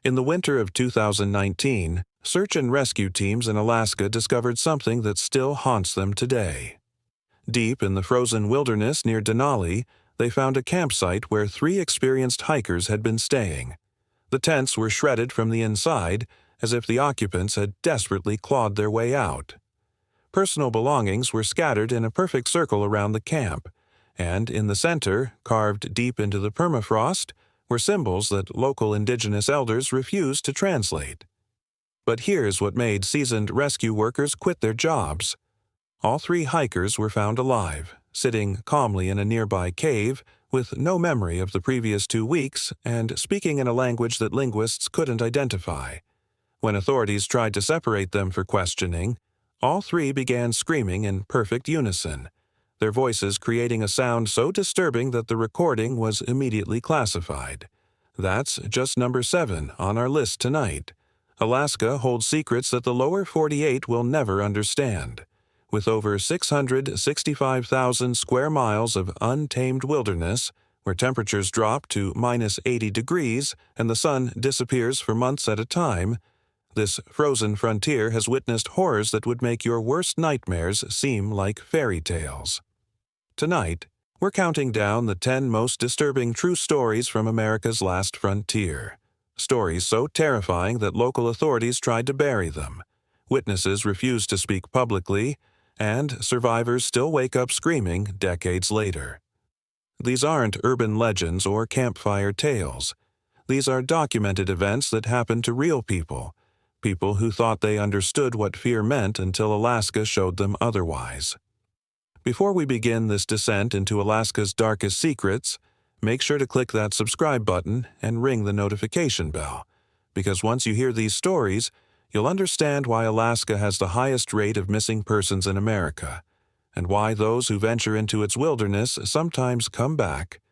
In the winter of 2019, search and rescue teams in Alaska discovered something that still haunts them today. Deep in the frozen wilderness near Denali, they found a campsite where 3 experienced hikers had been staying. The tents were shredded from the inside, as if the occupants had desperately clawed their way out. Personal belongings were scattered in a perfect circle around the camp, and in the center, carved deep into the permafrost, were symbols that local indigenous elders refused to translate. But here's what made seasoned rescue workers quit their jobs. All 3 hikers were found alive, sitting calmly in a nearby cave with no memory of the previous 2 weeks and speaking in a language that linguists couldn't identify. When authorities tried to separate them for questioning, all 3 began screaming in perfect unison, their voices creating a sound so disturbing that the recording was immediately classified. That's just number 7 on our list tonight. Alaska holds secrets that the lower 48 will never understand. With over 665,000 square miles of untamed wilderness, where temperatures drop to -80 degrees and the sun disappears for months at a time, this frozen frontier has witnessed horrors that would make your worst nightmares seem like fairy tales. Tonight, we're counting down the 10 most disturbing true stories from America's last frontier. Stories so terrifying that local authorities tried to bury them. Witnesses refused to speak publicly, and survivors still wake up screaming decades later. These aren't urban legends or campfire tales. These are documented events that happened to real people, people who thought they understood what fear meant until Alaska showed them otherwise. Before we begin this descent into Alaska's darkest secrets, make sure to click that subscribe button and ring the notification bell, because once you hear these stories, you'll understand why Alaska has the highest rate of missing persons in America, and why those who venture into its wilderness sometimes come back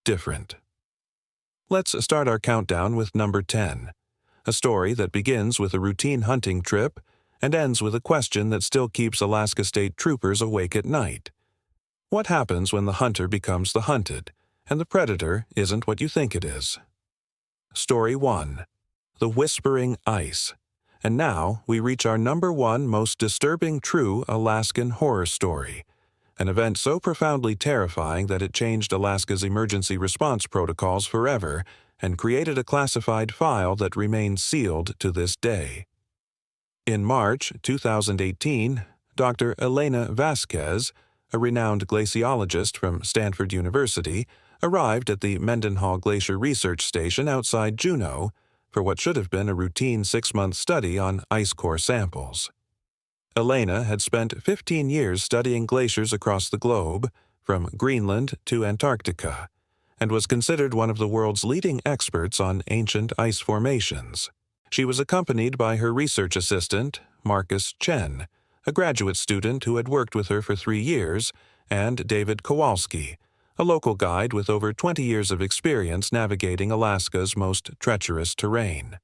different. Let's start our countdown with number 10, a story that begins with a routine hunting trip and ends with a question that still keeps Alaska State Troopers awake at night. What happens when the hunter becomes the hunted, and the predator isn't what you think it is? Story 1. The Whispering Ice. And now we reach our number 1 most disturbing true Alaskan horror story, an event so profoundly terrifying that it changed Alaska's emergency response protocols forever and created a classified file that remains sealed to this day. In March 2018, Dr. Elena Vasquez, a renowned glaciologist from Stanford University, arrived at the Mendenhall Glacier Research Station outside Juneau for what should have been a routine 6-month study on ice core samples. Elena had spent 15 years studying glaciers across the globe, from Greenland to Antarctica, and was considered one of the world's leading experts on ancient ice formations. She was accompanied by her research assistant, Marcus Chen, a graduate student who had worked with her for 3 years, and David Kowalski, a local guide with over 20 years of experience navigating Alaska's most treacherous terrain.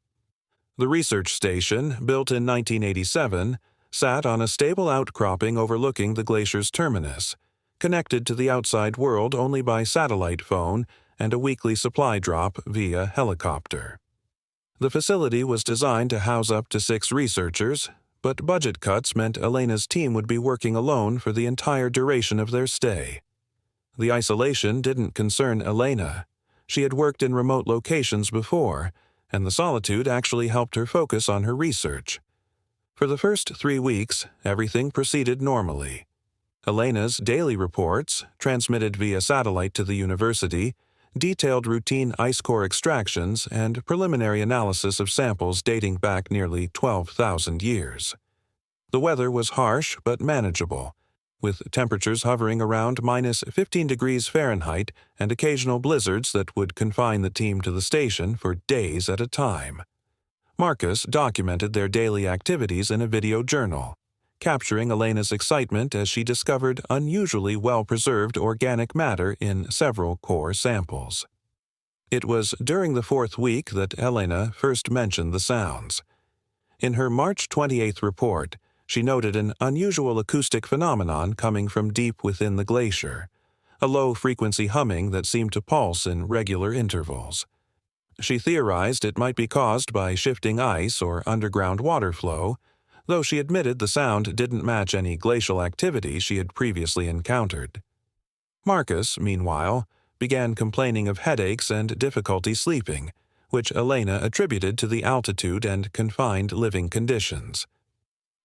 The research station, built in 1987, sat on a stable outcropping overlooking the glacier's terminus, connected to the outside world only by satellite phone and a weekly supply drop via helicopter. The facility was designed to house up to 6 researchers, but budget cuts meant Elena's team would be working alone for the entire duration of their stay. The isolation didn't concern Elena. She had worked in remote locations before, and the solitude actually helped her focus on her research. For the first 3 weeks, everything proceeded normally. Elena's daily reports, transmitted via satellite to the university, detailed routine ice core extractions and preliminary analysis of samples dating back nearly 12,000 years. The weather was harsh but manageable, with temperatures hovering around -15 degrees Fahrenheit and occasional blizzards that would confine the team to the station for days at a time. Marcus documented their daily activities in a video journal, capturing Elena's excitement as she discovered unusually well-preserved organic matter in several core samples. It was during the 4th week that Elena first mentioned the sounds. In her March 28th report, she noted an unusual acoustic phenomenon coming from deep within the glacier, a low-frequency humming that seemed to pulse in regular intervals. She theorized it might be caused by shifting ice or underground water flow, though she admitted the sound didn't match any glacial activity she had previously encountered. Marcus, meanwhile, began complaining of headaches and difficulty sleeping, which Elena attributed to the altitude and confined living conditions.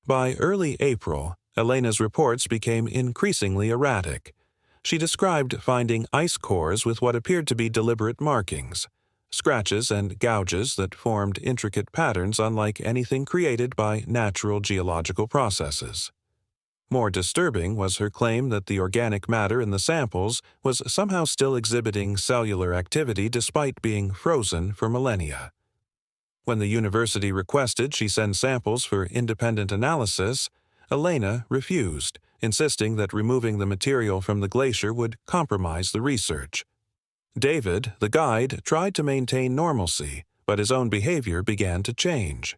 By early April, Elena's reports became increasingly erratic. She described finding ice cores with what appeared to be deliberate markings, scratches and gouges that formed intricate patterns unlike anything created by natural geological processes. More disturbing was her claim that the organic matter in the samples was somehow still exhibiting cellular activity despite being frozen for millennia. When the university requested she send samples for independent analysis, Elena refused, insisting that removing the material from the glacier would compromise the research. David, the guide, tried to maintain normalcy, but his own behavior began to change.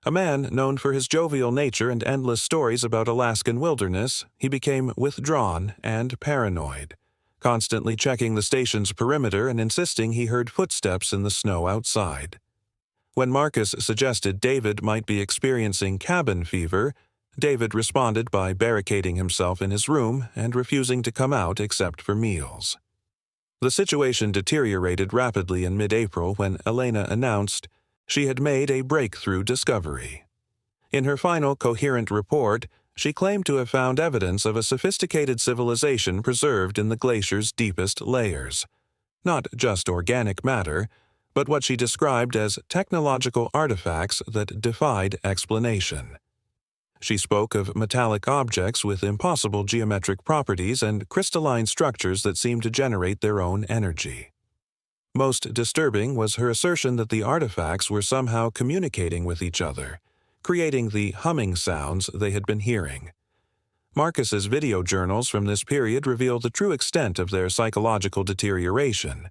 A man known for his jovial nature and endless stories about Alaskan wilderness, he became withdrawn and paranoid, constantly checking the station's perimeter and insisting he heard footsteps in the snow outside. When Marcus suggested David might be experiencing cabin fever, David responded by barricading himself in his room and refusing to come out except for meals. The situation deteriorated rapidly in mid-April when Elena announced she had made a breakthrough discovery. In her final coherent report, she claimed to have found evidence of a sophisticated civilization preserved in the glacier's deepest layers. Not just organic matter, but what she described as technological artifacts that defied explanation. She spoke of metallic objects with impossible geometric properties and crystalline structures that seemed to generate their own energy. Most disturbing was her assertion that the artifacts were somehow communicating with each other, creating the humming sounds they had been hearing. Marcus's video journals from this period reveal the true extent of their psychological deterioration.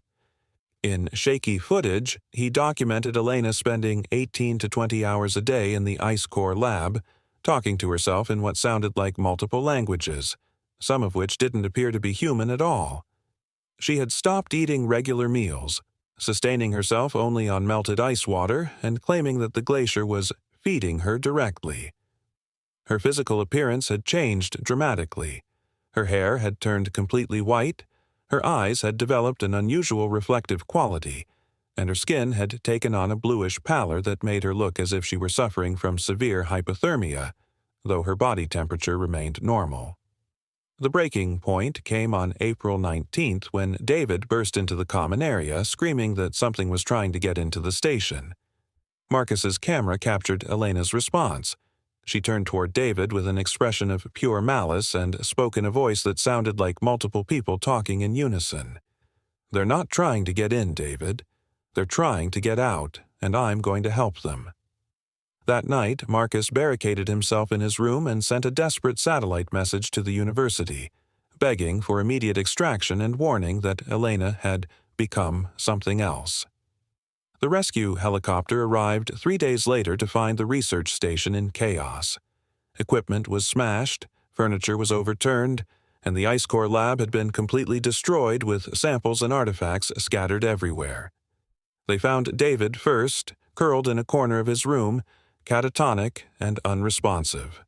In shaky footage, he documented Elena spending 18 to 20 hours a day in the ice core lab, talking to herself in what sounded like multiple languages, some of which didn't appear to be human at all. She had stopped eating regular meals, sustaining herself only on melted ice water and claiming that the glacier was feeding her directly. Her physical appearance had changed dramatically. Her hair had turned completely white, her eyes had developed an unusual reflective quality, and her skin had taken on a bluish pallor that made her look as if she were suffering from severe hypothermia, though her body temperature remained normal. The breaking point came on April 19th when David burst into the common area, screaming that something was trying to get into the station. Marcus's camera captured Elena's response. She turned toward David with an expression of pure malice and spoke in a voice that sounded like multiple people talking in unison. "They're not trying to get in, David. They're trying to get out, and I'm going to help them." That night, Marcus barricaded himself in his room and sent a desperate satellite message to the university, begging for immediate extraction and warning that Elena had become something else. The rescue helicopter arrived 3 days later to find the research station in chaos. Equipment was smashed, furniture was overturned, and the ice core lab had been completely destroyed with samples and artifacts scattered everywhere. They found David first, curled in a corner of his room, catatonic and unresponsive.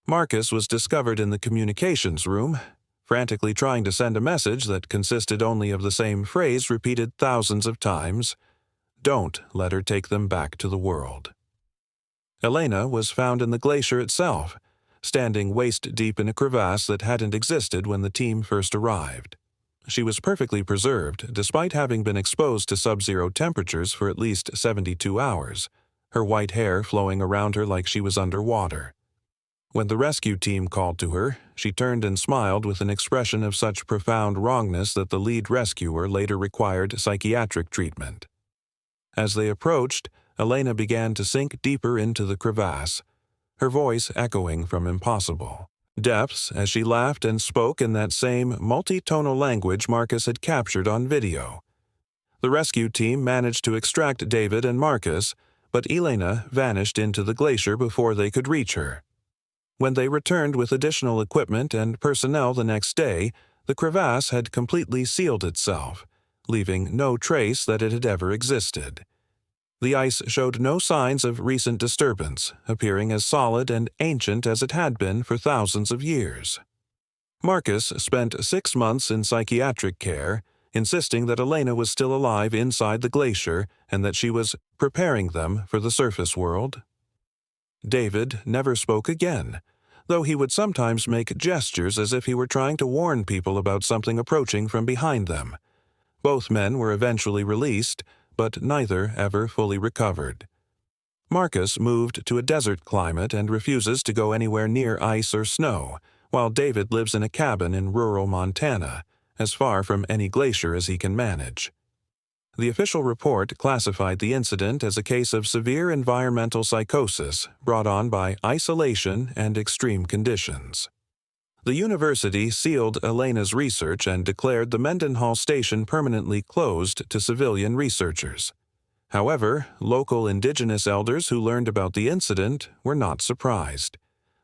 Marcus was discovered in the communications room, frantically trying to send a message that consisted only of the same phrase repeated thousands of times: "Don't let her take them back to the world." Elena was found in the glacier itself, standing waist-deep in a crevasse that hadn't existed when the team first arrived. She was perfectly preserved, despite having been exposed to sub-zero temperatures for at least 72 hours, her white hair flowing around her like she was underwater. When the rescue team called to her, she turned and smiled with an expression of such profound wrongness that the lead rescuer later required psychiatric treatment. As they approached, Elena began to sink deeper into the crevasse, her voice echoing from impossible depths as she laughed and spoke in that same multi-tonal language Marcus had captured on video. The rescue team managed to extract David and Marcus, but Elena vanished into the glacier before they could reach her. When they returned with additional equipment and personnel the next day, the crevasse had completely sealed itself, leaving no trace that it had ever existed. The ice showed no signs of recent disturbance, appearing as solid and ancient as it had been for thousands of years. Marcus spent 6 months in psychiatric care, insisting that Elena was still alive inside the glacier and that she was preparing them for the surface world. David never spoke again, though he would sometimes make gestures as if he were trying to warn people about something approaching from behind them. Both men were eventually released, but neither ever fully recovered. Marcus moved to a desert climate and refuses to go anywhere near ice or snow, while David lives in a cabin in rural Montana, as far from any glacier as he can manage. The official report classified the incident as a case of severe environmental psychosis brought on by isolation and extreme conditions. The university sealed Elena's research and declared the Mendenhall station permanently closed to civilian researchers. However, local indigenous elders who learned about the incident were not surprised.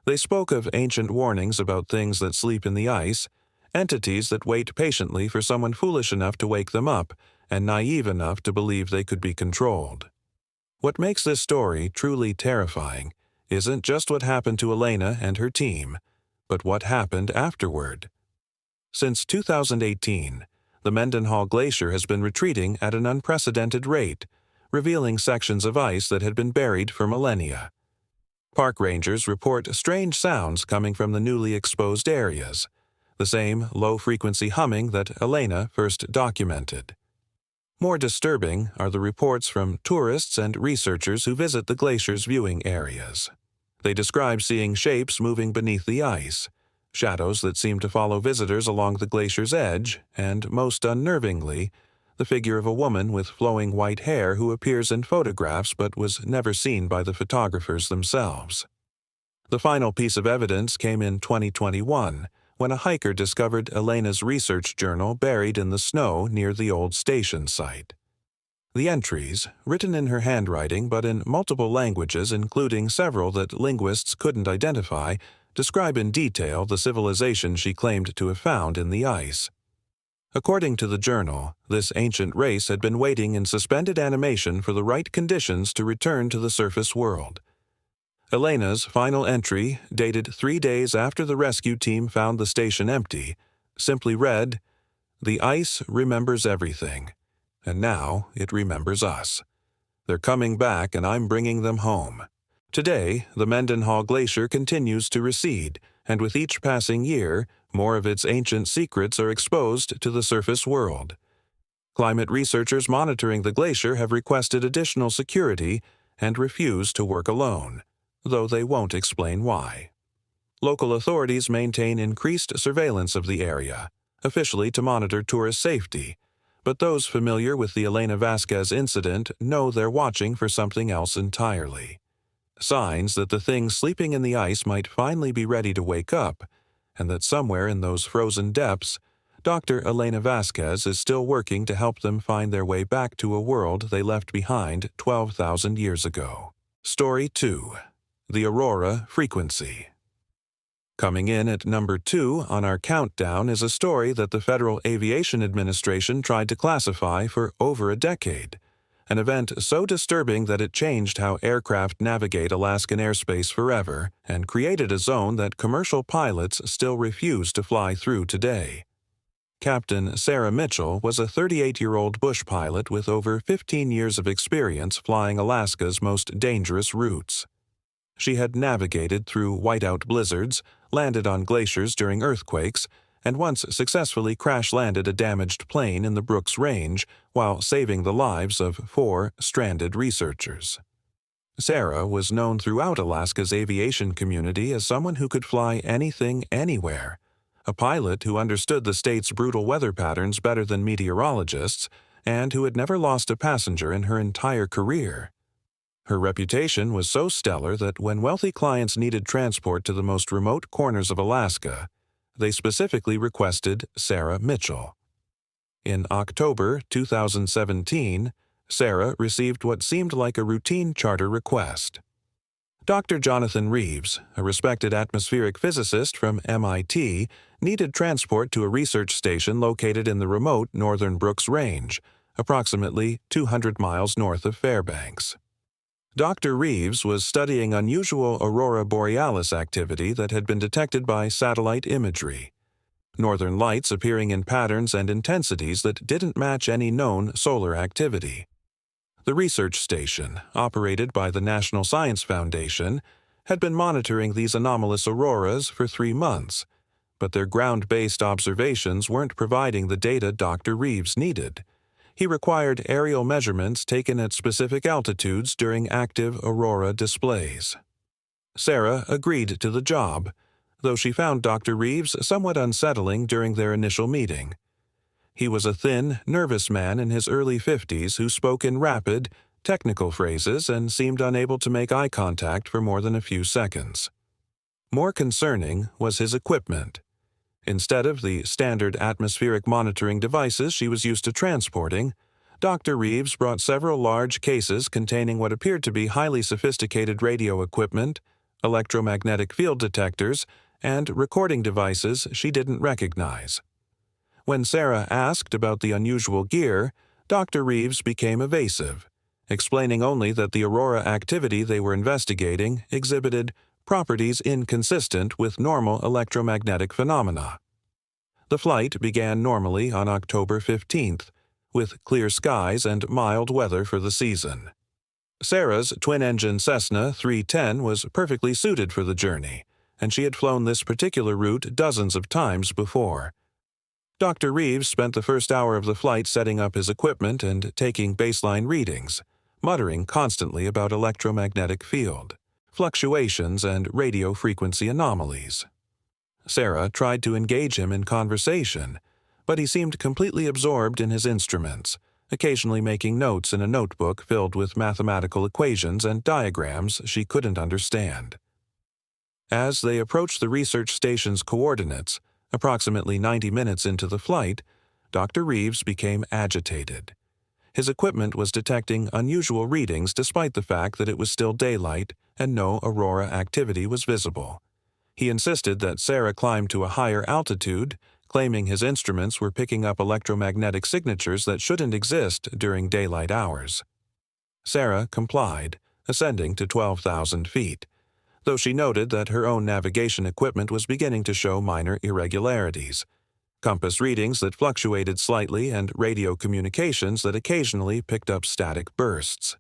They spoke of ancient warnings about things that sleep in the ice, entities that wait patiently for someone foolish enough to wake them up and naive enough to believe they could be controlled. What makes this story truly terrifying isn't just what happened to Elena and her team, but what happened afterward. Since 2018, the Mendenhall Glacier has been retreating at an unprecedented rate, revealing sections of ice that had been buried for millennia. Park rangers report strange sounds coming from the newly exposed areas, the same low-frequency humming that Elena first documented. More disturbing are the reports from tourists and researchers who visit the glacier's viewing areas. They describe seeing shapes moving beneath the ice, shadows that seem to follow visitors along the glacier's edge, and, most unnervingly, the figure of a woman with flowing white hair who appears in photographs but was never seen by the photographers themselves. The final piece of evidence came in 2021, when a hiker discovered Elena's research journal buried in the snow near the old station site. The entries, written in her handwriting but in multiple languages including several that linguists couldn't identify, describe in detail the civilization she claimed to have found in the ice. According to the journal, this ancient race had been waiting in suspended animation for the right conditions to return to the surface world. Elena's final entry, dated 3 days after the rescue team found the station empty, simply read, "The ice remembers everything. And now it remembers us. They're coming back and I'm bringing them home." Today, the Mendenhall Glacier continues to recede, and with each passing year, more of its ancient secrets are exposed to the surface world. Climate researchers monitoring the glacier have requested additional security and refuse to work alone, though they won't explain why. Local authorities maintain increased surveillance of the area, officially to monitor tourist safety, but those familiar with the Elena Vasquez incident know they're watching for something else entirely. Signs that the things sleeping in the ice might finally be ready to wake up, and that somewhere in those frozen depths, Dr. Elena Vasquez is still working to help them find their way back to a world they left behind 12,000 years ago. Story 2. The Aurora Frequency. Coming in at number 2 on our countdown is a story that the Federal Aviation Administration tried to classify for over a decade, an event so disturbing that it changed how aircraft navigate Alaskan airspace forever and created a zone that commercial pilots still refuse to fly through today. Captain Sarah Mitchell was a 38-year-old bush pilot with over 15 years of experience flying Alaska's most dangerous routes. She had navigated through whiteout blizzards, landed on glaciers during earthquakes, and once successfully crash-landed a damaged plane in the Brooks Range while saving the lives of 4 stranded researchers. Sarah was known throughout Alaska's aviation community as someone who could fly anything, anywhere, a pilot who understood the state's brutal weather patterns better than meteorologists, and who had never lost a passenger in her entire career. Her reputation was so stellar that when wealthy clients needed transport to the most remote corners of Alaska, they specifically requested Sarah Mitchell. In October 2017, Sarah received what seemed like a routine charter request. Dr. Jonathan Reeves, a respected atmospheric physicist from MIT, needed transport to a research station located in the remote northern Brooks Range, approximately 200 miles north of Fairbanks. Dr. Reeves was studying unusual aurora borealis activity that had been detected by satellite imagery. Northern lights appearing in patterns and intensities that didn't match any known solar activity. The research station, operated by the National Science Foundation, had been monitoring these anomalous auroras for 3 months, but their ground-based observations weren't providing the data Dr. Reeves needed. He required aerial measurements taken at specific altitudes during active aurora displays. Sarah agreed to the job, though she found Dr. Reeves somewhat unsettling during their initial meeting. He was a thin, nervous man in his early 50s who spoke in rapid, technical phrases and seemed unable to make eye contact for more than a few seconds. More concerning was his equipment. Instead of the standard atmospheric monitoring devices she was used to transporting, Dr. Reeves brought several large cases containing what appeared to be highly sophisticated radio equipment, electromagnetic field detectors, and recording devices she didn't recognize. When Sarah asked about the unusual gear, Dr. Reeves became evasive, explaining only that the aurora activity they were investigating exhibited properties inconsistent with normal electromagnetic phenomena. The flight began normally on October 15th, with clear skies and mild weather for the season. Sarah's twin-engine Cessna 310 was perfectly suited for the journey, and she had flown this particular route dozens of times before. Dr. Reeves spent the first hour of the flight setting up his equipment and taking baseline readings, muttering constantly about electromagnetic field, fluctuations, and radio frequency anomalies. Sarah tried to engage him in conversation, but he seemed completely absorbed in his instruments, occasionally making notes in a notebook filled with mathematical equations and diagrams she couldn't understand. As they approached the research station's coordinates, approximately 90 minutes into the flight, Dr. Reeves became agitated. His equipment was detecting unusual readings despite the fact that it was still daylight and no aurora activity was visible. He insisted that Sarah climb to a higher altitude, claiming his instruments were picking up electromagnetic signatures that shouldn't exist during daylight hours. Sarah complied, ascending to 12,000 feet, though she noted that her own navigation equipment was beginning to show minor irregularities, compass readings that fluctuated slightly and radio communications that occasionally picked up static bursts.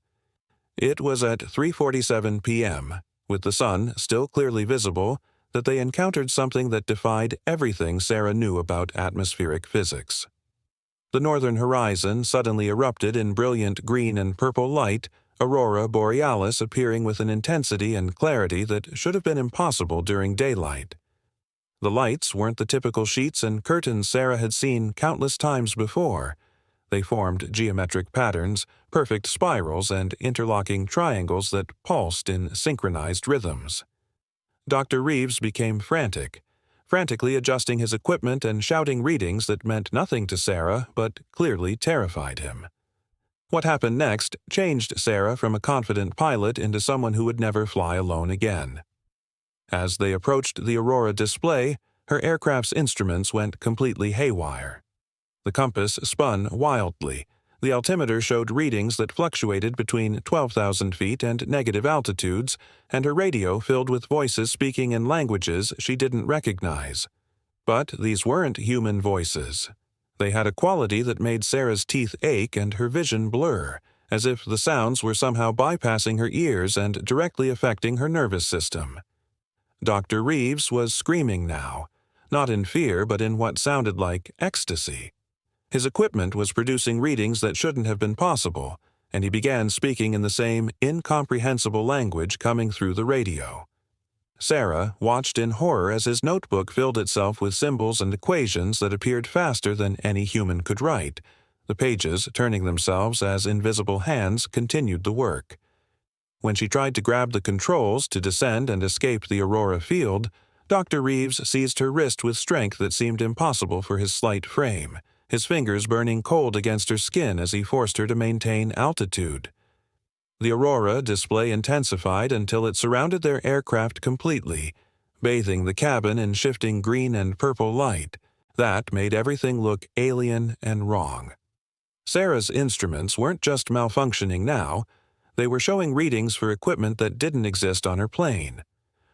It was at 3:47 p.m., with the sun still clearly visible, that they encountered something that defied everything Sarah knew about atmospheric physics. The northern horizon suddenly erupted in brilliant green and purple light, Aurora borealis appearing with an intensity and clarity that should have been impossible during daylight. The lights weren't the typical sheets and curtains Sarah had seen countless times before. They formed geometric patterns, perfect spirals, and interlocking triangles that pulsed in synchronized rhythms. Dr. Reeves became frantically adjusting his equipment and shouting readings that meant nothing to Sarah but clearly terrified him. What happened next changed Sarah from a confident pilot into someone who would never fly alone again. As they approached the Aurora display, her aircraft's instruments went completely haywire. The compass spun wildly. The altimeter showed readings that fluctuated between 12,000 feet and negative altitudes, and her radio filled with voices speaking in languages she didn't recognize. But these weren't human voices. They had a quality that made Sarah's teeth ache and her vision blur, as if the sounds were somehow bypassing her ears and directly affecting her nervous system. Dr. Reeves was screaming now, not in fear but in what sounded like ecstasy. His equipment was producing readings that shouldn't have been possible, and he began speaking in the same incomprehensible language coming through the radio. Sarah watched in horror as his notebook filled itself with symbols and equations that appeared faster than any human could write, the pages turning themselves as invisible hands continued the work. When she tried to grab the controls to descend and escape the Aurora field, Dr. Reeves seized her wrist with strength that seemed impossible for his slight frame, his fingers burning cold against her skin as he forced her to maintain altitude. The Aurora display intensified until it surrounded their aircraft completely, bathing the cabin in shifting green and purple light. That made everything look alien and wrong. Sarah's instruments weren't just malfunctioning now, they were showing readings for equipment that didn't exist on her plane.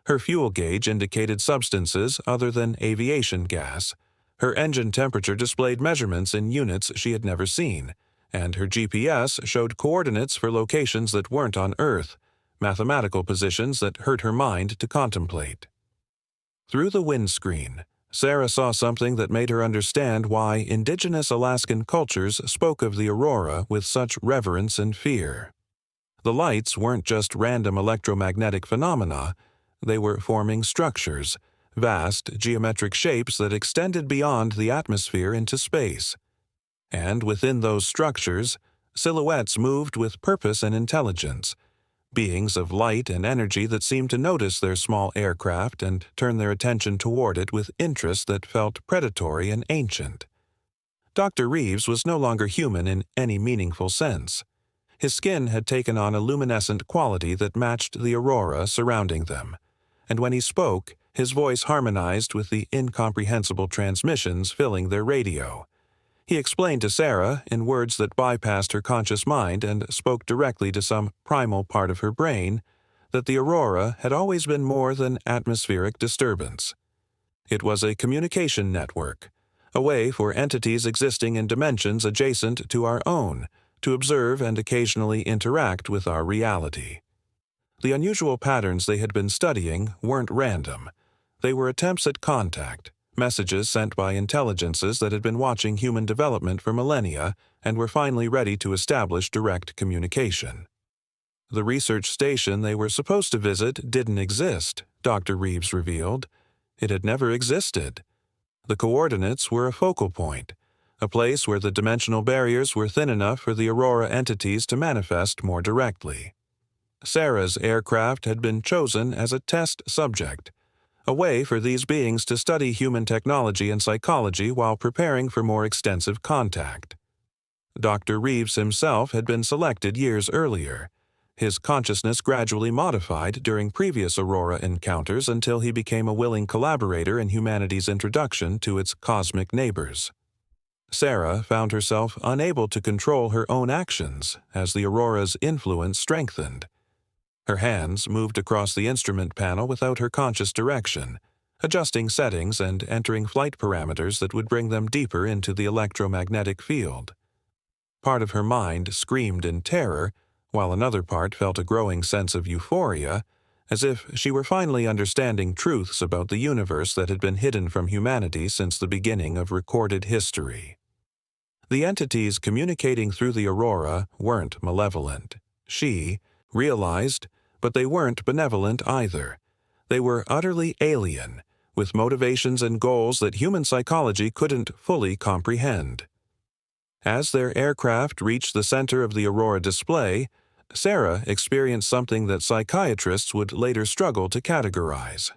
Her fuel gauge indicated substances other than aviation gas. Her engine temperature displayed measurements in units she had never seen, and her GPS showed coordinates for locations that weren't on Earth, mathematical positions that hurt her mind to contemplate. Through the windscreen, Sarah saw something that made her understand why indigenous Alaskan cultures spoke of the Aurora with such reverence and fear. The lights weren't just random electromagnetic phenomena, they were forming structures, vast geometric shapes that extended beyond the atmosphere into space. And within those structures, silhouettes moved with purpose and intelligence, beings of light and energy that seemed to notice their small aircraft and turn their attention toward it with interest that felt predatory and ancient. Dr. Reeves was no longer human in any meaningful sense. His skin had taken on a luminescent quality that matched the aurora surrounding them, and when he spoke, his voice harmonized with the incomprehensible transmissions filling their radio. He explained to Sarah, in words that bypassed her conscious mind and spoke directly to some primal part of her brain, that the aurora had always been more than atmospheric disturbance. It was a communication network, a way for entities existing in dimensions adjacent to our own to observe and occasionally interact with our reality. The unusual patterns they had been studying weren't random. They were attempts at contact, messages sent by intelligences that had been watching human development for millennia and were finally ready to establish direct communication. The research station they were supposed to visit didn't exist, Dr. Reeves revealed. It had never existed. The coordinates were a focal point, a place where the dimensional barriers were thin enough for the Aurora entities to manifest more directly. Sarah's aircraft had been chosen as a test subject, a way for these beings to study human technology and psychology while preparing for more extensive contact. Dr. Reeves himself had been selected years earlier, his consciousness gradually modified during previous Aurora encounters until he became a willing collaborator in humanity's introduction to its cosmic neighbors. Sarah found herself unable to control her own actions as the Aurora's influence strengthened. Her hands moved across the instrument panel without her conscious direction, adjusting settings and entering flight parameters that would bring them deeper into the electromagnetic field. Part of her mind screamed in terror, while another part felt a growing sense of euphoria, as if she were finally understanding truths about the universe that had been hidden from humanity since the beginning of recorded history. The entities communicating through the Aurora weren't malevolent. She realized, but they weren't benevolent either. They were utterly alien, with motivations and goals that human psychology couldn't fully comprehend. As their aircraft reached the center of the Aurora display, Sarah experienced something that psychiatrists would later struggle to categorize.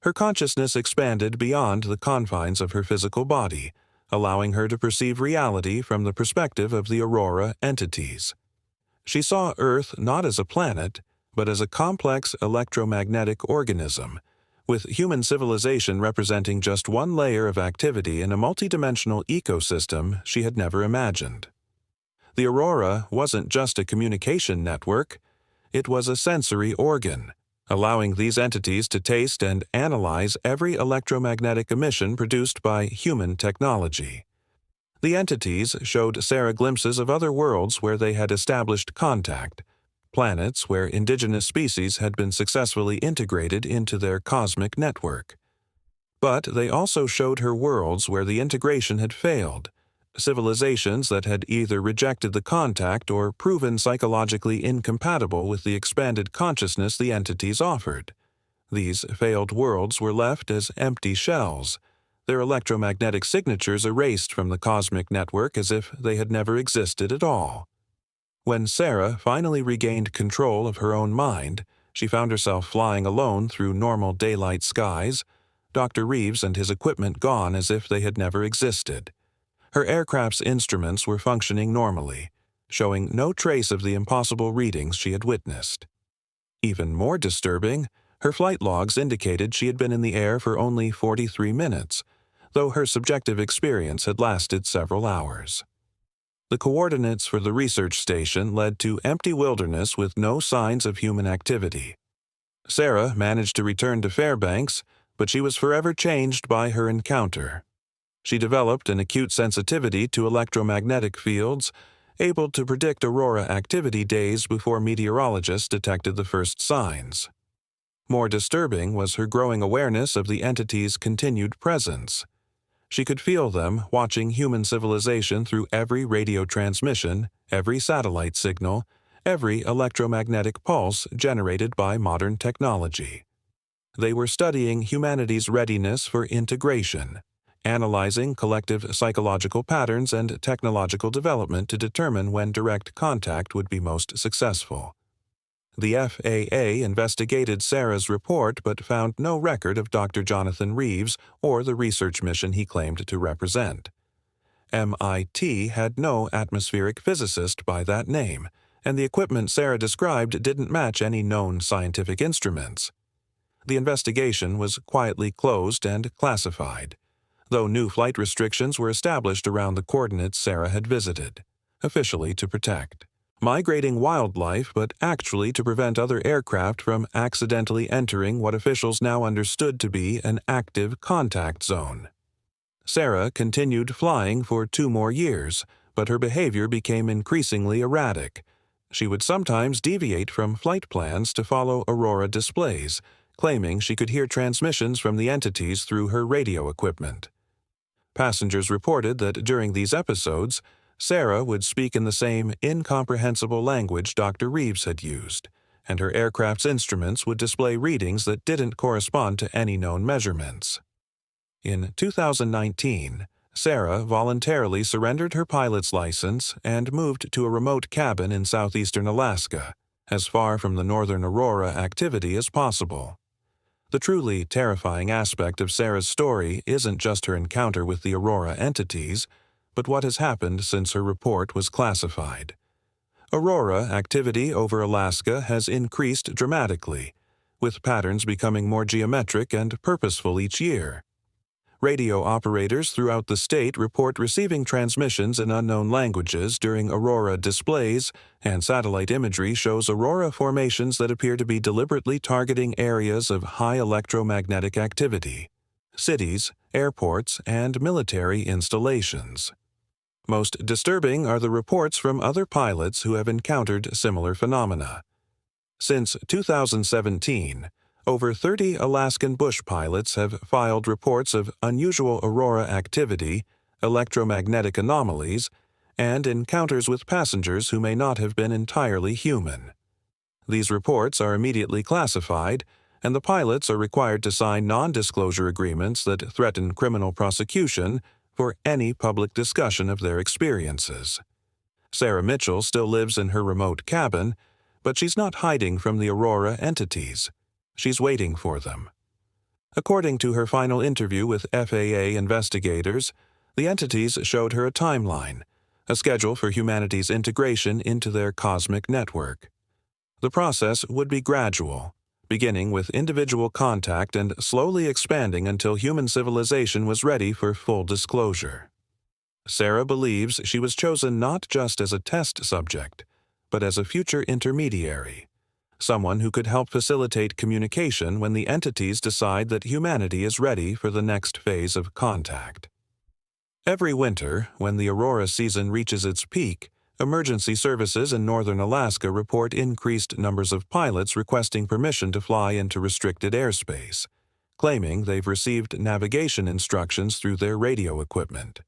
Her consciousness expanded beyond the confines of her physical body, allowing her to perceive reality from the perspective of the Aurora entities. She saw Earth not as a planet, but as a complex electromagnetic organism, with human civilization representing just one layer of activity in a multidimensional ecosystem she had never imagined. The Aurora wasn't just a communication network, it was a sensory organ, allowing these entities to taste and analyze every electromagnetic emission produced by human technology. The entities showed Sarah glimpses of other worlds where they had established contact, planets where indigenous species had been successfully integrated into their cosmic network. But they also showed her worlds where the integration had failed, civilizations that had either rejected the contact or proven psychologically incompatible with the expanded consciousness the entities offered. These failed worlds were left as empty shells, their electromagnetic signatures erased from the cosmic network as if they had never existed at all. When Sarah finally regained control of her own mind, she found herself flying alone through normal daylight skies, Dr. Reeves and his equipment gone as if they had never existed. Her aircraft's instruments were functioning normally. showing no trace of the impossible readings she had witnessed. Even more disturbing, her flight logs indicated she had been in the air for only 43 minutes, though her subjective experience had lasted several hours. The coordinates for the research station led to empty wilderness with no signs of human activity. Sarah managed to return to Fairbanks, but she was forever changed by her encounter. She developed an acute sensitivity to electromagnetic fields, able to predict aurora activity days before meteorologists detected the first signs. More disturbing was her growing awareness of the entity's continued presence. She could feel them watching human civilization through every radio transmission, every satellite signal, every electromagnetic pulse generated by modern technology. They were studying humanity's readiness for integration, analyzing collective psychological patterns and technological development to determine when direct contact would be most successful. The FAA investigated Sarah's report but found no record of Dr. Jonathan Reeves or the research mission he claimed to represent. MIT had no atmospheric physicist by that name, and the equipment Sarah described didn't match any known scientific instruments. The investigation was quietly closed and classified, though new flight restrictions were established around the coordinates Sarah had visited, officially to protect migrating wildlife, but actually to prevent other aircraft from accidentally entering what officials now understood to be an active contact zone. Sarah continued flying for 2 more years, but her behavior became increasingly erratic. She would sometimes deviate from flight plans to follow Aurora displays, claiming she could hear transmissions from the entities through her radio equipment. Passengers reported that during these episodes, Sarah would speak in the same incomprehensible language Dr. Reeves had used, and her aircraft's instruments would display readings that didn't correspond to any known measurements. In 2019, Sarah voluntarily surrendered her pilot's license and moved to a remote cabin in southeastern Alaska, as far from the northern aurora activity as possible. The truly terrifying aspect of Sarah's story isn't just her encounter with the aurora entities, but what has happened since her report was classified. Aurora activity over Alaska has increased dramatically, with patterns becoming more geometric and purposeful each year. Radio operators throughout the state report receiving transmissions in unknown languages during aurora displays, and satellite imagery shows aurora formations that appear to be deliberately targeting areas of high electromagnetic activity, cities, airports, and military installations. Most disturbing are the reports from other pilots who have encountered similar phenomena. Since 2017, over 30 Alaskan bush pilots have filed reports of unusual aurora activity, electromagnetic anomalies, and encounters with passengers who may not have been entirely human. These reports are immediately classified, and the pilots are required to sign non-disclosure agreements that threaten criminal prosecution for any public discussion of their experiences. Sarah Mitchell still lives in her remote cabin, but she's not hiding from the aurora entities. She's waiting for them. According to her final interview with FAA investigators, the entities showed her a timeline, a schedule for humanity's integration into their cosmic network. The process would be gradual, beginning with individual contact and slowly expanding until human civilization was ready for full disclosure. Sarah believes she was chosen not just as a test subject, but as a future intermediary, someone who could help facilitate communication when the entities decide that humanity is ready for the next phase of contact. Every winter, when the aurora season reaches its peak, emergency services in northern Alaska report increased numbers of pilots requesting permission to fly into restricted airspace, claiming they've received navigation instructions through their radio equipment.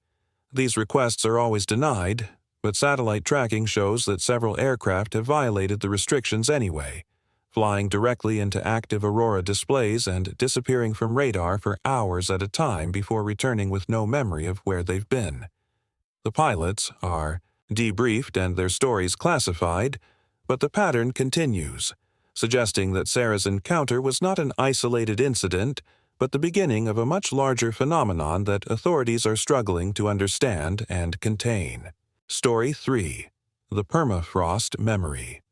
These requests are always denied, but satellite tracking shows that several aircraft have violated the restrictions anyway, flying directly into active aurora displays and disappearing from radar for hours at a time before returning with no memory of where they've been. The pilots are debriefed and their stories classified, but the pattern continues, suggesting that Sarah's encounter was not an isolated incident, but the beginning of a much larger phenomenon that authorities are struggling to understand and contain. Story 3. The Permafrost Memory.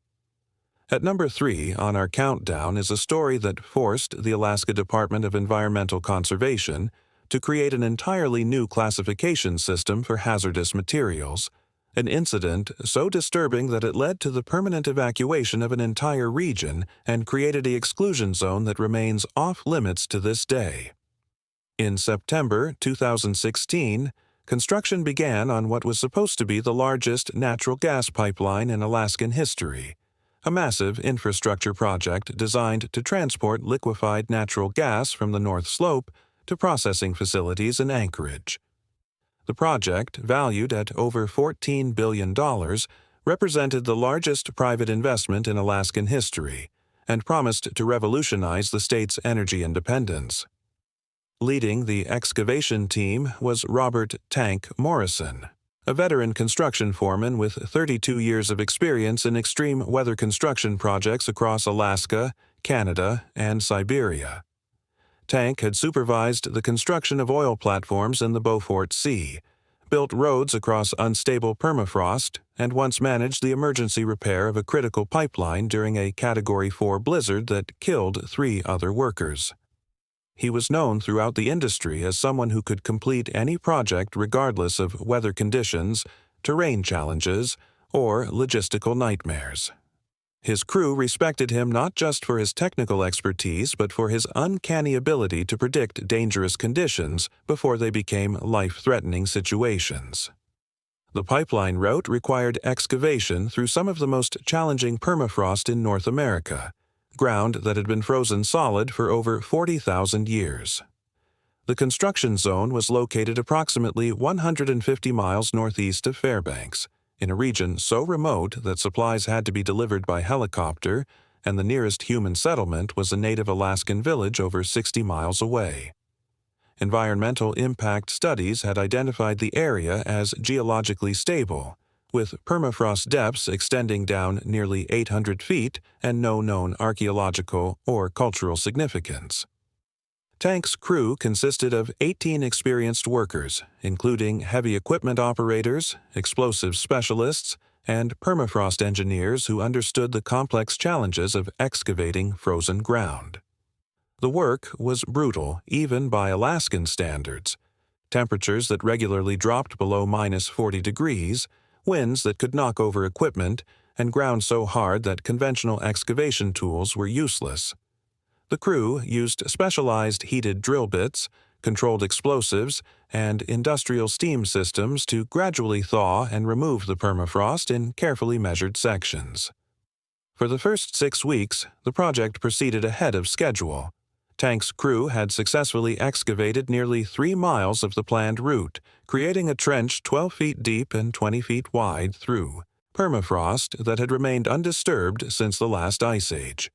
At number 3 on our countdown is a story that forced the Alaska Department of Environmental Conservation to create an entirely new classification system for hazardous materials, an incident so disturbing that it led to the permanent evacuation of an entire region and created the exclusion zone that remains off-limits to this day. In September 2016, construction began on what was supposed to be the largest natural gas pipeline in Alaskan history, a massive infrastructure project designed to transport liquefied natural gas from the North Slope to processing facilities in Anchorage. The project, valued at over $14 billion, represented the largest private investment in Alaskan history and promised to revolutionize the state's energy independence. Leading the excavation team was Robert "Tank" Morrison, a veteran construction foreman with 32 years of experience in extreme weather construction projects across Alaska, Canada, and Siberia. Tank had supervised the construction of oil platforms in the Beaufort Sea, built roads across unstable permafrost, and once managed the emergency repair of a critical pipeline during a Category 4 blizzard that killed 3 other workers. He was known throughout the industry as someone who could complete any project regardless of weather conditions, terrain challenges, or logistical nightmares. His crew respected him not just for his technical expertise but for his uncanny ability to predict dangerous conditions before they became life-threatening situations. The pipeline route required excavation through some of the most challenging permafrost in North America, ground that had been frozen solid for over 40,000 years. The construction zone was located approximately 150 miles northeast of Fairbanks, in a region so remote that supplies had to be delivered by helicopter, and the nearest human settlement was a native Alaskan village over 60 miles away. Environmental impact studies had identified the area as geologically stable, with permafrost depths extending down nearly 800 feet and no known archaeological or cultural significance. Tank's crew consisted of 18 experienced workers, including heavy equipment operators, explosives specialists, and permafrost engineers who understood the complex challenges of excavating frozen ground. The work was brutal even by Alaskan standards. Temperatures that regularly dropped below -40 degrees, winds that could knock over equipment, and ground so hard that conventional excavation tools were useless. The crew used specialized heated drill bits, controlled explosives, and industrial steam systems to gradually thaw and remove the permafrost in carefully measured sections. For the first 6 weeks, the project proceeded ahead of schedule. Tank's crew had successfully excavated nearly 3 miles of the planned route, creating a trench 12 feet deep and 20 feet wide through permafrost that had remained undisturbed since the last ice age.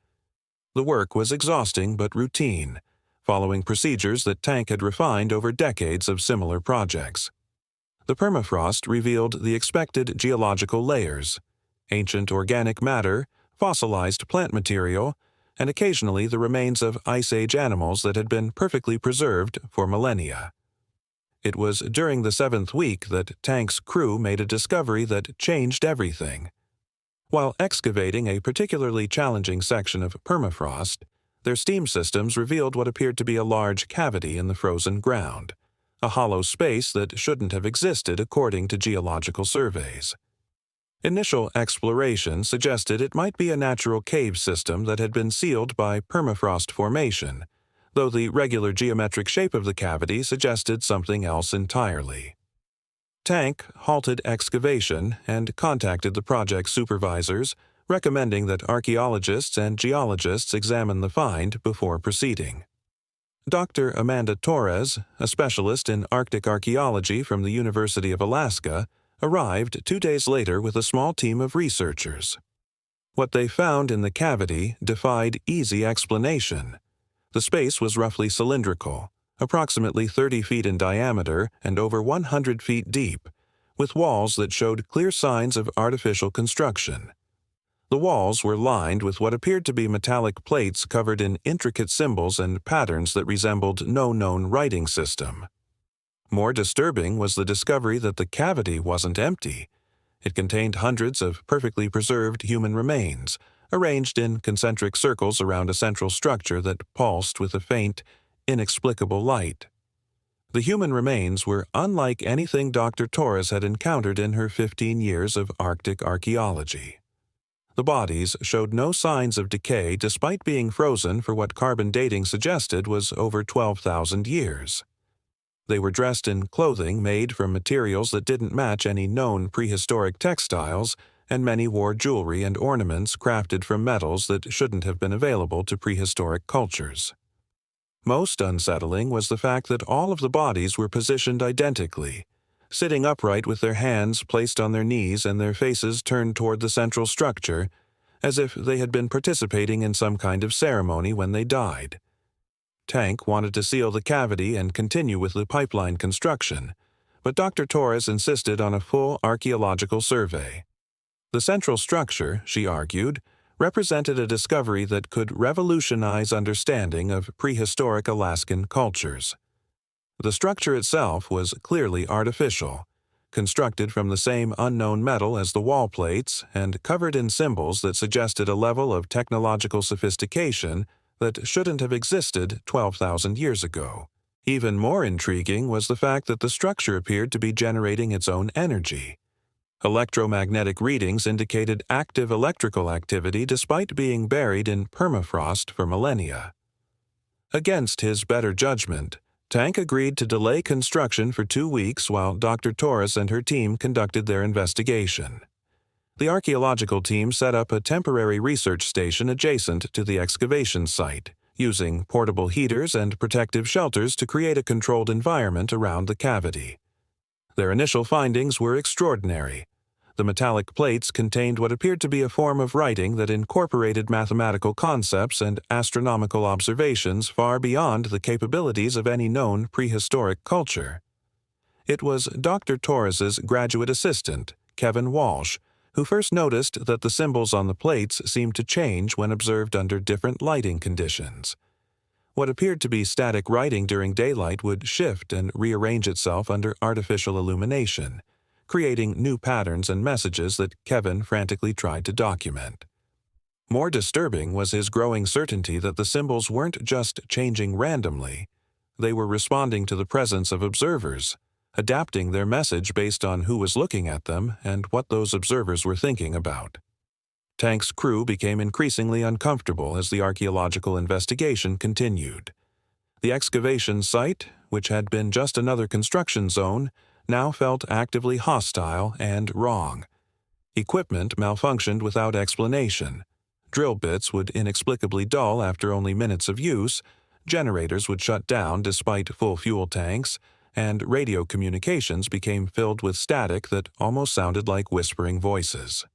The work was exhausting but routine, following procedures that Tank had refined over decades of similar projects. The permafrost revealed the expected geological layers: ancient organic matter, fossilized plant material, and occasionally the remains of Ice Age animals that had been perfectly preserved for millennia. It was during the 7th week that Tank's crew made a discovery that changed everything. While excavating a particularly challenging section of permafrost, their steam systems revealed what appeared to be a large cavity in the frozen ground, a hollow space that shouldn't have existed according to geological surveys. Initial exploration suggested it might be a natural cave system that had been sealed by permafrost formation, though the regular geometric shape of the cavity suggested something else entirely. Tank halted excavation and contacted the project supervisors, recommending that archaeologists and geologists examine the find before proceeding. Dr. Amanda Torres, a specialist in Arctic archaeology from the University of Alaska, arrived 2 days later with a small team of researchers. What they found in the cavity defied easy explanation. The space was roughly cylindrical, approximately 30 feet in diameter and over 100 feet deep, with walls that showed clear signs of artificial construction. The walls were lined with what appeared to be metallic plates covered in intricate symbols and patterns that resembled no known writing system. More disturbing was the discovery that the cavity wasn't empty. It contained hundreds of perfectly preserved human remains, arranged in concentric circles around a central structure that pulsed with a faint, inexplicable light. The human remains were unlike anything Dr. Torres had encountered in her 15 years of Arctic archaeology. The bodies showed no signs of decay despite being frozen for what carbon dating suggested was over 12,000 years. They were dressed in clothing made from materials that didn't match any known prehistoric textiles, and many wore jewelry and ornaments crafted from metals that shouldn't have been available to prehistoric cultures. Most unsettling was the fact that all of the bodies were positioned identically, sitting upright with their hands placed on their knees and their faces turned toward the central structure, as if they had been participating in some kind of ceremony when they died. Tank wanted to seal the cavity and continue with the pipeline construction, but Dr. Torres insisted on a full archaeological survey. The central structure, she argued, represented a discovery that could revolutionize understanding of prehistoric Alaskan cultures. The structure itself was clearly artificial, constructed from the same unknown metal as the wall plates and covered in symbols that suggested a level of technological sophistication that shouldn't have existed 12,000 years ago. Even more intriguing was the fact that the structure appeared to be generating its own energy. Electromagnetic readings indicated active electrical activity despite being buried in permafrost for millennia. Against his better judgment, Tank agreed to delay construction for 2 weeks while Dr. Torres and her team conducted their investigation. The archaeological team set up a temporary research station adjacent to the excavation site, using portable heaters and protective shelters to create a controlled environment around the cavity. Their initial findings were extraordinary. The metallic plates contained what appeared to be a form of writing that incorporated mathematical concepts and astronomical observations far beyond the capabilities of any known prehistoric culture. It was Dr. Torres's graduate assistant, Kevin Walsh, who first noticed that the symbols on the plates seemed to change when observed under different lighting conditions. What appeared to be static writing during daylight would shift and rearrange itself under artificial illumination, creating new patterns and messages that Kevin frantically tried to document. More disturbing was his growing certainty that the symbols weren't just changing randomly. They were responding to the presence of observers, adapting their message based on who was looking at them and what those observers were thinking about. Tank's crew became increasingly uncomfortable as the archaeological investigation continued. The excavation site, which had been just another construction zone, now felt actively hostile and wrong. Equipment malfunctioned without explanation. Drill bits would inexplicably dull after only minutes of use, generators would shut down despite full fuel tanks, and radio communications became filled with static that almost sounded like whispering voices.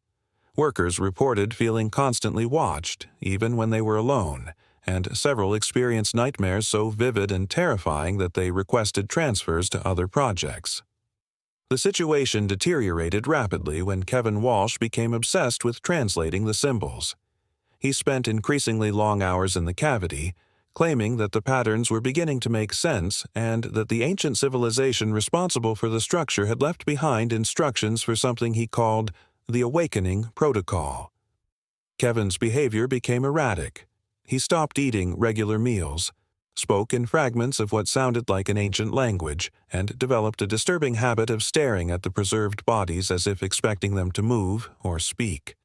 Workers reported feeling constantly watched, even when they were alone, and several experienced nightmares so vivid and terrifying that they requested transfers to other projects. The situation deteriorated rapidly when Kevin Walsh became obsessed with translating the symbols. He spent increasingly long hours in the cavity, claiming that the patterns were beginning to make sense and that the ancient civilization responsible for the structure had left behind instructions for something he called the Awakening Protocol. Kevin's behavior became erratic. He stopped eating regular meals, spoke in fragments of what sounded like an ancient language, and developed a disturbing habit of staring at the preserved bodies as if expecting them to move or speak.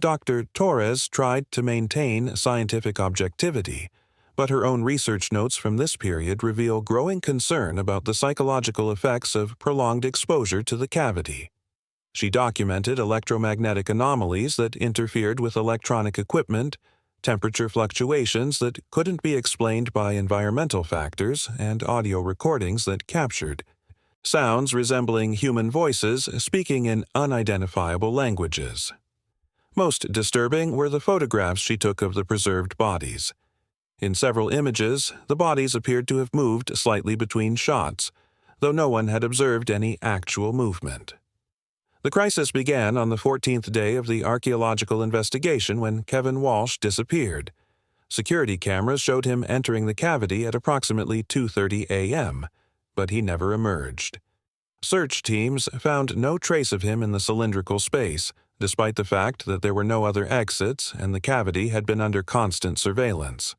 Dr. Torres tried to maintain scientific objectivity, but her own research notes from this period reveal growing concern about the psychological effects of prolonged exposure to the cavity. She documented electromagnetic anomalies that interfered with electronic equipment, temperature fluctuations that couldn't be explained by environmental factors, and audio recordings that captured sounds resembling human voices speaking in unidentifiable languages. Most disturbing were the photographs she took of the preserved bodies. In several images, the bodies appeared to have moved slightly between shots, though no one had observed any actual movement. The crisis began on the 14th day of the archaeological investigation when Kevin Walsh disappeared. Security cameras showed him entering the cavity at approximately 2:30 a.m., but he never emerged. Search teams found no trace of him in the cylindrical space, despite the fact that there were no other exits and the cavity had been under constant surveillance.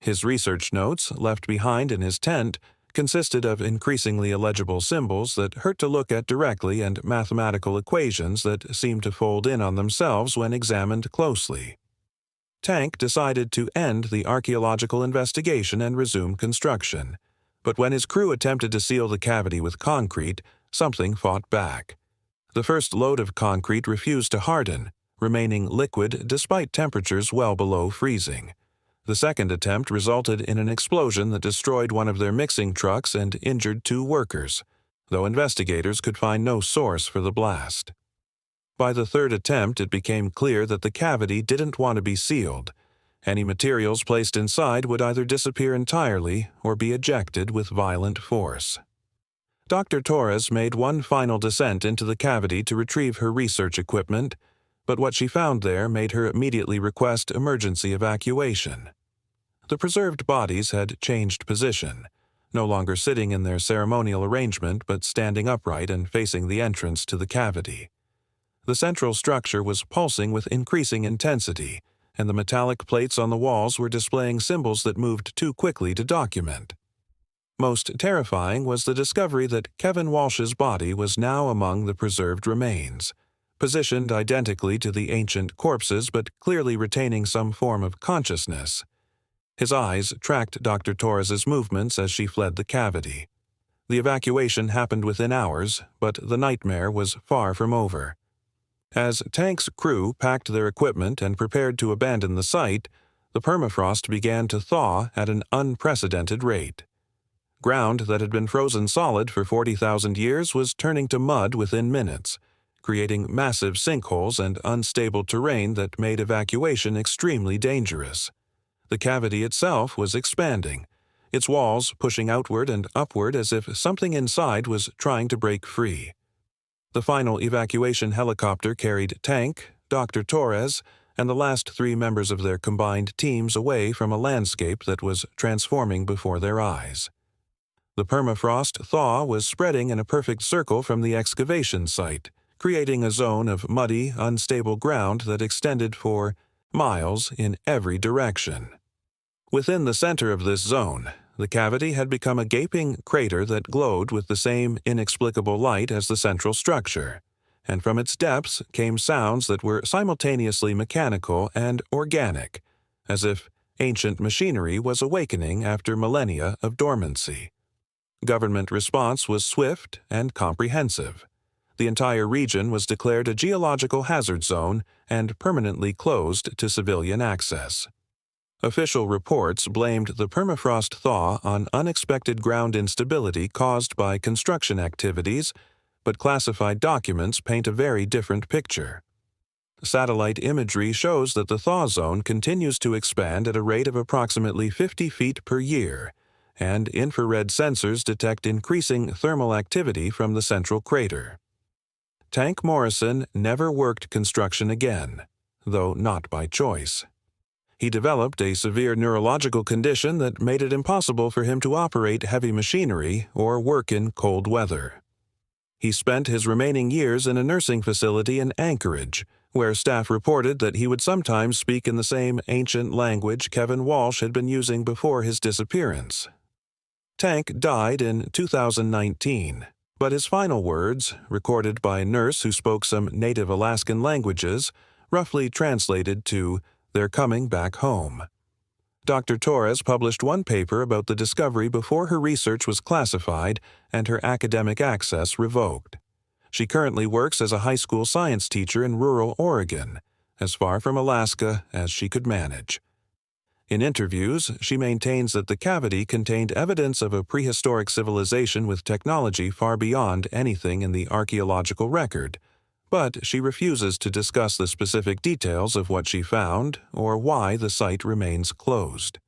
His research notes, left behind in his tent, consisted of increasingly illegible symbols that hurt to look at directly and mathematical equations that seemed to fold in on themselves when examined closely. Tank decided to end the archaeological investigation and resume construction, but when his crew attempted to seal the cavity with concrete, something fought back. The first load of concrete refused to harden, remaining liquid despite temperatures well below freezing. The second attempt resulted in an explosion that destroyed one of their mixing trucks and injured 2 workers, though investigators could find no source for the blast. By the third attempt, it became clear that the cavity didn't want to be sealed. Any materials placed inside would either disappear entirely or be ejected with violent force. Dr. Torres made one final descent into the cavity to retrieve her research equipment, but what she found there made her immediately request emergency evacuation. The preserved bodies had changed position, no longer sitting in their ceremonial arrangement but standing upright and facing the entrance to the cavity. The central structure was pulsing with increasing intensity, and the metallic plates on the walls were displaying symbols that moved too quickly to document. Most terrifying was the discovery that Kevin Walsh's body was now among the preserved remains, positioned identically to the ancient corpses but clearly retaining some form of consciousness. His eyes tracked Dr. Torres's movements as she fled the cavity. The evacuation happened within hours, but the nightmare was far from over. As Tank's crew packed their equipment and prepared to abandon the site, the permafrost began to thaw at an unprecedented rate. Ground that had been frozen solid for 40,000 years was turning to mud within minutes, creating massive sinkholes and unstable terrain that made evacuation extremely dangerous. The cavity itself was expanding, its walls pushing outward and upward as if something inside was trying to break free. The final evacuation helicopter carried Tank, Dr. Torres, and the last 3 members of their combined teams away from a landscape that was transforming before their eyes. The permafrost thaw was spreading in a perfect circle from the excavation site, creating a zone of muddy, unstable ground that extended for miles in every direction. Within the center of this zone, the cavity had become a gaping crater that glowed with the same inexplicable light as the central structure, and from its depths came sounds that were simultaneously mechanical and organic, as if ancient machinery was awakening after millennia of dormancy. Government response was swift and comprehensive. The entire region was declared a geological hazard zone and permanently closed to civilian access. Official reports blamed the permafrost thaw on unexpected ground instability caused by construction activities, but classified documents paint a very different picture. Satellite imagery shows that the thaw zone continues to expand at a rate of approximately 50 feet per year, and infrared sensors detect increasing thermal activity from the central crater. Tank Morrison never worked construction again, though not by choice. He developed a severe neurological condition that made it impossible for him to operate heavy machinery or work in cold weather. He spent his remaining years in a nursing facility in Anchorage, where staff reported that he would sometimes speak in the same ancient language Kevin Walsh had been using before his disappearance. Tank died in 2019, but his final words, recorded by a nurse who spoke some native Alaskan languages, roughly translated to, "They're coming back home." Dr. Torres published one paper about the discovery before her research was classified and her academic access revoked. She currently works as a high school science teacher in rural Oregon, as far from Alaska as she could manage. In interviews, she maintains that the cavity contained evidence of a prehistoric civilization with technology far beyond anything in the archaeological record, but she refuses to discuss the specific details of what she found or why the site remains closed.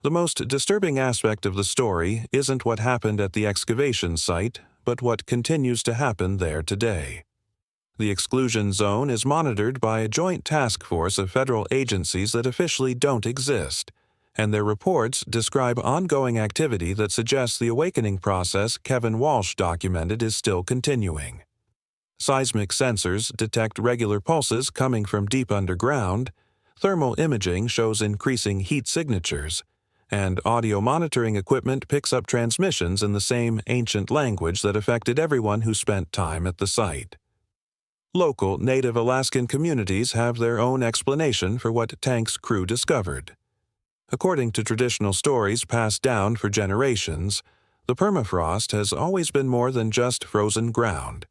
The most disturbing aspect of the story isn't what happened at the excavation site, but what continues to happen there today. The exclusion zone is monitored by a joint task force of federal agencies that officially don't exist, and their reports describe ongoing activity that suggests the awakening process Kevin Walsh documented is still continuing. Seismic sensors detect regular pulses coming from deep underground, thermal imaging shows increasing heat signatures, and audio monitoring equipment picks up transmissions in the same ancient language that affected everyone who spent time at the site. Local native Alaskan communities have their own explanation for what Tank's crew discovered. According to traditional stories passed down for generations, the permafrost has always been more than just frozen ground.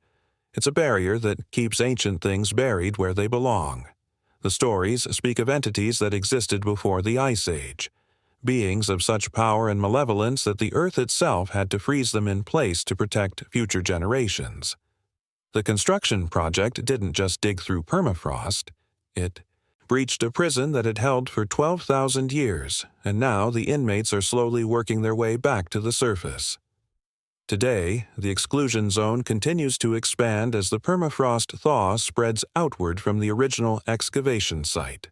It's a barrier that keeps ancient things buried where they belong. The stories speak of entities that existed before the Ice Age, beings of such power and malevolence that the Earth itself had to freeze them in place to protect future generations. The construction project didn't just dig through permafrost, it breached a prison that had held for 12,000 years, and now the inmates are slowly working their way back to the surface. Today, the exclusion zone continues to expand as the permafrost thaw spreads outward from the original excavation site.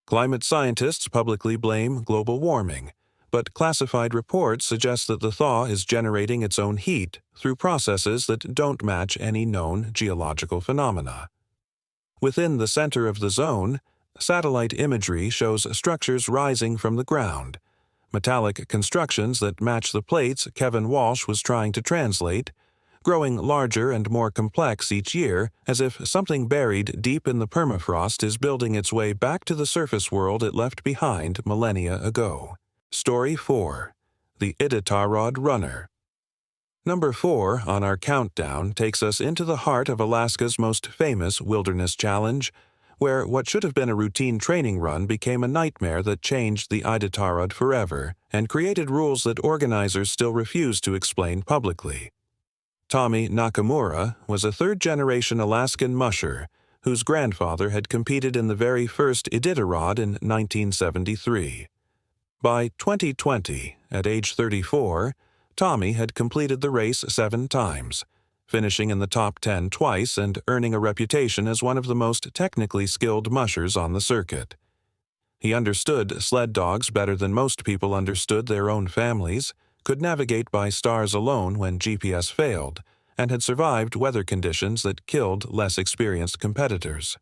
Climate scientists publicly blame global warming, but classified reports suggest that the thaw is generating its own heat through processes that don't match any known geological phenomena. Within the center of the zone, satellite imagery shows structures rising from the ground, metallic constructions that match the plates Kevin Walsh was trying to translate, growing larger and more complex each year, as if something buried deep in the permafrost is building its way back to the surface world it left behind millennia ago. Story 4. The Iditarod Runner. Number 4 on our countdown takes us into the heart of Alaska's most famous wilderness challenge, where what should have been a routine training run became a nightmare that changed the Iditarod forever and created rules that organizers still refuse to explain publicly. Tommy Nakamura was a third-generation Alaskan musher whose grandfather had competed in the very first Iditarod in 1973. By 2020, at age 34, Tommy had completed the race 7 times, finishing in the top 10 twice and earning a reputation as one of the most technically skilled mushers on the circuit. He understood sled dogs better than most people understood their own families, could navigate by stars alone when GPS failed, and had survived weather conditions that killed less experienced competitors.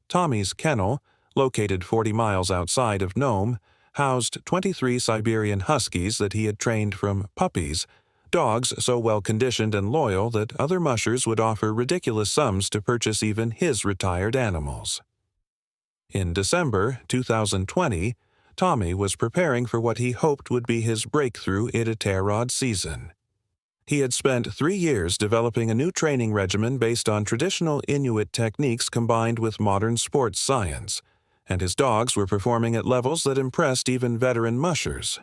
Tommy's kennel, located 40 miles outside of Nome, housed 23 Siberian Huskies that he had trained from puppies, dogs so well-conditioned and loyal that other mushers would offer ridiculous sums to purchase even his retired animals. In December 2020, Tommy was preparing for what he hoped would be his breakthrough Iditarod season. He had spent 3 years developing a new training regimen based on traditional Inuit techniques combined with modern sports science, and his dogs were performing at levels that impressed even veteran mushers.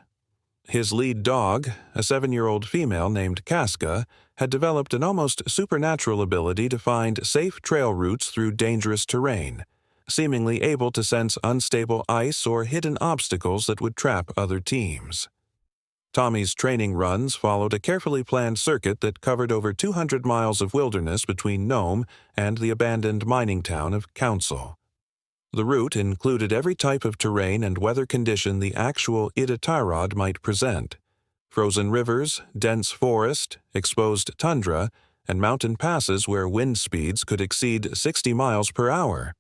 His lead dog, a 7-year-old female named Casca, had developed an almost supernatural ability to find safe trail routes through dangerous terrain, seemingly able to sense unstable ice or hidden obstacles that would trap other teams. Tommy's training runs followed a carefully planned circuit that covered over 200 miles of wilderness between Nome and the abandoned mining town of Council. The route included every type of terrain and weather condition the actual Iditarod might present: frozen rivers, dense forest, exposed tundra, and mountain passes where wind speeds could exceed 60 miles per hour.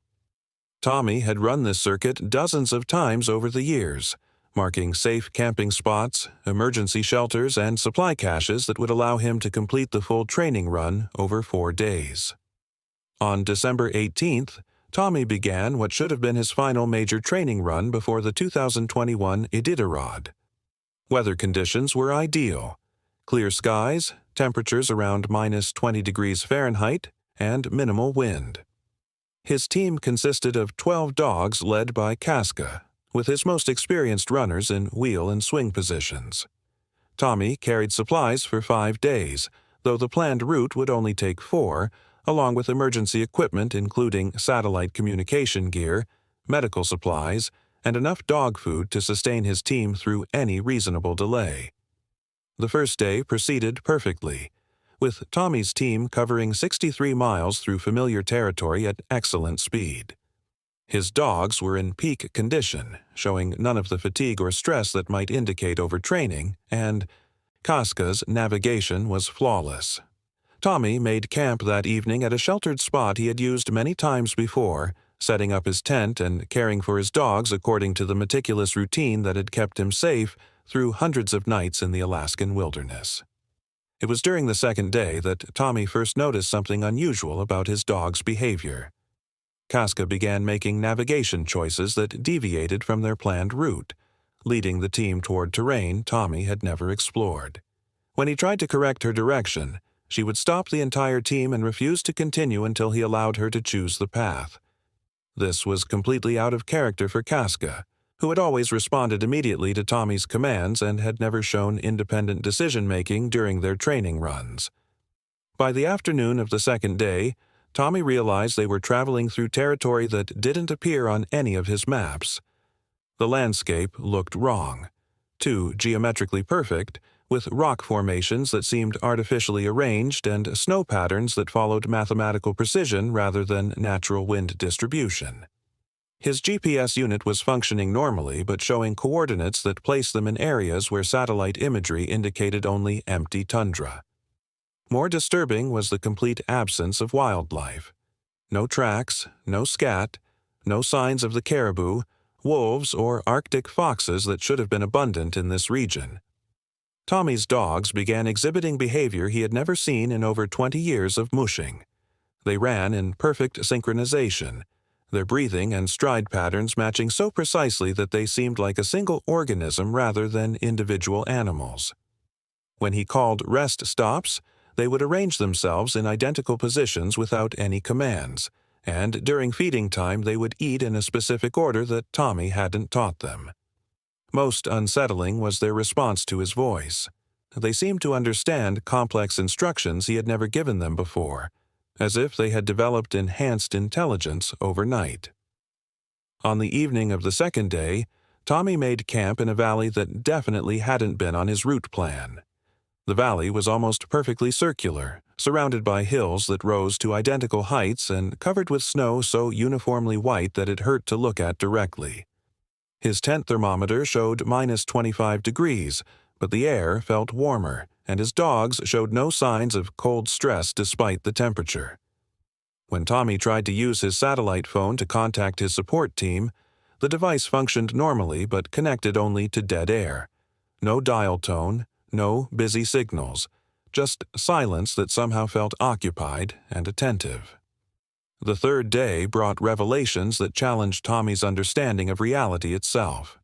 Tommy had run this circuit dozens of times over the years, marking safe camping spots, emergency shelters, and supply caches that would allow him to complete the full training run over 4 days. On December 18th, Tommy began what should have been his final major training run before the 2021 Iditarod. Weather conditions were ideal: clear skies, temperatures around -20 degrees Fahrenheit, and minimal wind. His team consisted of 12 dogs led by Casca, with his most experienced runners in wheel and swing positions. Tommy carried supplies for 5 days, though the planned route would only take 4, along with emergency equipment including satellite communication gear, medical supplies, and enough dog food to sustain his team through any reasonable delay. The first day proceeded perfectly, with Tommy's team covering 63 miles through familiar territory at excellent speed. His dogs were in peak condition, showing none of the fatigue or stress that might indicate overtraining, and Casca's navigation was flawless. Tommy made camp that evening at a sheltered spot he had used many times before, setting up his tent and caring for his dogs according to the meticulous routine that had kept him safe through hundreds of nights in the Alaskan wilderness. It was during the second day that Tommy first noticed something unusual about his dog's behavior. Casca began making navigation choices that deviated from their planned route, leading the team toward terrain Tommy had never explored. When he tried to correct her direction, she would stop the entire team and refuse to continue until he allowed her to choose the path. This was completely out of character for Casca, who had always responded immediately to Tommy's commands and had never shown independent decision-making during their training runs. By the afternoon of the second day, Tommy realized they were traveling through territory that didn't appear on any of his maps. The landscape looked wrong, too geometrically perfect, with rock formations that seemed artificially arranged and snow patterns that followed mathematical precision rather than natural wind distribution. His GPS unit was functioning normally but showing coordinates that placed them in areas where satellite imagery indicated only empty tundra. More disturbing was the complete absence of wildlife. No tracks, no scat, no signs of the caribou, wolves, or Arctic foxes that should have been abundant in this region. Tommy's dogs began exhibiting behavior he had never seen in over 20 years of mushing. They ran in perfect synchronization, their breathing and stride patterns matching so precisely that they seemed like a single organism rather than individual animals. When he called rest stops, they would arrange themselves in identical positions without any commands, and during feeding time they would eat in a specific order that Tommy hadn't taught them. Most unsettling was their response to his voice. They seemed to understand complex instructions he had never given them before, as if they had developed enhanced intelligence overnight. On the evening of the second day, Tommy made camp in a valley that definitely hadn't been on his route plan. The valley was almost perfectly circular, surrounded by hills that rose to identical heights and covered with snow so uniformly white that it hurt to look at directly. His tent thermometer showed -25 degrees, but the air felt warmer, and his dogs showed no signs of cold stress despite the temperature. When Tommy tried to use his satellite phone to contact his support team, the device functioned normally but connected only to dead air. No dial tone, no busy signals, just silence that somehow felt occupied and attentive. The third day brought revelations that challenged Tommy's understanding of reality itself.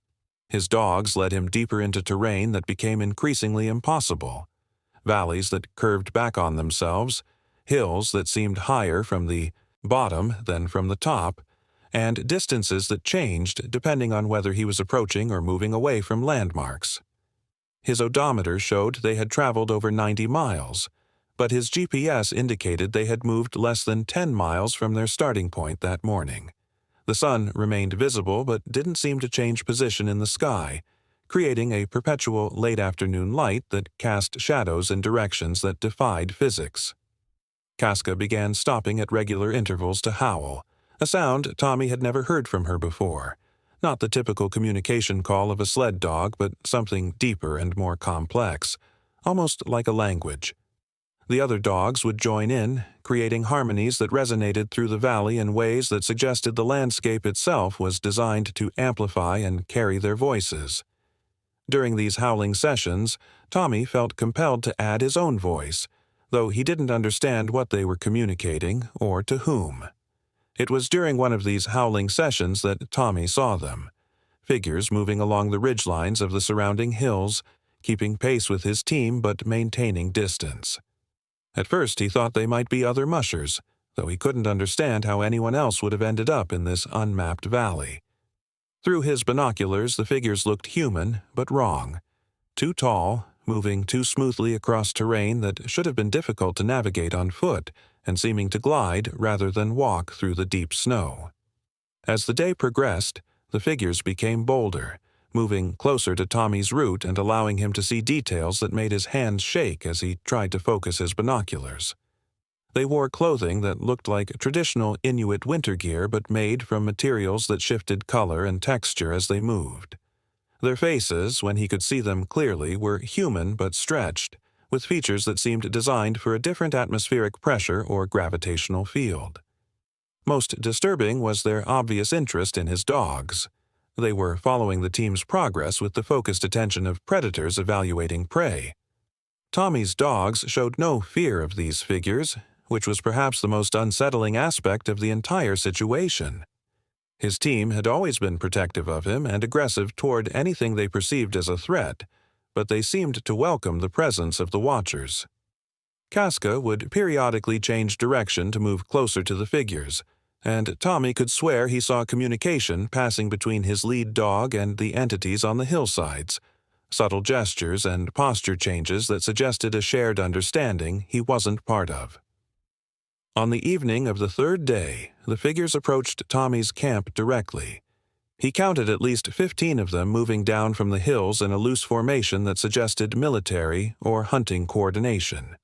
His dogs led him deeper into terrain that became increasingly impossible. Valleys that curved back on themselves, hills that seemed higher from the bottom than from the top, and distances that changed depending on whether he was approaching or moving away from landmarks. His odometer showed they had traveled over 90 miles, but his GPS indicated they had moved less than 10 miles from their starting point that morning. The sun remained visible but didn't seem to change position in the sky, creating a perpetual late-afternoon light that cast shadows in directions that defied physics. Casca began stopping at regular intervals to howl, a sound Tommy had never heard from her before. Not the typical communication call of a sled dog, but something deeper and more complex, almost like a language. The other dogs would join in, creating harmonies that resonated through the valley in ways that suggested the landscape itself was designed to amplify and carry their voices. During these howling sessions, Tommy felt compelled to add his own voice, though he didn't understand what they were communicating or to whom. It was during one of these howling sessions that Tommy saw them, figures moving along the ridgelines of the surrounding hills, keeping pace with his team but maintaining distance. At first he thought they might be other mushers, though he couldn't understand how anyone else would have ended up in this unmapped valley. Through his binoculars, the figures looked human, but wrong. Too tall, moving too smoothly across terrain that should have been difficult to navigate on foot, and seeming to glide rather than walk through the deep snow. As the day progressed, the figures became bolder, moving closer to Tommy's route and allowing him to see details that made his hands shake as he tried to focus his binoculars. They wore clothing that looked like traditional Inuit winter gear but made from materials that shifted color and texture as they moved. Their faces, when he could see them clearly, were human but stretched, with features that seemed designed for a different atmospheric pressure or gravitational field. Most disturbing was their obvious interest in his dogs. They were following the team's progress with the focused attention of predators evaluating prey. Tommy's dogs showed no fear of these figures, which was perhaps the most unsettling aspect of the entire situation. His team had always been protective of him and aggressive toward anything they perceived as a threat, but they seemed to welcome the presence of the Watchers. Casca would periodically change direction to move closer to the figures, and Tommy could swear he saw communication passing between his lead dog and the entities on the hillsides, subtle gestures and posture changes that suggested a shared understanding he wasn't part of. On the evening of the third day, the figures approached Tommy's camp directly. He counted at least 15 of them moving down from the hills in a loose formation that suggested military or hunting coordination.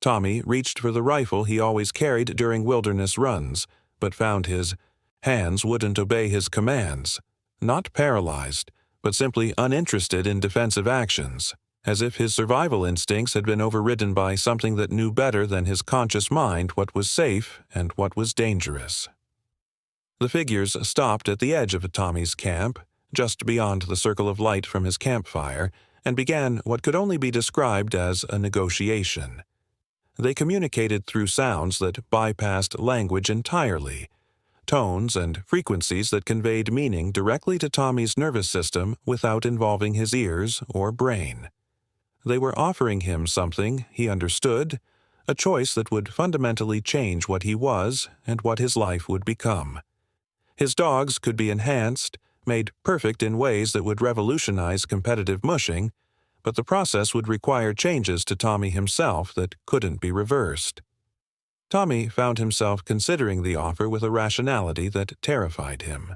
Tommy reached for the rifle he always carried during wilderness runs, but found his hands wouldn't obey his commands, not paralyzed, but simply uninterested in defensive actions, as if his survival instincts had been overridden by something that knew better than his conscious mind what was safe and what was dangerous. The figures stopped at the edge of Tommy's camp, just beyond the circle of light from his campfire, and began what could only be described as a negotiation. They communicated through sounds that bypassed language entirely, tones and frequencies that conveyed meaning directly to Tommy's nervous system without involving his ears or brain. They were offering him something he understood, a choice that would fundamentally change what he was and what his life would become. His dogs could be enhanced, made perfect in ways that would revolutionize competitive mushing, but the process would require changes to Tommy himself that couldn't be reversed. Tommy found himself considering the offer with a rationality that terrified him.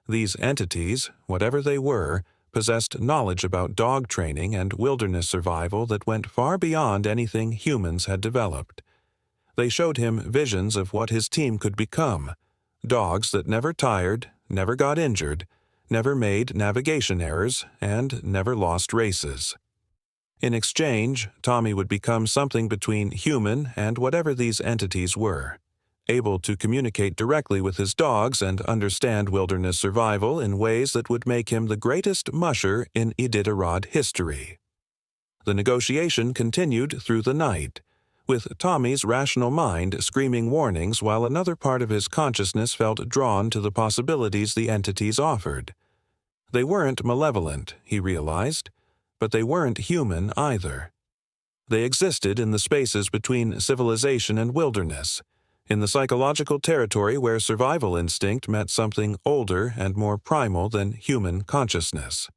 These entities, whatever they were, possessed knowledge about dog training and wilderness survival that went far beyond anything humans had developed. They showed him visions of what his team could become, dogs that never tired, never got injured, never made navigation errors, and never lost races. In exchange, Tommy would become something between human and whatever these entities were, able to communicate directly with his dogs and understand wilderness survival in ways that would make him the greatest musher in Iditarod history. The negotiation continued through the night, with Tommy's rational mind screaming warnings while another part of his consciousness felt drawn to the possibilities the entities offered. They weren't malevolent, he realized, but they weren't human either. They existed in the spaces between civilization and wilderness, in the psychological territory where survival instinct met something older and more primal than human consciousness.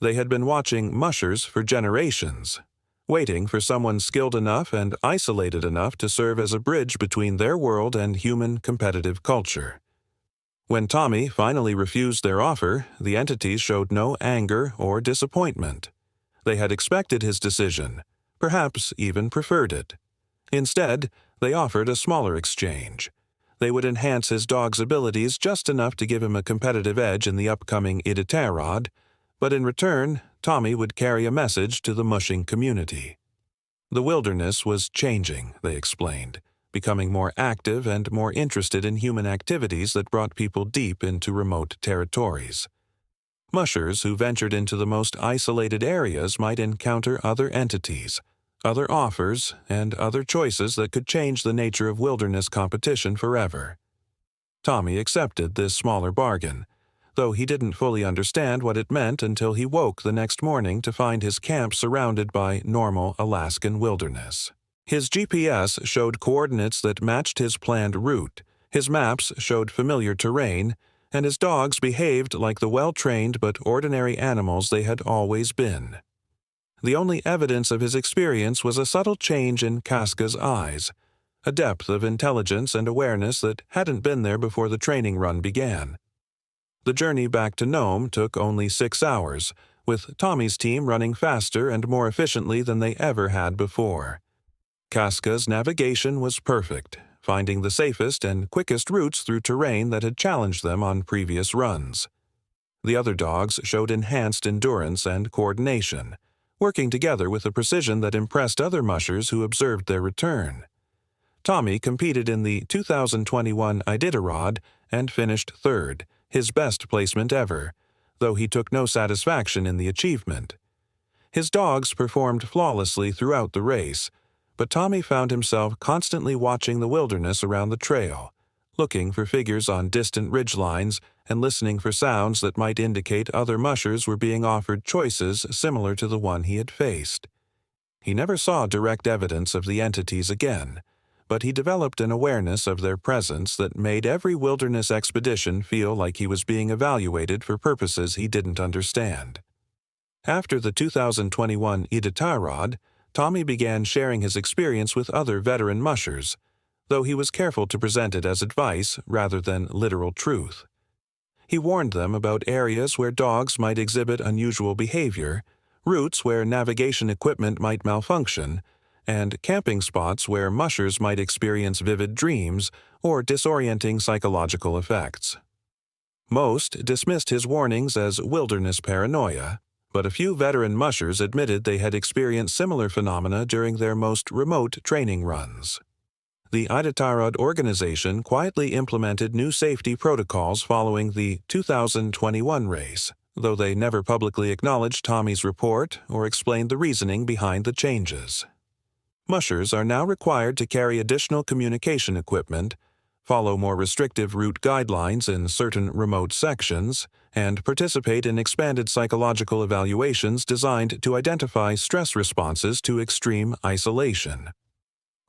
They had been watching mushers for generations, waiting for someone skilled enough and isolated enough to serve as a bridge between their world and human competitive culture. When Tommy finally refused their offer, the entities showed no anger or disappointment. They had expected his decision, perhaps even preferred it. Instead, they offered a smaller exchange. They would enhance his dog's abilities just enough to give him a competitive edge in the upcoming Iditarod, but in return, Tommy would carry a message to the mushing community. The wilderness was changing, they explained, becoming more active and more interested in human activities that brought people deep into remote territories. Mushers who ventured into the most isolated areas might encounter other entities, other offers, and other choices that could change the nature of wilderness competition forever. Tommy accepted this smaller bargain, though he didn't fully understand what it meant until he woke the next morning to find his camp surrounded by normal Alaskan wilderness. His GPS showed coordinates that matched his planned route, his maps showed familiar terrain, and his dogs behaved like the well-trained but ordinary animals they had always been. The only evidence of his experience was a subtle change in Casca's eyes, a depth of intelligence and awareness that hadn't been there before the training run began. The journey back to Nome took only 6 hours, with Tommy's team running faster and more efficiently than they ever had before. Casca's navigation was perfect, finding the safest and quickest routes through terrain that had challenged them on previous runs. The other dogs showed enhanced endurance and coordination, working together with a precision that impressed other mushers who observed their return. Tommy competed in the 2021 Iditarod and finished third, his best placement ever, though he took no satisfaction in the achievement. His dogs performed flawlessly throughout the race, but Tommy found himself constantly watching the wilderness around the trail, looking for figures on distant ridgelines and listening for sounds that might indicate other mushers were being offered choices similar to the one he had faced. He never saw direct evidence of the entities again, but he developed an awareness of their presence that made every wilderness expedition feel like he was being evaluated for purposes he didn't understand. After the 2021 Iditarod, Tommy began sharing his experience with other veteran mushers, though he was careful to present it as advice rather than literal truth. He warned them about areas where dogs might exhibit unusual behavior, routes where navigation equipment might malfunction, and camping spots where mushers might experience vivid dreams or disorienting psychological effects. Most dismissed his warnings as wilderness paranoia, but a few veteran mushers admitted they had experienced similar phenomena during their most remote training runs. The Iditarod organization quietly implemented new safety protocols following the 2021 race, though they never publicly acknowledged Tommy's report or explained the reasoning behind the changes. Mushers are now required to carry additional communication equipment, follow more restrictive route guidelines in certain remote sections, and participate in expanded psychological evaluations designed to identify stress responses to extreme isolation.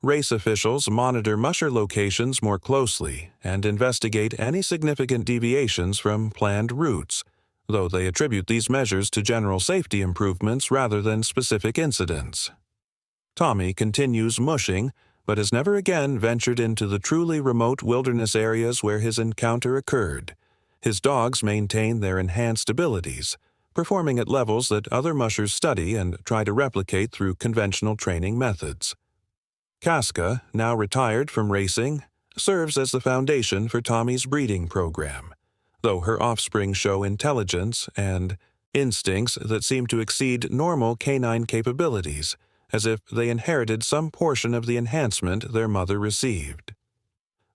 Race officials monitor musher locations more closely and investigate any significant deviations from planned routes, though they attribute these measures to general safety improvements rather than specific incidents. Tommy continues mushing, but has never again ventured into the truly remote wilderness areas where his encounter occurred. His dogs maintain their enhanced abilities, performing at levels that other mushers study and try to replicate through conventional training methods. Casca, now retired from racing, serves as the foundation for Tommy's breeding program, though her offspring show intelligence and instincts that seem to exceed normal canine capabilities, as if they inherited some portion of the enhancement their mother received.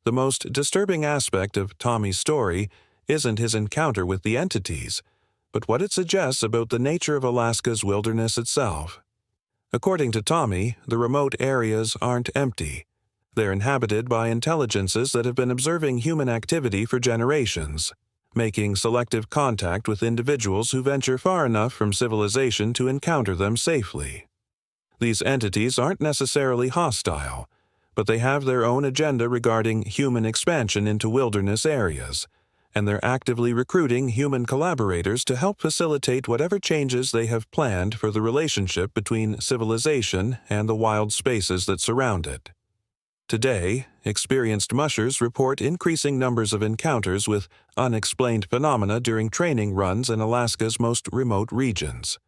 The most disturbing aspect of Tommy's story isn't his encounter with the entities, but what it suggests about the nature of Alaska's wilderness itself. According to Tommy, the remote areas aren't empty. They're inhabited by intelligences that have been observing human activity for generations, making selective contact with individuals who venture far enough from civilization to encounter them safely. These entities aren't necessarily hostile, but they have their own agenda regarding human expansion into wilderness areas, and they're actively recruiting human collaborators to help facilitate whatever changes they have planned for the relationship between civilization and the wild spaces that surround it. Today, experienced mushers report increasing numbers of encounters with unexplained phenomena during training runs in Alaska's most remote regions.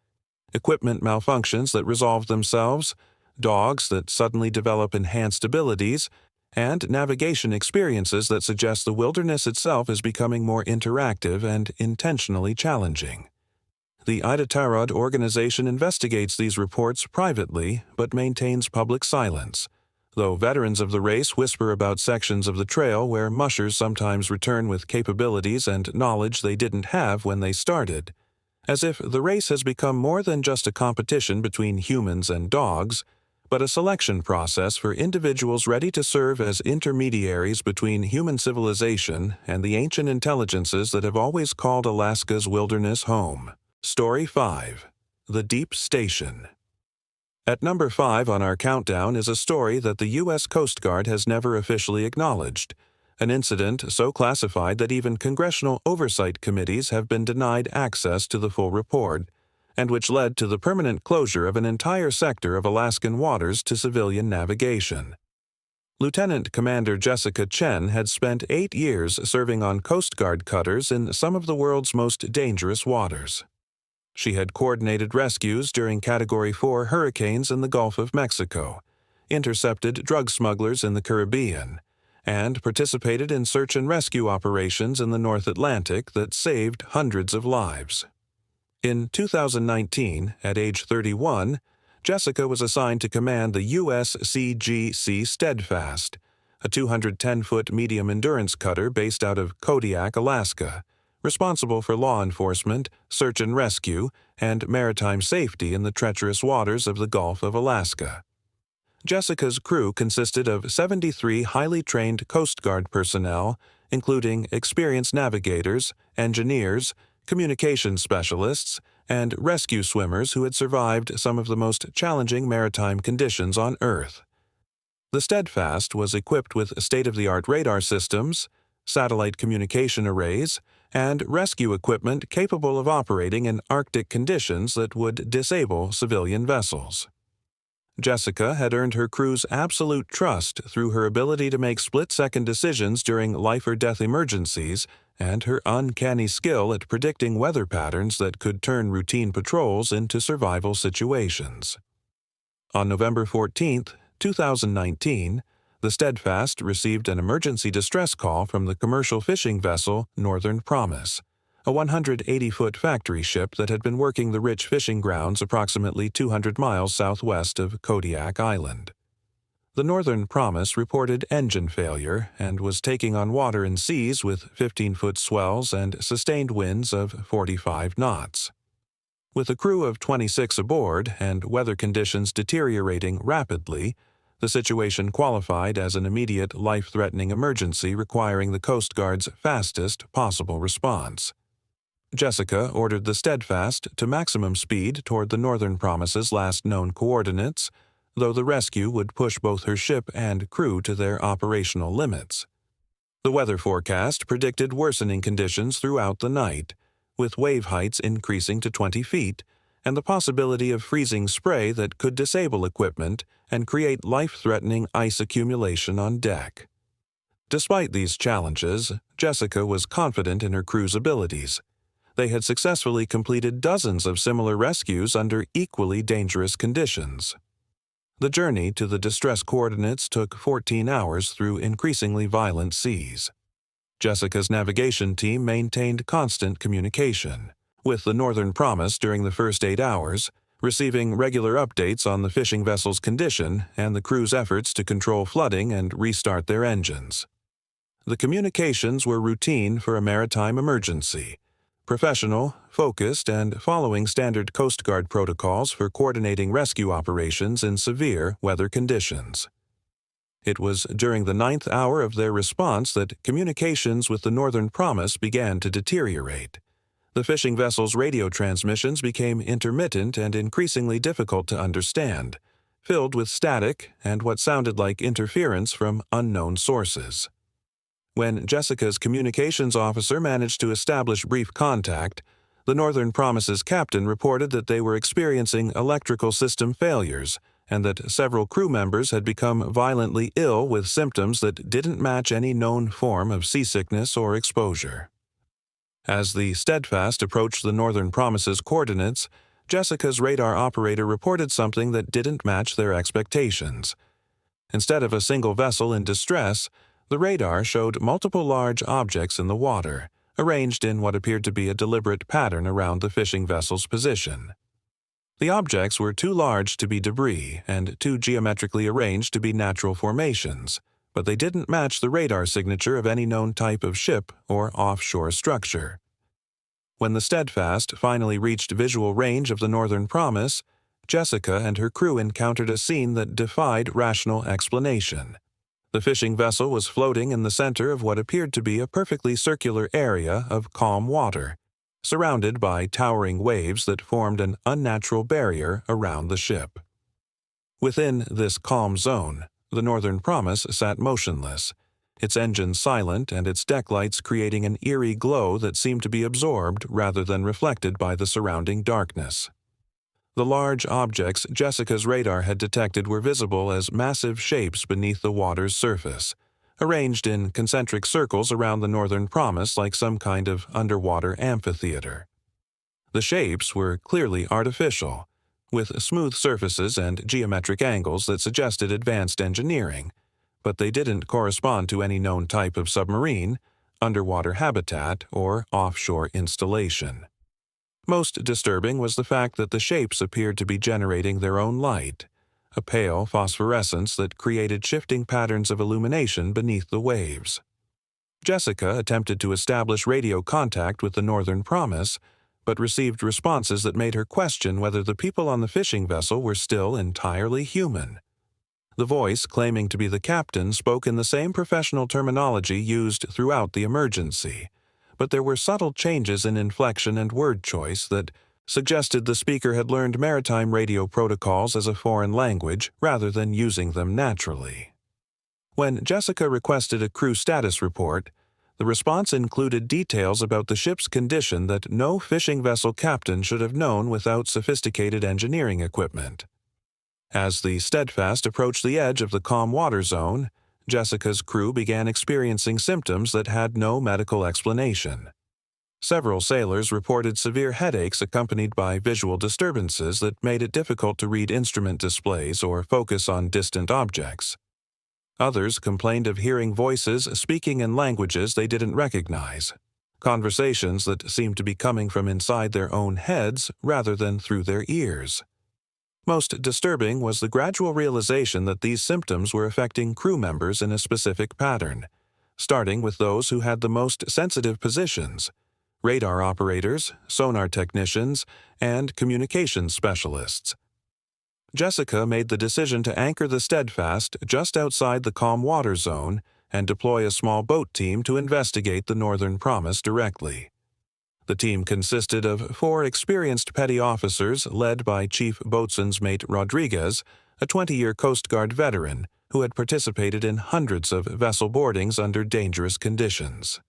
Equipment malfunctions that resolve themselves, dogs that suddenly develop enhanced abilities, and navigation experiences that suggest the wilderness itself is becoming more interactive and intentionally challenging. The Iditarod organization investigates these reports privately but maintains public silence, though veterans of the race whisper about sections of the trail where mushers sometimes return with capabilities and knowledge they didn't have when they started, as if the race has become more than just a competition between humans and dogs, but a selection process for individuals ready to serve as intermediaries between human civilization and the ancient intelligences that have always called Alaska's wilderness home. Story 5. The Deep Station. At number 5 on our countdown is a story that the U.S. Coast Guard has never officially acknowledged, an incident so classified that even congressional oversight committees have been denied access to the full report, and which led to the permanent closure of an entire sector of Alaskan waters to civilian navigation. Lieutenant Commander Jessica Chen had spent 8 years serving on Coast Guard cutters in some of the world's most dangerous waters. She had coordinated rescues during Category 4 hurricanes in the Gulf of Mexico, intercepted drug smugglers in the Caribbean, and participated in search and rescue operations in the North Atlantic that saved hundreds of lives. In 2019, at age 31, Jessica was assigned to command the USCGC Steadfast, a 210-foot medium-endurance cutter based out of Kodiak, Alaska, responsible for law enforcement, search and rescue, and maritime safety in the treacherous waters of the Gulf of Alaska. Jessica's crew consisted of 73 highly trained Coast Guard personnel, including experienced navigators, engineers, communication specialists, and rescue swimmers who had survived some of the most challenging maritime conditions on Earth. The Steadfast was equipped with state-of-the-art radar systems, satellite communication arrays, and rescue equipment capable of operating in Arctic conditions that would disable civilian vessels. Jessica had earned her crew's absolute trust through her ability to make split-second decisions during life-or-death emergencies and her uncanny skill at predicting weather patterns that could turn routine patrols into survival situations. On November 14, 2019, the Steadfast received an emergency distress call from the commercial fishing vessel Northern Promise, a 180-foot factory ship that had been working the rich fishing grounds approximately 200 miles southwest of Kodiak Island. The Northern Promise reported engine failure and was taking on water and seas with 15-foot swells and sustained winds of 45 knots. With a crew of 26 aboard and weather conditions deteriorating rapidly, the situation qualified as an immediate life-threatening emergency requiring the Coast Guard's fastest possible response. Jessica ordered the Steadfast to maximum speed toward the Northern Promise's last known coordinates, though the rescue would push both her ship and crew to their operational limits. The weather forecast predicted worsening conditions throughout the night, with wave heights increasing to 20 feet, and the possibility of freezing spray that could disable equipment and create life-threatening ice accumulation on deck. Despite these challenges, Jessica was confident in her crew's abilities. They had successfully completed dozens of similar rescues under equally dangerous conditions. The journey to the distress coordinates took 14 hours through increasingly violent seas. Jessica's navigation team maintained constant communication with the Northern Promise during the first 8 hours, receiving regular updates on the fishing vessel's condition and the crew's efforts to control flooding and restart their engines. The communications were routine for a maritime emergency, professional, focused, and following standard Coast Guard protocols for coordinating rescue operations in severe weather conditions. It was during the 9th hour of their response that communications with the Northern Promise began to deteriorate. The fishing vessel's radio transmissions became intermittent and increasingly difficult to understand, filled with static and what sounded like interference from unknown sources. When Jessica's communications officer managed to establish brief contact, the Northern Promise's captain reported that they were experiencing electrical system failures and that several crew members had become violently ill with symptoms that didn't match any known form of seasickness or exposure. As the Steadfast approached the Northern Promise's coordinates, Jessica's radar operator reported something that didn't match their expectations. Instead of a single vessel in distress, the radar showed multiple large objects in the water, arranged in what appeared to be a deliberate pattern around the fishing vessel's position. The objects were too large to be debris and too geometrically arranged to be natural formations, but they didn't match the radar signature of any known type of ship or offshore structure. When the Steadfast finally reached visual range of the Northern Promise, Jessica and her crew encountered a scene that defied rational explanation. The fishing vessel was floating in the center of what appeared to be a perfectly circular area of calm water, surrounded by towering waves that formed an unnatural barrier around the ship. Within this calm zone, the Northern Promise sat motionless, its engines silent and its deck lights creating an eerie glow that seemed to be absorbed rather than reflected by the surrounding darkness. The large objects Jessica's radar had detected were visible as massive shapes beneath the water's surface, arranged in concentric circles around the Northern Promise like some kind of underwater amphitheater. The shapes were clearly artificial, with smooth surfaces and geometric angles that suggested advanced engineering, but they didn't correspond to any known type of submarine, underwater habitat, or offshore installation. Most disturbing was the fact that the shapes appeared to be generating their own light, a pale phosphorescence that created shifting patterns of illumination beneath the waves. Jessica attempted to establish radio contact with the Northern Promise, but received responses that made her question whether the people on the fishing vessel were still entirely human. The voice, claiming to be the captain, spoke in the same professional terminology used throughout the emergency, but there were subtle changes in inflection and word choice that suggested the speaker had learned maritime radio protocols as a foreign language rather than using them naturally. When Jessica requested a crew status report, the response included details about the ship's condition that no fishing vessel captain should have known without sophisticated engineering equipment. As the Steadfast approached the edge of the calm water zone, Jessica's crew began experiencing symptoms that had no medical explanation. Several sailors reported severe headaches accompanied by visual disturbances that made it difficult to read instrument displays or focus on distant objects. Others complained of hearing voices speaking in languages they didn't recognize, conversations that seemed to be coming from inside their own heads rather than through their ears. Most disturbing was the gradual realization that these symptoms were affecting crew members in a specific pattern, starting with those who had the most sensitive positions: radar operators, sonar technicians, and communications specialists. Jessica made the decision to anchor the Steadfast just outside the calm water zone and deploy a small boat team to investigate the Northern Promise directly. The team consisted of 4 experienced petty officers led by Chief Boatswain's Mate Rodriguez, a 20-year Coast Guard veteran who had participated in hundreds of vessel boardings under dangerous conditions.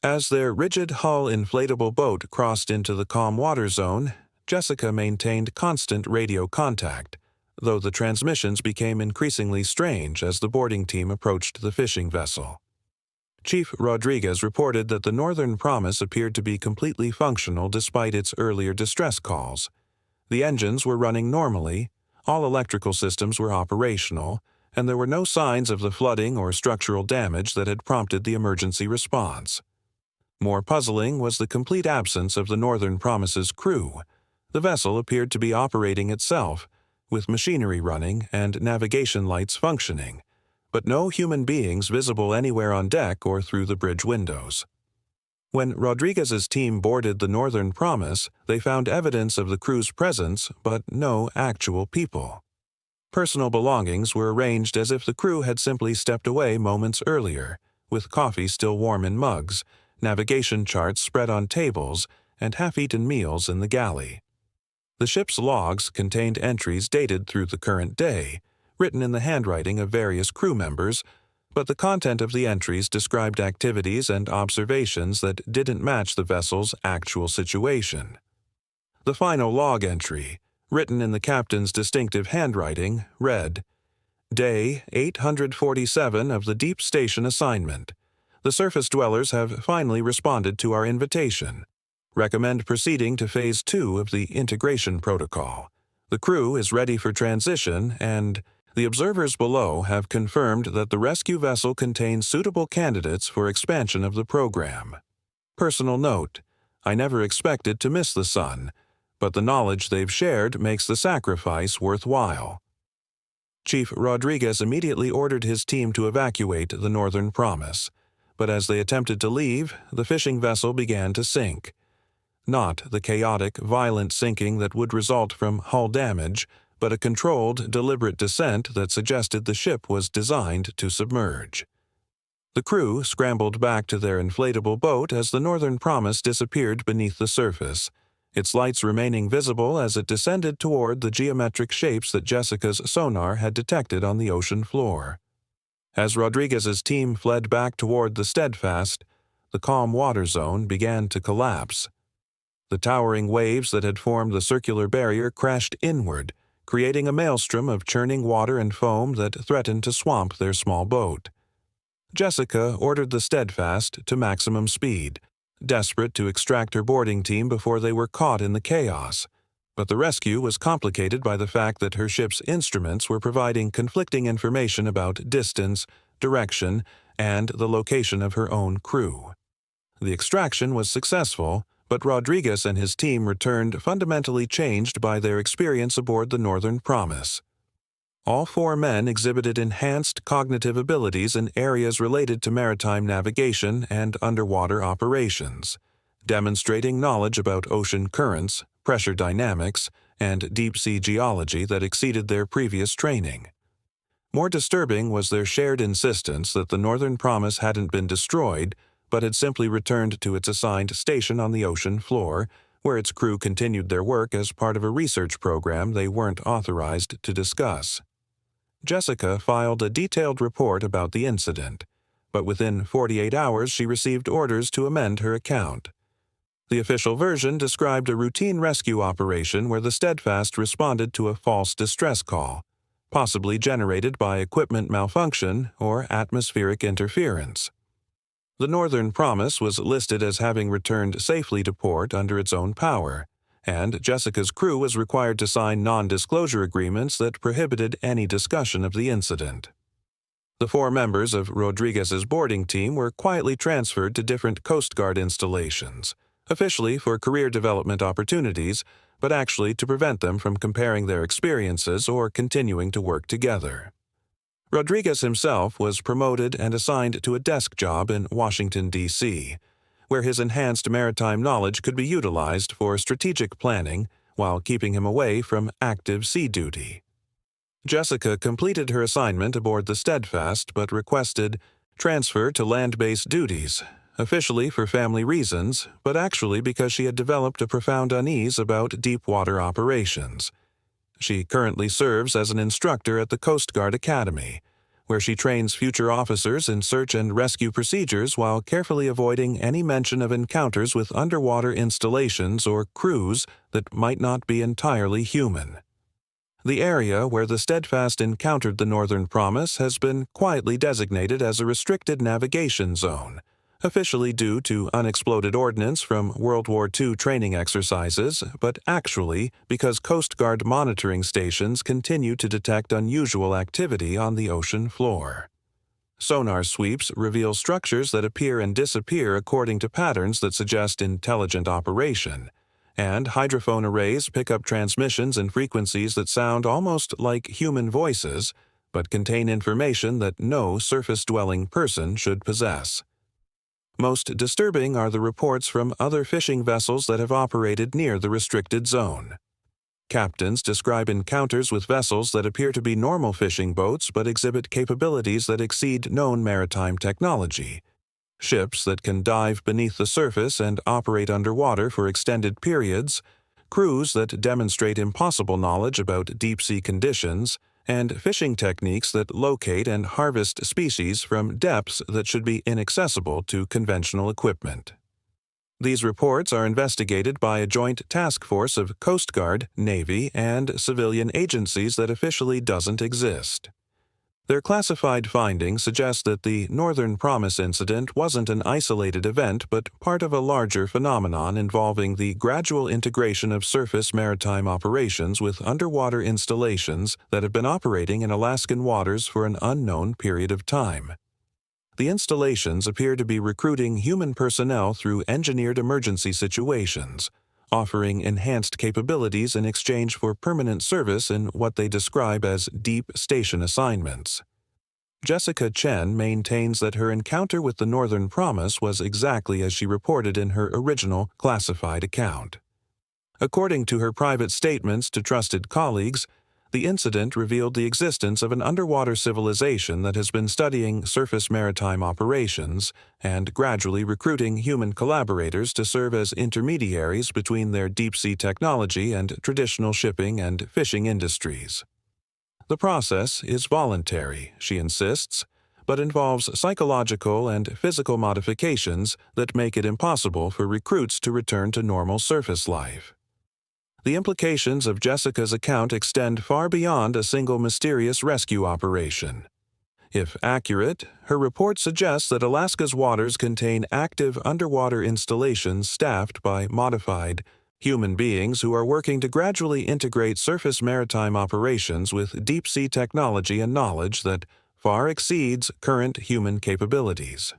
As their rigid-hull inflatable boat crossed into the calm water zone, Jessica maintained constant radio contact, though the transmissions became increasingly strange as the boarding team approached the fishing vessel. Chief Rodriguez reported that the Northern Promise appeared to be completely functional despite its earlier distress calls. The engines were running normally, all electrical systems were operational, and there were no signs of the flooding or structural damage that had prompted the emergency response. More puzzling was the complete absence of the Northern Promise's crew. The vessel appeared to be operating itself, with machinery running and navigation lights functioning, but no human beings visible anywhere on deck or through the bridge windows. When Rodriguez's team boarded the Northern Promise, they found evidence of the crew's presence, but no actual people. Personal belongings were arranged as if the crew had simply stepped away moments earlier, with coffee still warm in mugs, navigation charts spread on tables, and half-eaten meals in the galley. The ship's logs contained entries dated through the current day, written in the handwriting of various crew members, but the content of the entries described activities and observations that didn't match the vessel's actual situation. The final log entry, written in the captain's distinctive handwriting, read, "Day 847 of the Deep Station assignment. The surface dwellers have finally responded to our invitation. Recommend proceeding to Phase 2 of the integration protocol. The crew is ready for transition and the observers below have confirmed that the rescue vessel contains suitable candidates for expansion of the program. Personal note, I never expected to miss the sun, but the knowledge they've shared makes the sacrifice worthwhile." Chief Rodriguez immediately ordered his team to evacuate the Northern Promise, but as they attempted to leave, the fishing vessel began to sink. Not the chaotic, violent sinking that would result from hull damage, but a controlled, deliberate descent that suggested the ship was designed to submerge. The crew scrambled back to their inflatable boat as the Northern Promise disappeared beneath the surface, its lights remaining visible as it descended toward the geometric shapes that Jessica's sonar had detected on the ocean floor. As Rodriguez's team fled back toward the Steadfast, the calm water zone began to collapse. The towering waves that had formed the circular barrier crashed inward, creating a maelstrom of churning water and foam that threatened to swamp their small boat. Jessica ordered the Steadfast to maximum speed, desperate to extract her boarding team before they were caught in the chaos, But the rescue was complicated by the fact that her ship's instruments were providing conflicting information about distance, direction, and the location of her own crew. The extraction was successful, but Rodriguez and his team returned fundamentally changed by their experience aboard the Northern Promise. All 4 men exhibited enhanced cognitive abilities in areas related to maritime navigation and underwater operations, demonstrating knowledge about ocean currents, pressure dynamics, and deep-sea geology that exceeded their previous training. More disturbing was their shared insistence that the Northern Promise hadn't been destroyed, but had simply returned to its assigned station on the ocean floor, where its crew continued their work as part of a research program they weren't authorized to discuss. Jessica filed a detailed report about the incident, but within 48 hours she received orders to amend her account. The official version described a routine rescue operation where the Steadfast responded to a false distress call, possibly generated by equipment malfunction or atmospheric interference. The Northern Promise was listed as having returned safely to port under its own power, and Jessica's crew was required to sign non-disclosure agreements that prohibited any discussion of the incident. The 4 members of Rodriguez's boarding team were quietly transferred to different Coast Guard installations, officially for career development opportunities, but actually to prevent them from comparing their experiences or continuing to work together. Rodriguez himself was promoted and assigned to a desk job in Washington, D.C., where his enhanced maritime knowledge could be utilized for strategic planning while keeping him away from active sea duty. Jessica completed her assignment aboard the Steadfast but requested transfer to land-based duties, officially for family reasons, but actually because she had developed a profound unease about deep-water operations. She currently serves as an instructor at the Coast Guard Academy, where she trains future officers in search and rescue procedures while carefully avoiding any mention of encounters with underwater installations or crews that might not be entirely human. The area where the Steadfast encountered the Northern Promise has been quietly designated as a restricted navigation zone, officially due to unexploded ordnance from World War II training exercises, but actually because Coast Guard monitoring stations continue to detect unusual activity on the ocean floor. Sonar sweeps reveal structures that appear and disappear according to patterns that suggest intelligent operation, and hydrophone arrays pick up transmissions in frequencies that sound almost like human voices, but contain information that no surface-dwelling person should possess. Most disturbing are the reports from other fishing vessels that have operated near the restricted zone. Captains describe encounters with vessels that appear to be normal fishing boats but exhibit capabilities that exceed known maritime technology. Ships that can dive beneath the surface and operate underwater for extended periods, crews that demonstrate impossible knowledge about deep-sea conditions, and fishing techniques that locate and harvest species from depths that should be inaccessible to conventional equipment. These reports are investigated by a joint task force of Coast Guard, Navy, and civilian agencies that officially doesn't exist. Their classified findings suggest that the Northern Promise incident wasn't an isolated event but part of a larger phenomenon involving the gradual integration of surface maritime operations with underwater installations that have been operating in Alaskan waters for an unknown period of time. The installations appear to be recruiting human personnel through engineered emergency situations, offering enhanced capabilities in exchange for permanent service in what they describe as deep station assignments. Jessica Chen maintains that her encounter with the Northern Promise was exactly as she reported in her original classified account. According to her private statements to trusted colleagues, the incident revealed the existence of an underwater civilization that has been studying surface maritime operations and gradually recruiting human collaborators to serve as intermediaries between their deep-sea technology and traditional shipping and fishing industries. The process is voluntary, she insists, but involves psychological and physical modifications that make it impossible for recruits to return to normal surface life. The implications of Jessica's account extend far beyond a single mysterious rescue operation. If accurate, her report suggests that Alaska's waters contain active underwater installations staffed by modified, human beings who are working to gradually integrate surface maritime operations with deep-sea technology and knowledge that far exceeds current human capabilities.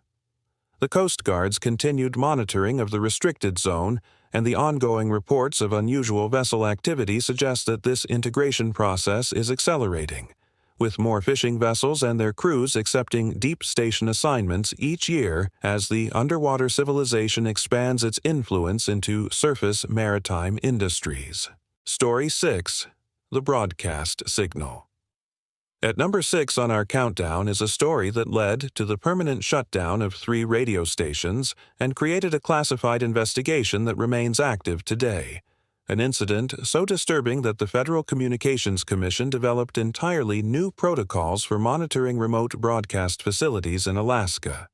The Coast Guard's continued monitoring of the restricted zone and the ongoing reports of unusual vessel activity suggest that this integration process is accelerating, with more fishing vessels and their crews accepting deep station assignments each year as the underwater civilization expands its influence into surface maritime industries. Story 6. The Broadcast Signal. At number 6 on our countdown is a story that led to the permanent shutdown of 3 radio stations and created a classified investigation that remains active today. An incident so disturbing that the Federal Communications Commission developed entirely new protocols for monitoring remote broadcast facilities in Alaska.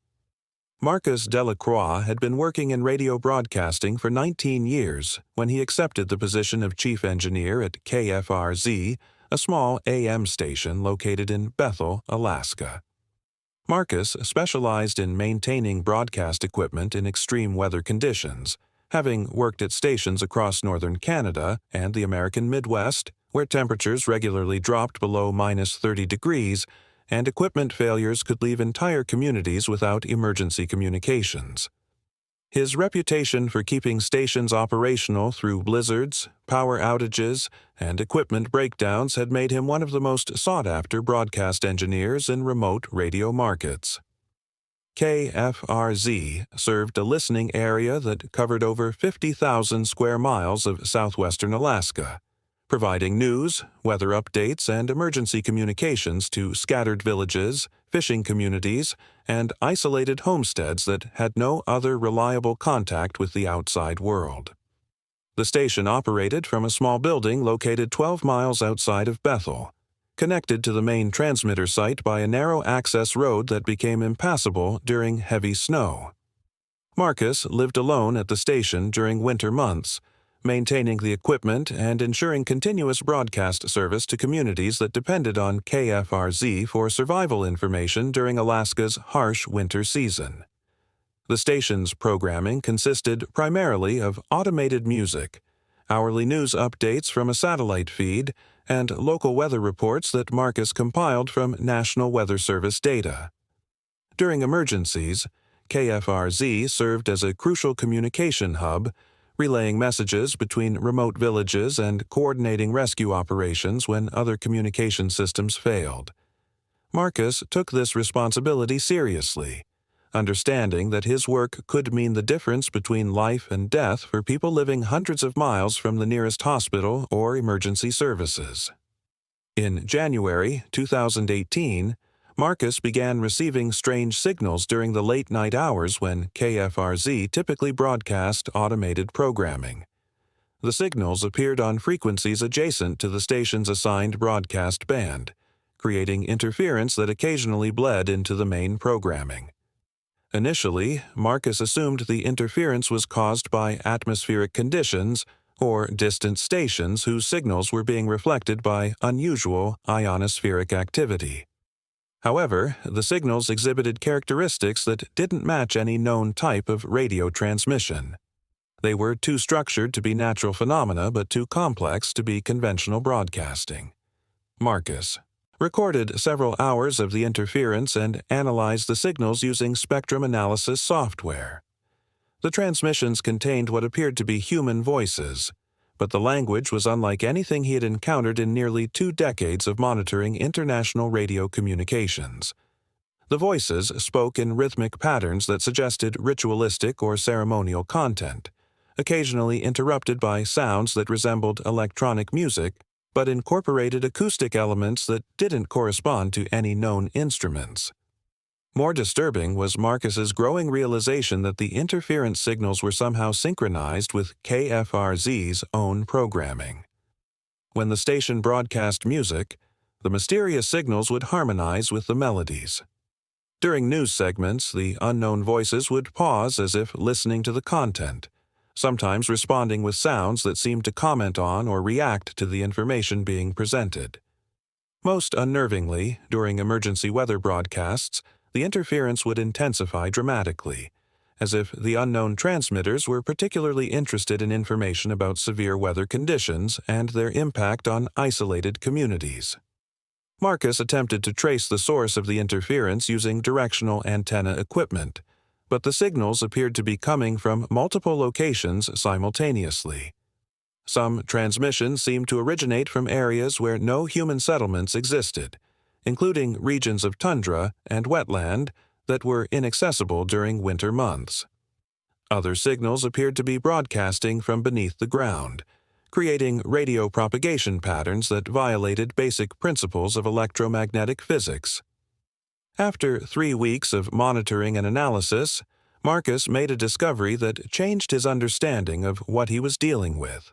Marcus Delacroix had been working in radio broadcasting for 19 years when he accepted the position of chief engineer at KFRZ, a small AM station located in Bethel, Alaska. Marcus specialized in maintaining broadcast equipment in extreme weather conditions, having worked at stations across northern Canada and the American Midwest, where temperatures regularly dropped below -30 degrees, and equipment failures could leave entire communities without emergency communications. His reputation for keeping stations operational through blizzards, power outages, and equipment breakdowns had made him one of the most sought-after broadcast engineers in remote radio markets. KFRZ served a listening area that covered over 50,000 square miles of southwestern Alaska, providing news, weather updates, and emergency communications to scattered villages, fishing communities, and isolated homesteads that had no other reliable contact with the outside world. The station operated from a small building located 12 miles outside of Bethel, connected to the main transmitter site by a narrow access road that became impassable during heavy snow. Marcus lived alone at the station during winter months, maintaining the equipment and ensuring continuous broadcast service to communities that depended on KFRZ for survival information during Alaska's harsh winter season. The station's programming consisted primarily of automated music, hourly news updates from a satellite feed, and local weather reports that Marcus compiled from National Weather Service data. During emergencies, KFRZ served as a crucial communication hub, relaying messages between remote villages and coordinating rescue operations when other communication systems failed. Marcus took this responsibility seriously, understanding that his work could mean the difference between life and death for people living hundreds of miles from the nearest hospital or emergency services. In January 2018, Marcus began receiving strange signals during the late-night hours when KFRZ typically broadcast automated programming. The signals appeared on frequencies adjacent to the station's assigned broadcast band, creating interference that occasionally bled into the main programming. Initially, Marcus assumed the interference was caused by atmospheric conditions or distant stations whose signals were being reflected by unusual ionospheric activity. However, the signals exhibited characteristics that didn't match any known type of radio transmission. They were too structured to be natural phenomena but too complex to be conventional broadcasting. Marcus recorded several hours of the interference and analyzed the signals using spectrum analysis software. The transmissions contained what appeared to be human voices, but the language was unlike anything he had encountered in nearly 2 decades of monitoring international radio communications. The voices spoke in rhythmic patterns that suggested ritualistic or ceremonial content, occasionally interrupted by sounds that resembled electronic music but incorporated acoustic elements that didn't correspond to any known instruments. More disturbing was Marcus's growing realization that the interference signals were somehow synchronized with KFRZ's own programming. When the station broadcast music, the mysterious signals would harmonize with the melodies. During news segments, the unknown voices would pause as if listening to the content, sometimes responding with sounds that seemed to comment on or react to the information being presented. Most unnervingly, during emergency weather broadcasts, the interference would intensify dramatically, as if the unknown transmitters were particularly interested in information about severe weather conditions and their impact on isolated communities. Marcus attempted to trace the source of the interference using directional antenna equipment, but the signals appeared to be coming from multiple locations simultaneously. Some transmissions seemed to originate from areas where no human settlements existed, including regions of tundra and wetland that were inaccessible during winter months. Other signals appeared to be broadcasting from beneath the ground, creating radio propagation patterns that violated basic principles of electromagnetic physics. After 3 weeks of monitoring and analysis, Marcus made a discovery that changed his understanding of what he was dealing with.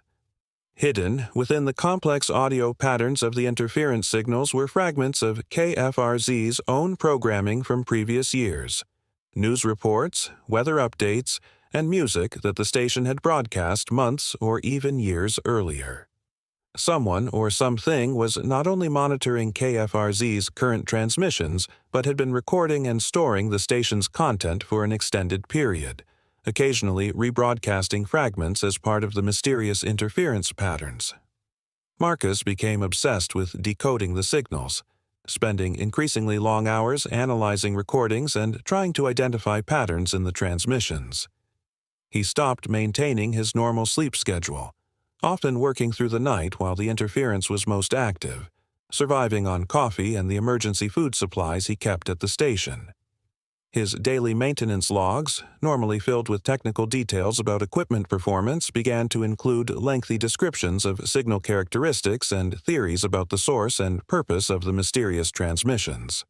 Hidden within the complex audio patterns of the interference signals were fragments of KFRZ's own programming from previous years, news reports, weather updates, and music that the station had broadcast months or even years earlier. Someone or something was not only monitoring KFRZ's current transmissions, but had been recording and storing the station's content for an extended period, occasionally rebroadcasting fragments as part of the mysterious interference patterns. Marcus became obsessed with decoding the signals, spending increasingly long hours analyzing recordings and trying to identify patterns in the transmissions. He stopped maintaining his normal sleep schedule, often working through the night while the interference was most active, surviving on coffee and the emergency food supplies he kept at the station. His daily maintenance logs, normally filled with technical details about equipment performance, began to include lengthy descriptions of signal characteristics and theories about the source and purpose of the mysterious transmissions.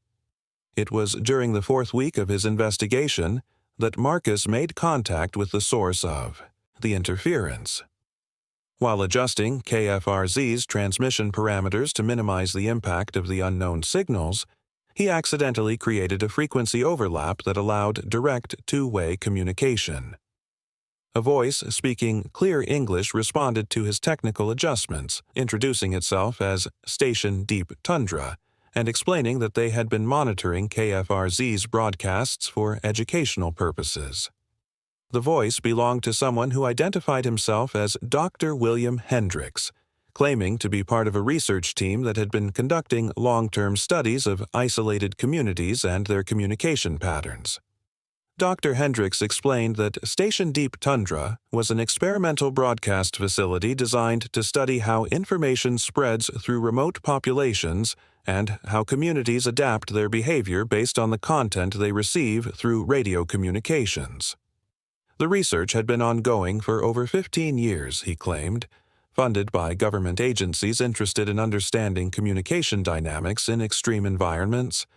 It was during the 4th week of his investigation that Marcus made contact with the source of the interference. While adjusting KFRZ's transmission parameters to minimize the impact of the unknown signals, he accidentally created a frequency overlap that allowed direct two-way communication. A voice speaking clear English responded to his technical adjustments, introducing itself as Station Deep Tundra, and explaining that they had been monitoring KFRZ's broadcasts for educational purposes. The voice belonged to someone who identified himself as Dr. William Hendricks, claiming to be part of a research team that had been conducting long-term studies of isolated communities and their communication patterns. Dr. Hendricks explained that Station Deep Tundra was an experimental broadcast facility designed to study how information spreads through remote populations and how communities adapt their behavior based on the content they receive through radio communications. The research had been ongoing for over 15 years, he claimed, funded by government agencies interested in understanding communication dynamics in extreme environments.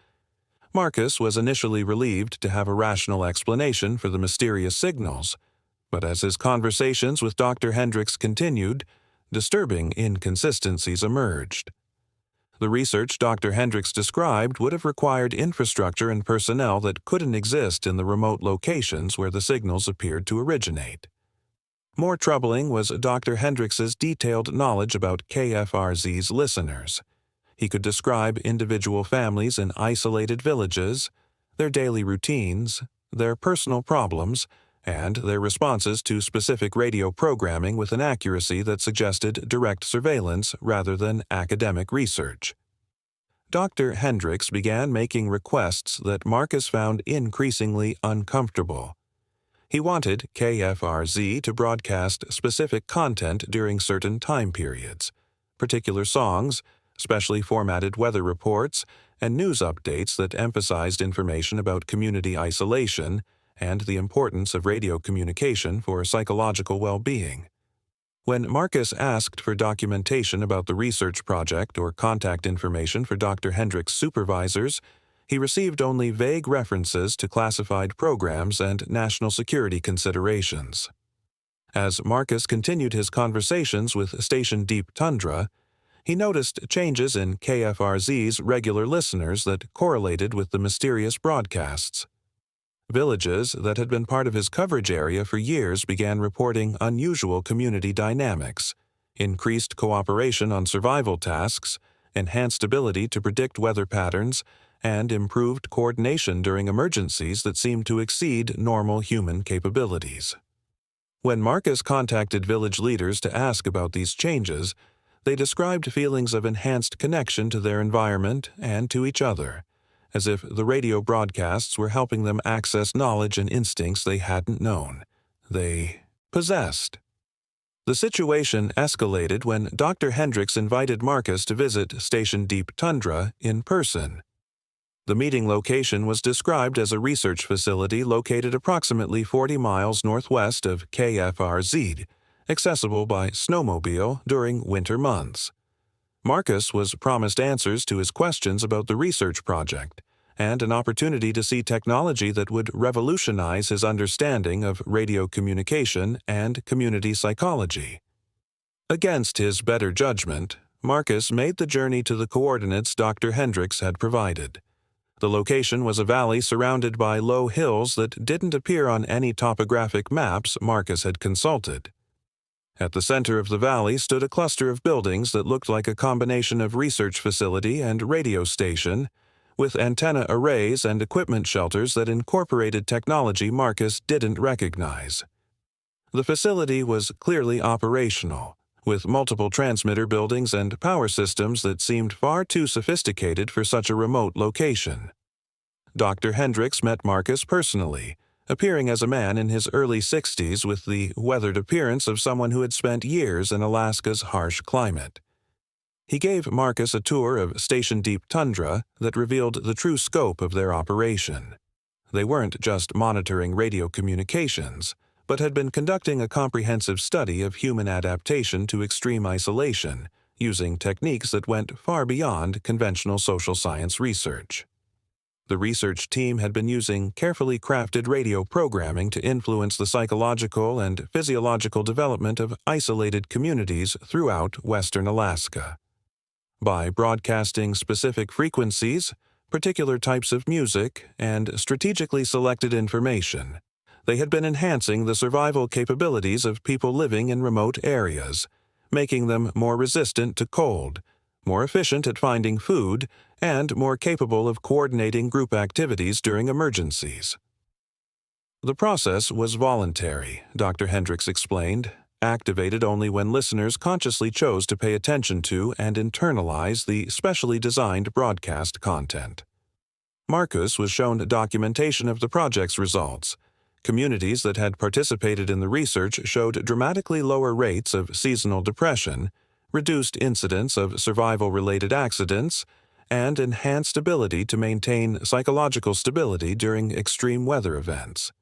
Marcus was initially relieved to have a rational explanation for the mysterious signals, but as his conversations with Dr. Hendricks continued, disturbing inconsistencies emerged. The research Dr. Hendricks described would have required infrastructure and personnel that couldn't exist in the remote locations where the signals appeared to originate. More troubling was Dr. Hendricks's detailed knowledge about KFRZ's listeners. He could describe individual families in isolated villages, their daily routines, their personal problems, and their responses to specific radio programming with an accuracy that suggested direct surveillance rather than academic research. Dr. Hendricks began making requests that Marcus found increasingly uncomfortable. He wanted KFRZ to broadcast specific content during certain time periods, particular songs, specially formatted weather reports, and news updates that emphasized information about community isolation and the importance of radio communication for psychological well-being. When Marcus asked for documentation about the research project or contact information for Dr. Hendricks' supervisors, he received only vague references to classified programs and national security considerations. As Marcus continued his conversations with Station Deep Tundra, he noticed changes in KFRZ's regular listeners that correlated with the mysterious broadcasts. Villages that had been part of his coverage area for years began reporting unusual community dynamics, increased cooperation on survival tasks, enhanced ability to predict weather patterns, and improved coordination during emergencies that seemed to exceed normal human capabilities. When Marcus contacted village leaders to ask about these changes, they described feelings of enhanced connection to their environment and to each other, as if the radio broadcasts were helping them access knowledge and instincts they hadn't known, they possessed. The situation escalated when Dr. Hendricks invited Marcus to visit Station Deep Tundra in person. The meeting location was described as a research facility located approximately 40 miles northwest of KFRZ, accessible by snowmobile during winter months. Marcus was promised answers to his questions about the research project and an opportunity to see technology that would revolutionize his understanding of radio communication and community psychology. Against his better judgment, Marcus made the journey to the coordinates Dr. Hendricks had provided. The location was a valley surrounded by low hills that didn't appear on any topographic maps Marcus had consulted. At the center of the valley stood a cluster of buildings that looked like a combination of research facility and radio station, with antenna arrays and equipment shelters that incorporated technology Marcus didn't recognize. The facility was clearly operational, with multiple transmitter buildings and power systems that seemed far too sophisticated for such a remote location. Dr. Hendricks met Marcus personally, appearing as a man in his early 60s with the weathered appearance of someone who had spent years in Alaska's harsh climate. He gave Marcus a tour of Station Deep Tundra that revealed the true scope of their operation. They weren't just monitoring radio communications, but had been conducting a comprehensive study of human adaptation to extreme isolation, using techniques that went far beyond conventional social science research. The research team had been using carefully crafted radio programming to influence the psychological and physiological development of isolated communities throughout western Alaska. By broadcasting specific frequencies, particular types of music, and strategically selected information, they had been enhancing the survival capabilities of people living in remote areas, making them more resistant to cold, more efficient at finding food, and more capable of coordinating group activities during emergencies. The process was voluntary, Dr. Hendricks explained, activated only when listeners consciously chose to pay attention to and internalize the specially designed broadcast content. Marcus was shown documentation of the project's results. Communities that had participated in the research showed dramatically lower rates of seasonal depression, reduced incidence of survival-related accidents, and enhanced ability to maintain psychological stability during extreme weather events.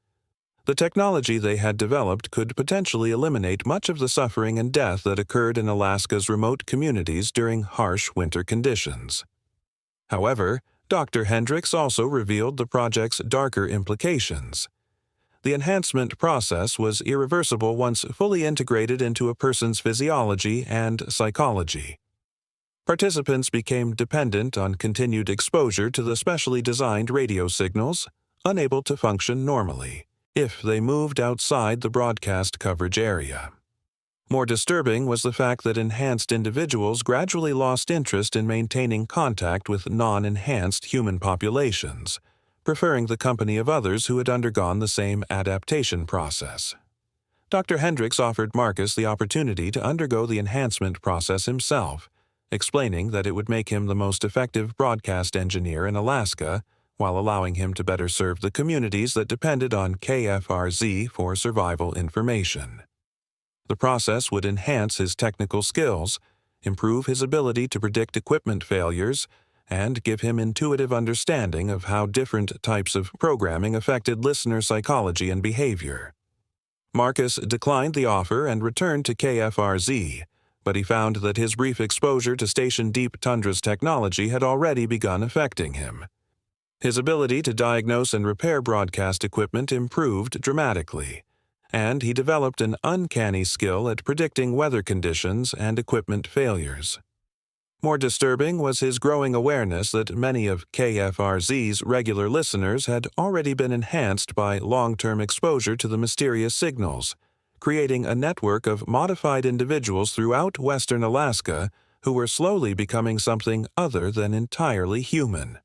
The technology they had developed could potentially eliminate much of the suffering and death that occurred in Alaska's remote communities during harsh winter conditions. However, Dr. Hendricks also revealed the project's darker implications. The enhancement process was irreversible once fully integrated into a person's physiology and psychology. Participants became dependent on continued exposure to the specially designed radio signals, unable to function normally, if they moved outside the broadcast coverage area. More disturbing was the fact that enhanced individuals gradually lost interest in maintaining contact with non-enhanced human populations, preferring the company of others who had undergone the same adaptation process. Dr. Hendricks offered Marcus the opportunity to undergo the enhancement process himself, explaining that it would make him the most effective broadcast engineer in Alaska, while allowing him to better serve the communities that depended on KFRZ for survival information. The process would enhance his technical skills, improve his ability to predict equipment failures, and give him intuitive understanding of how different types of programming affected listener psychology and behavior. Marcus declined the offer and returned to KFRZ, but he found that his brief exposure to Station Deep Tundra's technology had already begun affecting him. His ability to diagnose and repair broadcast equipment improved dramatically, and he developed an uncanny skill at predicting weather conditions and equipment failures. More disturbing was his growing awareness that many of KFRZ's regular listeners had already been enhanced by long-term exposure to the mysterious signals, creating a network of modified individuals throughout western Alaska who were slowly becoming something other than entirely human.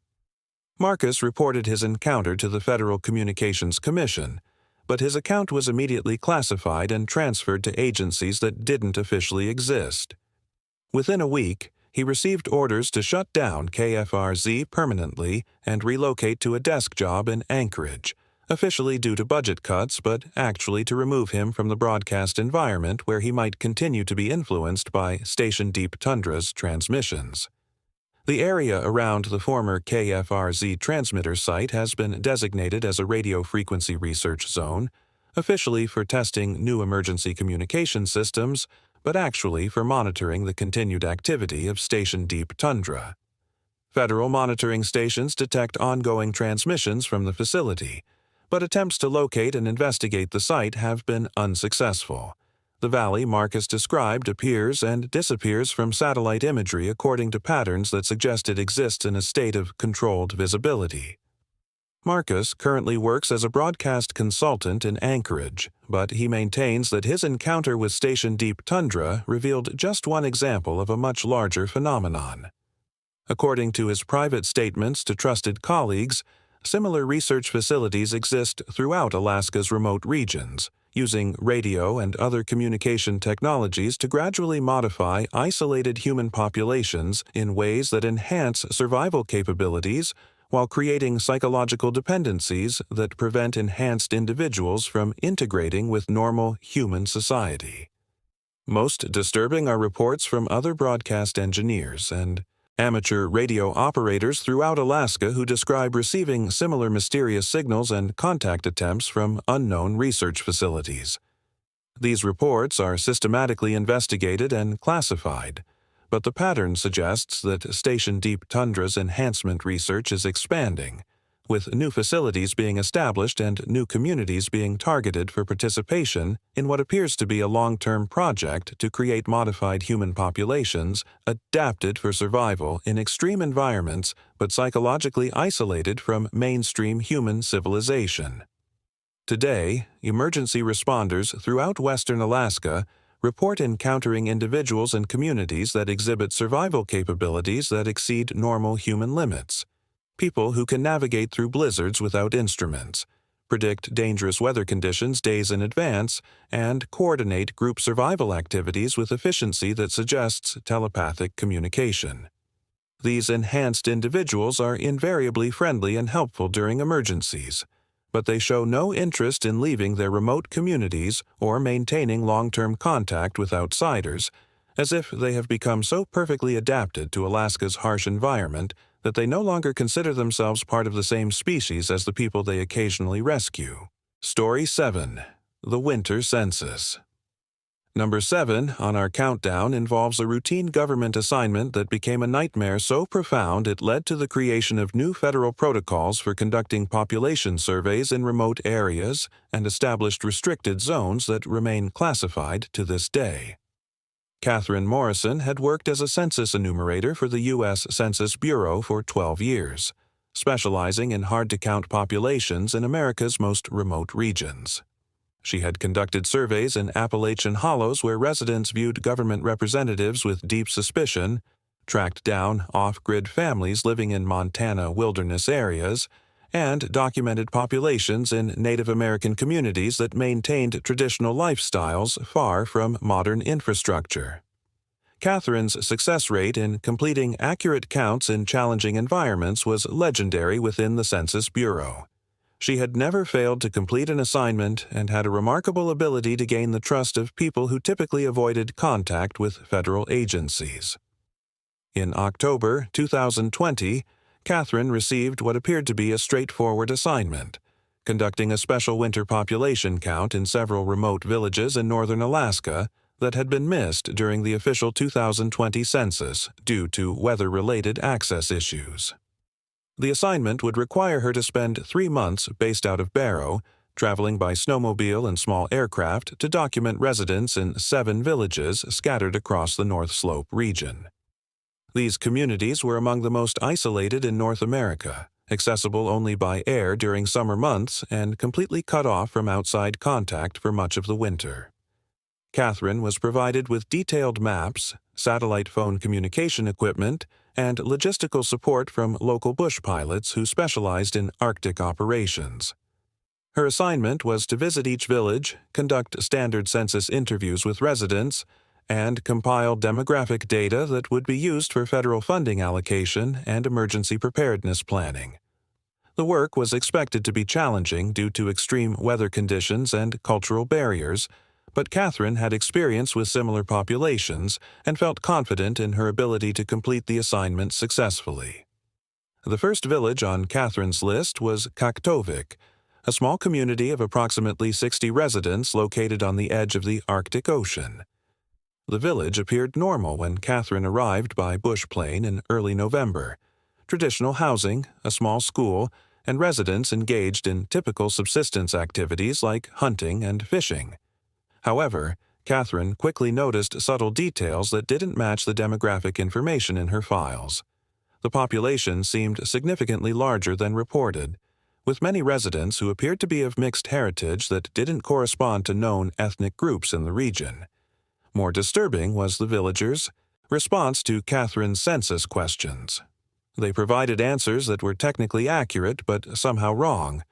Marcus reported his encounter to the Federal Communications Commission, but his account was immediately classified and transferred to agencies that didn't officially exist. Within a week, he received orders to shut down KFRZ permanently and relocate to a desk job in Anchorage, officially due to budget cuts but actually to remove him from the broadcast environment where he might continue to be influenced by Station Deep Tundra's transmissions. The area around the former KFRZ transmitter site has been designated as a radio frequency research zone, officially for testing new emergency communication systems, but actually for monitoring the continued activity of Station Deep Tundra. Federal monitoring stations detect ongoing transmissions from the facility, but attempts to locate and investigate the site have been unsuccessful. The valley Marcus described appears and disappears from satellite imagery according to patterns that suggest it exists in a state of controlled visibility. Marcus currently works as a broadcast consultant in Anchorage, but he maintains that his encounter with Station Deep Tundra revealed just one example of a much larger phenomenon. According to his private statements to trusted colleagues, similar research facilities exist throughout Alaska's remote regions, using radio and other communication technologies to gradually modify isolated human populations in ways that enhance survival capabilities while creating psychological dependencies that prevent enhanced individuals from integrating with normal human society. Most disturbing are reports from other broadcast engineers and amateur radio operators throughout Alaska who describe receiving similar mysterious signals and contact attempts from unknown research facilities. These reports are systematically investigated and classified, but the pattern suggests that Station Deep Tundra's enhancement research is expanding, with new facilities being established and new communities being targeted for participation in what appears to be a long-term project to create modified human populations adapted for survival in extreme environments but psychologically isolated from mainstream human civilization. Today, emergency responders throughout western Alaska report encountering individuals and communities that exhibit survival capabilities that exceed normal human limits. People who can navigate through blizzards without instruments, predict dangerous weather conditions days in advance, and coordinate group survival activities with efficiency that suggests telepathic communication. These enhanced individuals are invariably friendly and helpful during emergencies, but they show no interest in leaving their remote communities or maintaining long-term contact with outsiders, as if they have become so perfectly adapted to Alaska's harsh environment that they no longer consider themselves part of the same species as the people they occasionally rescue. Story 7. The Winter Census. Number 7 on our countdown involves a routine government assignment that became a nightmare so profound it led to the creation of new federal protocols for conducting population surveys in remote areas and established restricted zones that remain classified to this day. Catherine Morrison had worked as a census enumerator for the U.S. Census Bureau for 12 years, specializing in hard-to-count populations in America's most remote regions. She had conducted surveys in Appalachian hollows where residents viewed government representatives with deep suspicion, tracked down off-grid families living in Montana wilderness areas, and documented populations in Native American communities that maintained traditional lifestyles far from modern infrastructure. Catherine's success rate in completing accurate counts in challenging environments was legendary within the Census Bureau. She had never failed to complete an assignment and had a remarkable ability to gain the trust of people who typically avoided contact with federal agencies. In October 2020, Catherine received what appeared to be a straightforward assignment, conducting a special winter population count in several remote villages in northern Alaska that had been missed during the official 2020 census due to weather-related access issues. The assignment would require her to spend 3 months based out of Barrow, traveling by snowmobile and small aircraft to document residents in 7 villages scattered across the North Slope region. These communities were among the most isolated in North America, accessible only by air during summer months and completely cut off from outside contact for much of the winter. Catherine was provided with detailed maps, satellite phone communication equipment, and logistical support from local bush pilots who specialized in Arctic operations. Her assignment was to visit each village, conduct standard census interviews with residents, and compile demographic data that would be used for federal funding allocation and emergency preparedness planning. The work was expected to be challenging due to extreme weather conditions and cultural barriers, but Catherine had experience with similar populations and felt confident in her ability to complete the assignment successfully. The first village on Catherine's list was Kaktovik, a small community of approximately 60 residents located on the edge of the Arctic Ocean. The village appeared normal when Catherine arrived by bush plane in early November. Traditional housing, a small school, and residents engaged in typical subsistence activities like hunting and fishing. However, Catherine quickly noticed subtle details that didn't match the demographic information in her files. The population seemed significantly larger than reported, with many residents who appeared to be of mixed heritage that didn't correspond to known ethnic groups in the region. More disturbing was the villagers' response to Catherine's census questions. They provided answers that were technically accurate but somehow wrong.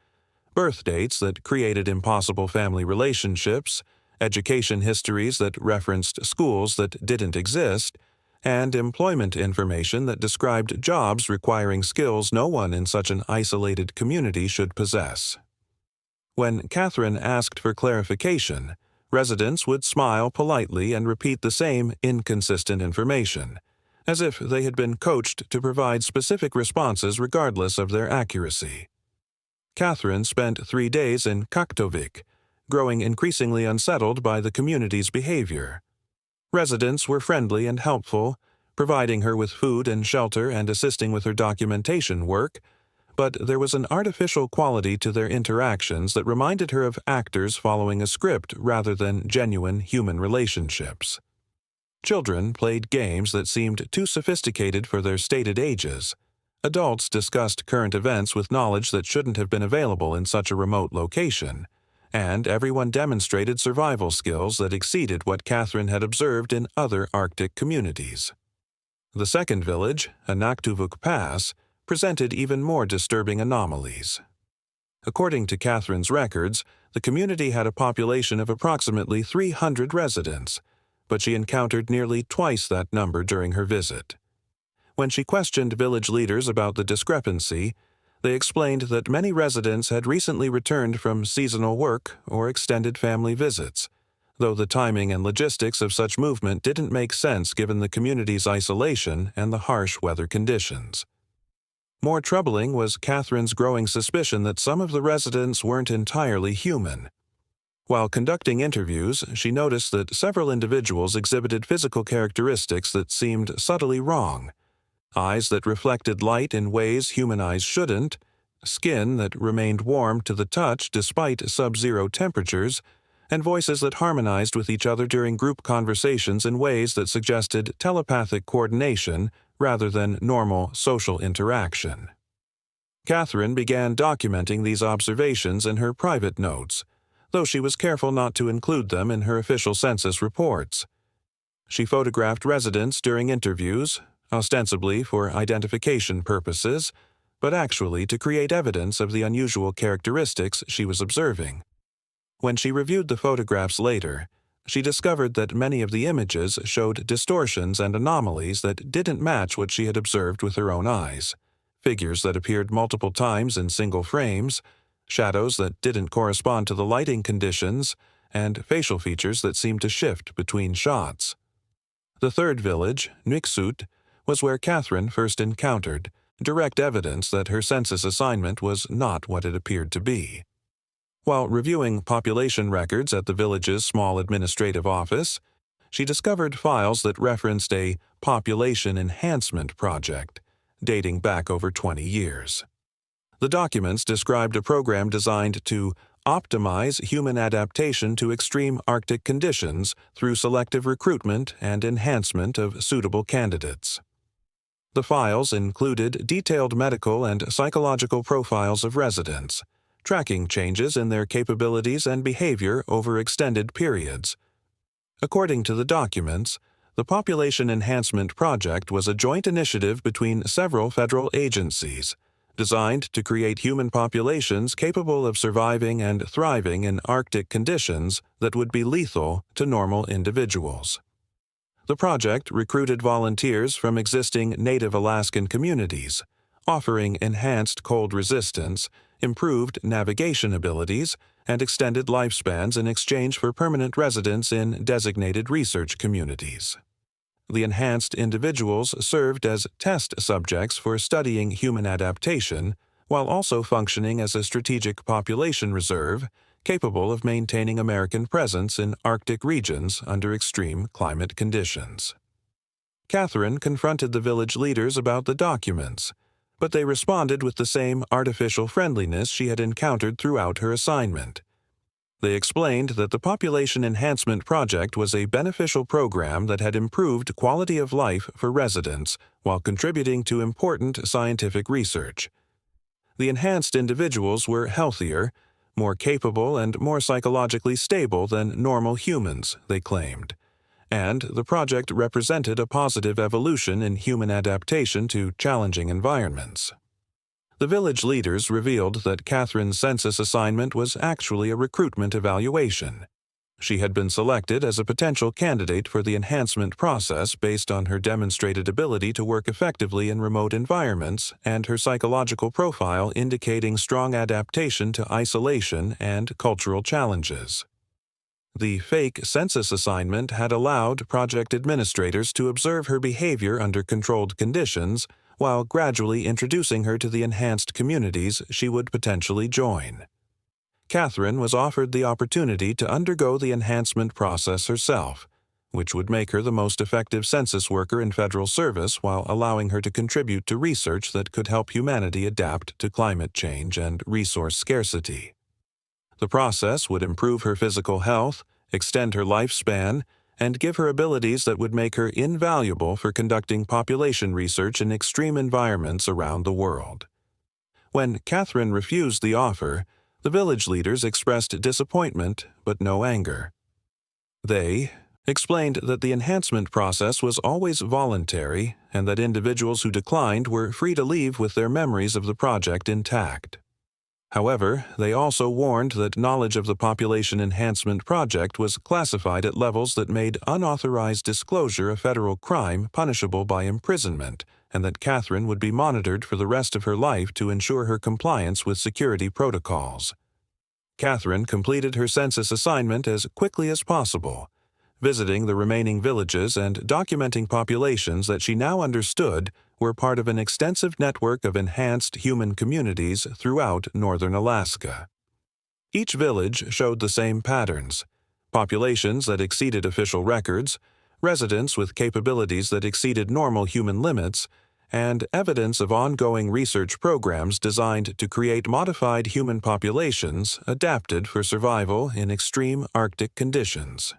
Birth dates that created impossible family relationships, education histories that referenced schools that didn't exist, and employment information that described jobs requiring skills no one in such an isolated community should possess. When Catherine asked for clarification, residents would smile politely and repeat the same inconsistent information, as if they had been coached to provide specific responses regardless of their accuracy. Catherine spent 3 days in Kaktovik, growing increasingly unsettled by the community's behavior. Residents were friendly and helpful, providing her with food and shelter and assisting with her documentation work, but there was an artificial quality to their interactions that reminded her of actors following a script rather than genuine human relationships. Children played games that seemed too sophisticated for their stated ages. Adults discussed current events with knowledge that shouldn't have been available in such a remote location, and everyone demonstrated survival skills that exceeded what Catherine had observed in other Arctic communities. The second village, Anaktuvuk Pass, presented even more disturbing anomalies. According to Catherine's records, the community had a population of approximately 300 residents, but she encountered nearly twice that number during her visit. When she questioned village leaders about the discrepancy, they explained that many residents had recently returned from seasonal work or extended family visits, though the timing and logistics of such movement didn't make sense given the community's isolation and the harsh weather conditions. More troubling was Catherine's growing suspicion that some of the residents weren't entirely human. While conducting interviews, she noticed that several individuals exhibited physical characteristics that seemed subtly wrong. Eyes that reflected light in ways human eyes shouldn't, skin that remained warm to the touch despite sub-zero temperatures, and voices that harmonized with each other during group conversations in ways that suggested telepathic coordination rather than normal social interaction. Catherine began documenting these observations in her private notes, though she was careful not to include them in her official census reports. She photographed residents during interviews, ostensibly for identification purposes, but actually to create evidence of the unusual characteristics she was observing. When she reviewed the photographs later, she discovered that many of the images showed distortions and anomalies that didn't match what she had observed with her own eyes, figures that appeared multiple times in single frames, shadows that didn't correspond to the lighting conditions, and facial features that seemed to shift between shots. The third village, Nuiksut, was where Catherine first encountered direct evidence that her census assignment was not what it appeared to be. While reviewing population records at the village's small administrative office, she discovered files that referenced a population enhancement project dating back over 20 years. The documents described a program designed to optimize human adaptation to extreme Arctic conditions through selective recruitment and enhancement of suitable candidates. The files included detailed medical and psychological profiles of residents, tracking changes in their capabilities and behavior over extended periods. According to the documents, The Population Enhancement Project was a joint initiative between several federal agencies, designed to create human populations capable of surviving and thriving in Arctic conditions that would be lethal to normal individuals. The project recruited volunteers from existing native Alaskan communities, offering enhanced cold resistance, improved navigation abilities, and extended lifespans in exchange for permanent residence in designated research communities. The enhanced individuals served as test subjects for studying human adaptation, while also functioning as a strategic population reserve capable of maintaining American presence in Arctic regions under extreme climate conditions. Catherine confronted the village leaders about the documents, but they responded with the same artificial friendliness she had encountered throughout her assignment. They explained that the Population Enhancement Project was a beneficial program that had improved quality of life for residents while contributing to important scientific research. The enhanced individuals were healthier, more capable, and more psychologically stable than normal humans, they claimed, and the project represented a positive evolution in human adaptation to challenging environments. The village leaders revealed that Catherine's census assignment was actually a recruitment evaluation. She had been selected as a potential candidate for the enhancement process based on her demonstrated ability to work effectively in remote environments and her psychological profile indicating strong adaptation to isolation and cultural challenges. The fake census assignment had allowed project administrators to observe her behavior under controlled conditions while gradually introducing her to the enhanced communities she would potentially join. Catherine was offered the opportunity to undergo the enhancement process herself, which would make her the most effective census worker in federal service while allowing her to contribute to research that could help humanity adapt to climate change and resource scarcity. The process would improve her physical health, extend her lifespan, and give her abilities that would make her invaluable for conducting population research in extreme environments around the world. When Catherine refused the offer, the village leaders expressed disappointment but no anger. They explained that the enhancement process was always voluntary and that individuals who declined were free to leave with their memories of the project intact. However, they also warned that knowledge of the Population Enhancement Project was classified at levels that made unauthorized disclosure a federal crime punishable by imprisonment, and that Catherine would be monitored for the rest of her life to ensure her compliance with security protocols. Catherine completed her census assignment as quickly as possible, visiting the remaining villages and documenting populations that she now understood were part of an extensive network of enhanced human communities throughout northern Alaska. Each village showed the same patterns: populations that exceeded official records, residents with capabilities that exceeded normal human limits, and evidence of ongoing research programs designed to create modified human populations adapted for survival in extreme Arctic conditions.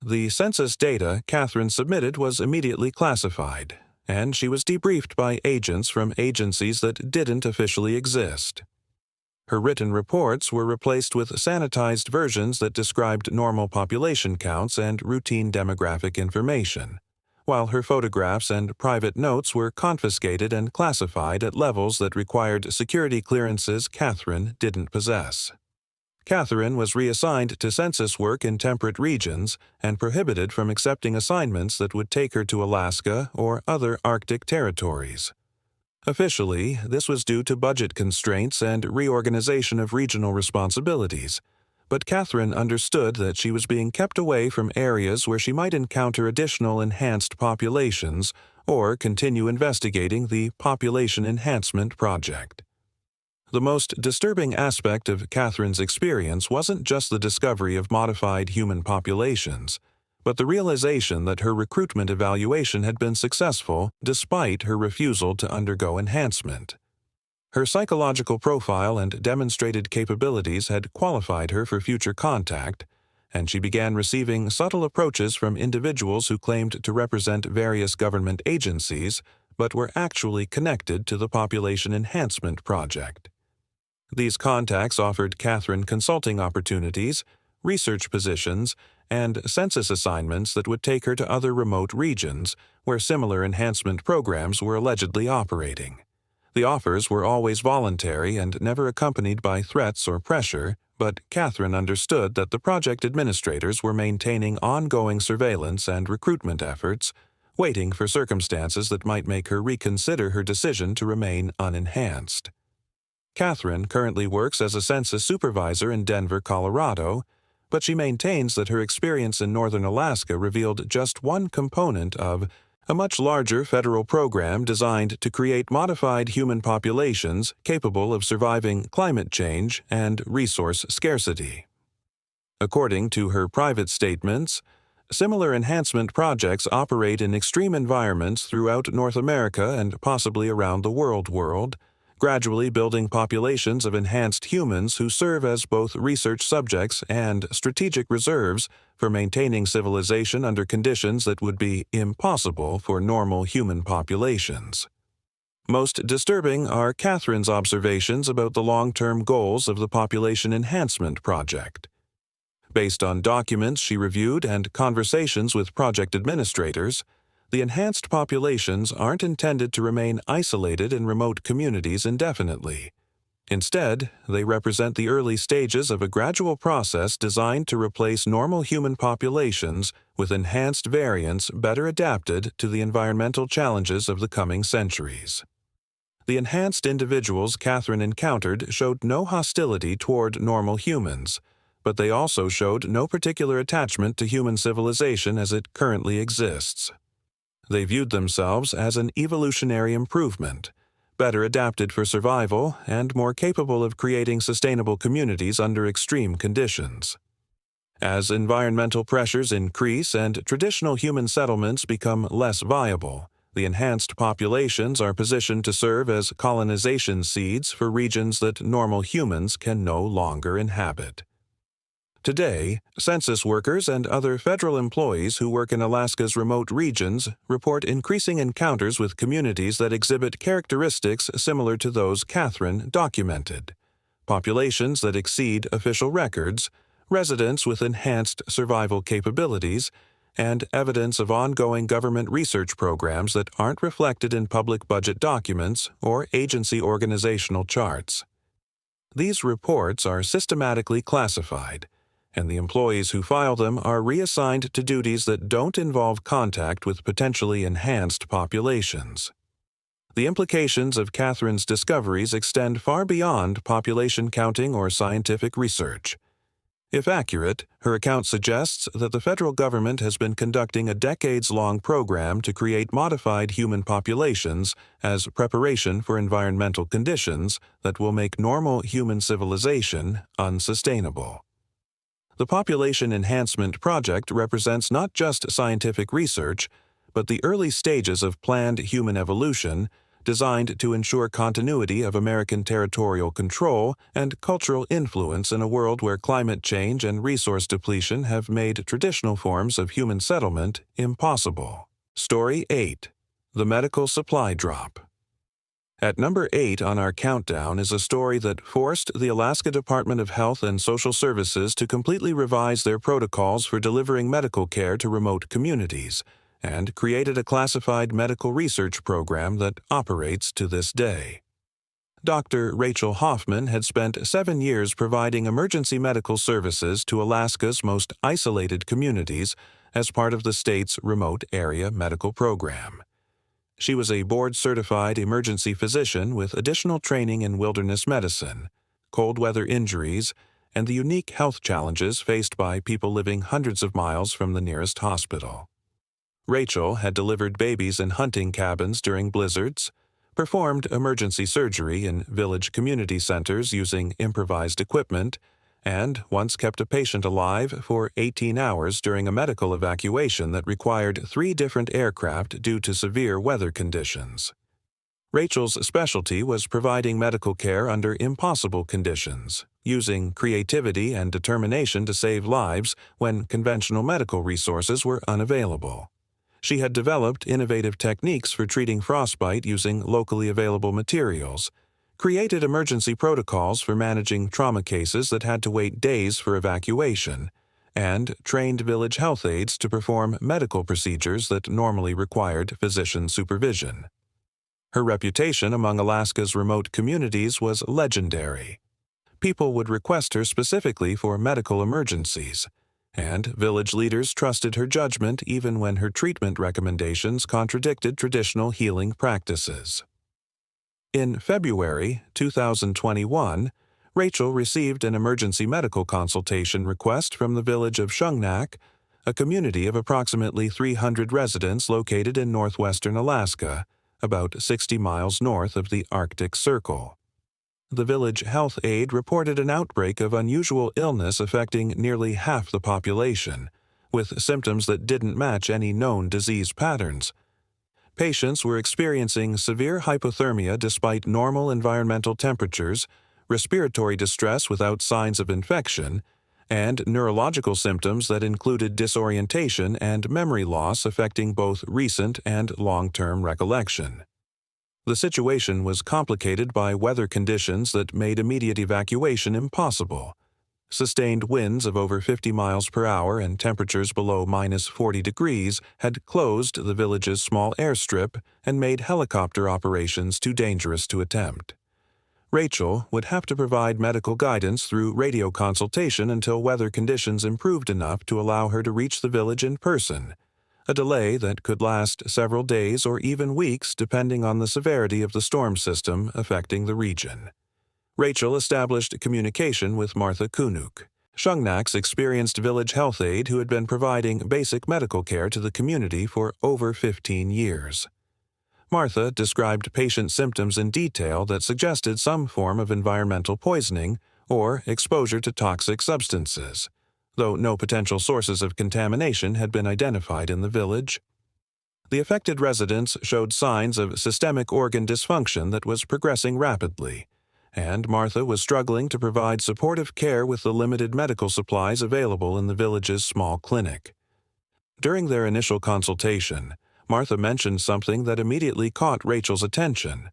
The census data Catherine submitted was immediately classified, and she was debriefed by agents from agencies that didn't officially exist. Her written reports were replaced with sanitized versions that described normal population counts and routine demographic information, while her photographs and private notes were confiscated and classified at levels that required security clearances Catherine didn't possess. Catherine was reassigned to census work in temperate regions and prohibited from accepting assignments that would take her to Alaska or other Arctic territories. Officially, this was due to budget constraints and reorganization of regional responsibilities, but Catherine understood that she was being kept away from areas where she might encounter additional enhanced populations or continue investigating the Population Enhancement Project. The most disturbing aspect of Catherine's experience wasn't just the discovery of modified human populations, but the realization that her recruitment evaluation had been successful despite her refusal to undergo enhancement. Her psychological profile and demonstrated capabilities had qualified her for future contact, and she began receiving subtle approaches from individuals who claimed to represent various government agencies but were actually connected to the Population Enhancement Project. These contacts offered Catherine consulting opportunities, research positions, and census assignments that would take her to other remote regions where similar enhancement programs were allegedly operating. The offers were always voluntary and never accompanied by threats or pressure, but Catherine understood that the project administrators were maintaining ongoing surveillance and recruitment efforts, waiting for circumstances that might make her reconsider her decision to remain unenhanced. Catherine currently works as a census supervisor in Denver, Colorado, but she maintains that her experience in northern Alaska revealed just one component of a much larger federal program designed to create modified human populations capable of surviving climate change and resource scarcity. According to her private statements, similar enhancement projects operate in extreme environments throughout North America and possibly around the world, gradually building populations of enhanced humans who serve as both research subjects and strategic reserves for maintaining civilization under conditions that would be impossible for normal human populations. Most disturbing are Catherine's observations about the long-term goals of the Population Enhancement Project. Based on documents she reviewed and conversations with project administrators, the enhanced populations aren't intended to remain isolated in remote communities indefinitely. Instead, they represent the early stages of a gradual process designed to replace normal human populations with enhanced variants better adapted to the environmental challenges of the coming centuries. The enhanced individuals Catherine encountered showed no hostility toward normal humans, but they also showed no particular attachment to human civilization as it currently exists. They viewed themselves as an evolutionary improvement, better adapted for survival and more capable of creating sustainable communities under extreme conditions. As environmental pressures increase and traditional human settlements become less viable, the enhanced populations are positioned to serve as colonization seeds for regions that normal humans can no longer inhabit. Today, census workers and other federal employees who work in Alaska's remote regions report increasing encounters with communities that exhibit characteristics similar to those Catherine documented: populations that exceed official records, residents with enhanced survival capabilities, and evidence of ongoing government research programs that aren't reflected in public budget documents or agency organizational charts. These reports are systematically classified, and the employees who file them are reassigned to duties that don't involve contact with potentially enhanced populations. The implications of Catherine's discoveries extend far beyond population counting or scientific research. If accurate, her account suggests that the federal government has been conducting a decades-long program to create modified human populations as preparation for environmental conditions that will make normal human civilization unsustainable. The Population Enhancement Project represents not just scientific research, but the early stages of planned human evolution designed to ensure continuity of American territorial control and cultural influence in a world where climate change and resource depletion have made traditional forms of human settlement impossible. Story 8. The Medical Supply Drop. At number 8 on our countdown is a story that forced the Alaska Department of Health and Social Services to completely revise their protocols for delivering medical care to remote communities, and created a classified medical research program that operates to this day. Dr. Rachel Hoffman had spent 7 years providing emergency medical services to Alaska's most isolated communities as part of the state's Remote Area Medical Program. She was a board-certified emergency physician with additional training in wilderness medicine, cold weather injuries, and the unique health challenges faced by people living hundreds of miles from the nearest hospital. Rachel had delivered babies in hunting cabins during blizzards, performed emergency surgery in village community centers using improvised equipment, and once kept a patient alive for 18 hours during a medical evacuation that required 3 different aircraft due to severe weather conditions. Rachel's specialty was providing medical care under impossible conditions, using creativity and determination to save lives when conventional medical resources were unavailable. She had developed innovative techniques for treating frostbite using locally available materials, created emergency protocols for managing trauma cases that had to wait days for evacuation, and trained village health aides to perform medical procedures that normally required physician supervision. Her reputation among Alaska's remote communities was legendary. People would request her specifically for medical emergencies, and village leaders trusted her judgment even when her treatment recommendations contradicted traditional healing practices. In February 2021, Rachel received an emergency medical consultation request from the village of Shungnak, a community of approximately 300 residents located in northwestern Alaska, about 60 miles north of the Arctic Circle. The village health aide reported an outbreak of unusual illness affecting nearly half the population, with symptoms that didn't match any known disease patterns. Patients were experiencing severe hypothermia despite normal environmental temperatures, respiratory distress without signs of infection, and neurological symptoms that included disorientation and memory loss affecting both recent and long-term recollection. The situation was complicated by weather conditions that made immediate evacuation impossible. Sustained winds of over 50 miles per hour and temperatures below -40 degrees had closed the village's small airstrip and made helicopter operations too dangerous to attempt. Rachel would have to provide medical guidance through radio consultation until weather conditions improved enough to allow her to reach the village in person, a delay that could last several days or even weeks depending on the severity of the storm system affecting the region. Rachel established communication with Martha Kunuk, Shungnak's experienced village health aide who had been providing basic medical care to the community for over 15 years. Martha described patient symptoms in detail that suggested some form of environmental poisoning or exposure to toxic substances, though no potential sources of contamination had been identified in the village. The affected residents showed signs of systemic organ dysfunction that was progressing rapidly, and Martha was struggling to provide supportive care with the limited medical supplies available in the village's small clinic. During their initial consultation, Martha mentioned something that immediately caught Rachel's attention.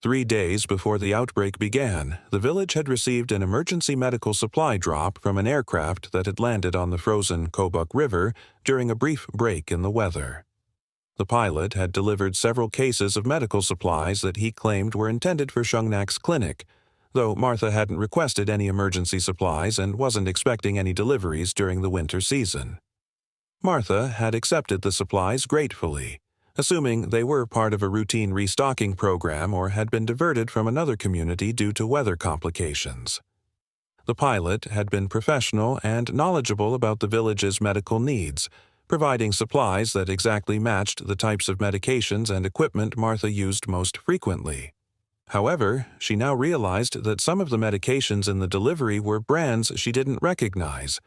3 days before the outbreak began, the village had received an emergency medical supply drop from an aircraft that had landed on the frozen Kobuk River during a brief break in the weather. The pilot had delivered several cases of medical supplies that he claimed were intended for Shungnak's clinic, though Martha hadn't requested any emergency supplies and wasn't expecting any deliveries during the winter season. Martha had accepted the supplies gratefully, assuming they were part of a routine restocking program or had been diverted from another community due to weather complications. The pilot had been professional and knowledgeable about the village's medical needs, providing supplies that exactly matched the types of medications and equipment Martha used most frequently. However, she now realized that some of the medications in the delivery were brands she didn't recognize,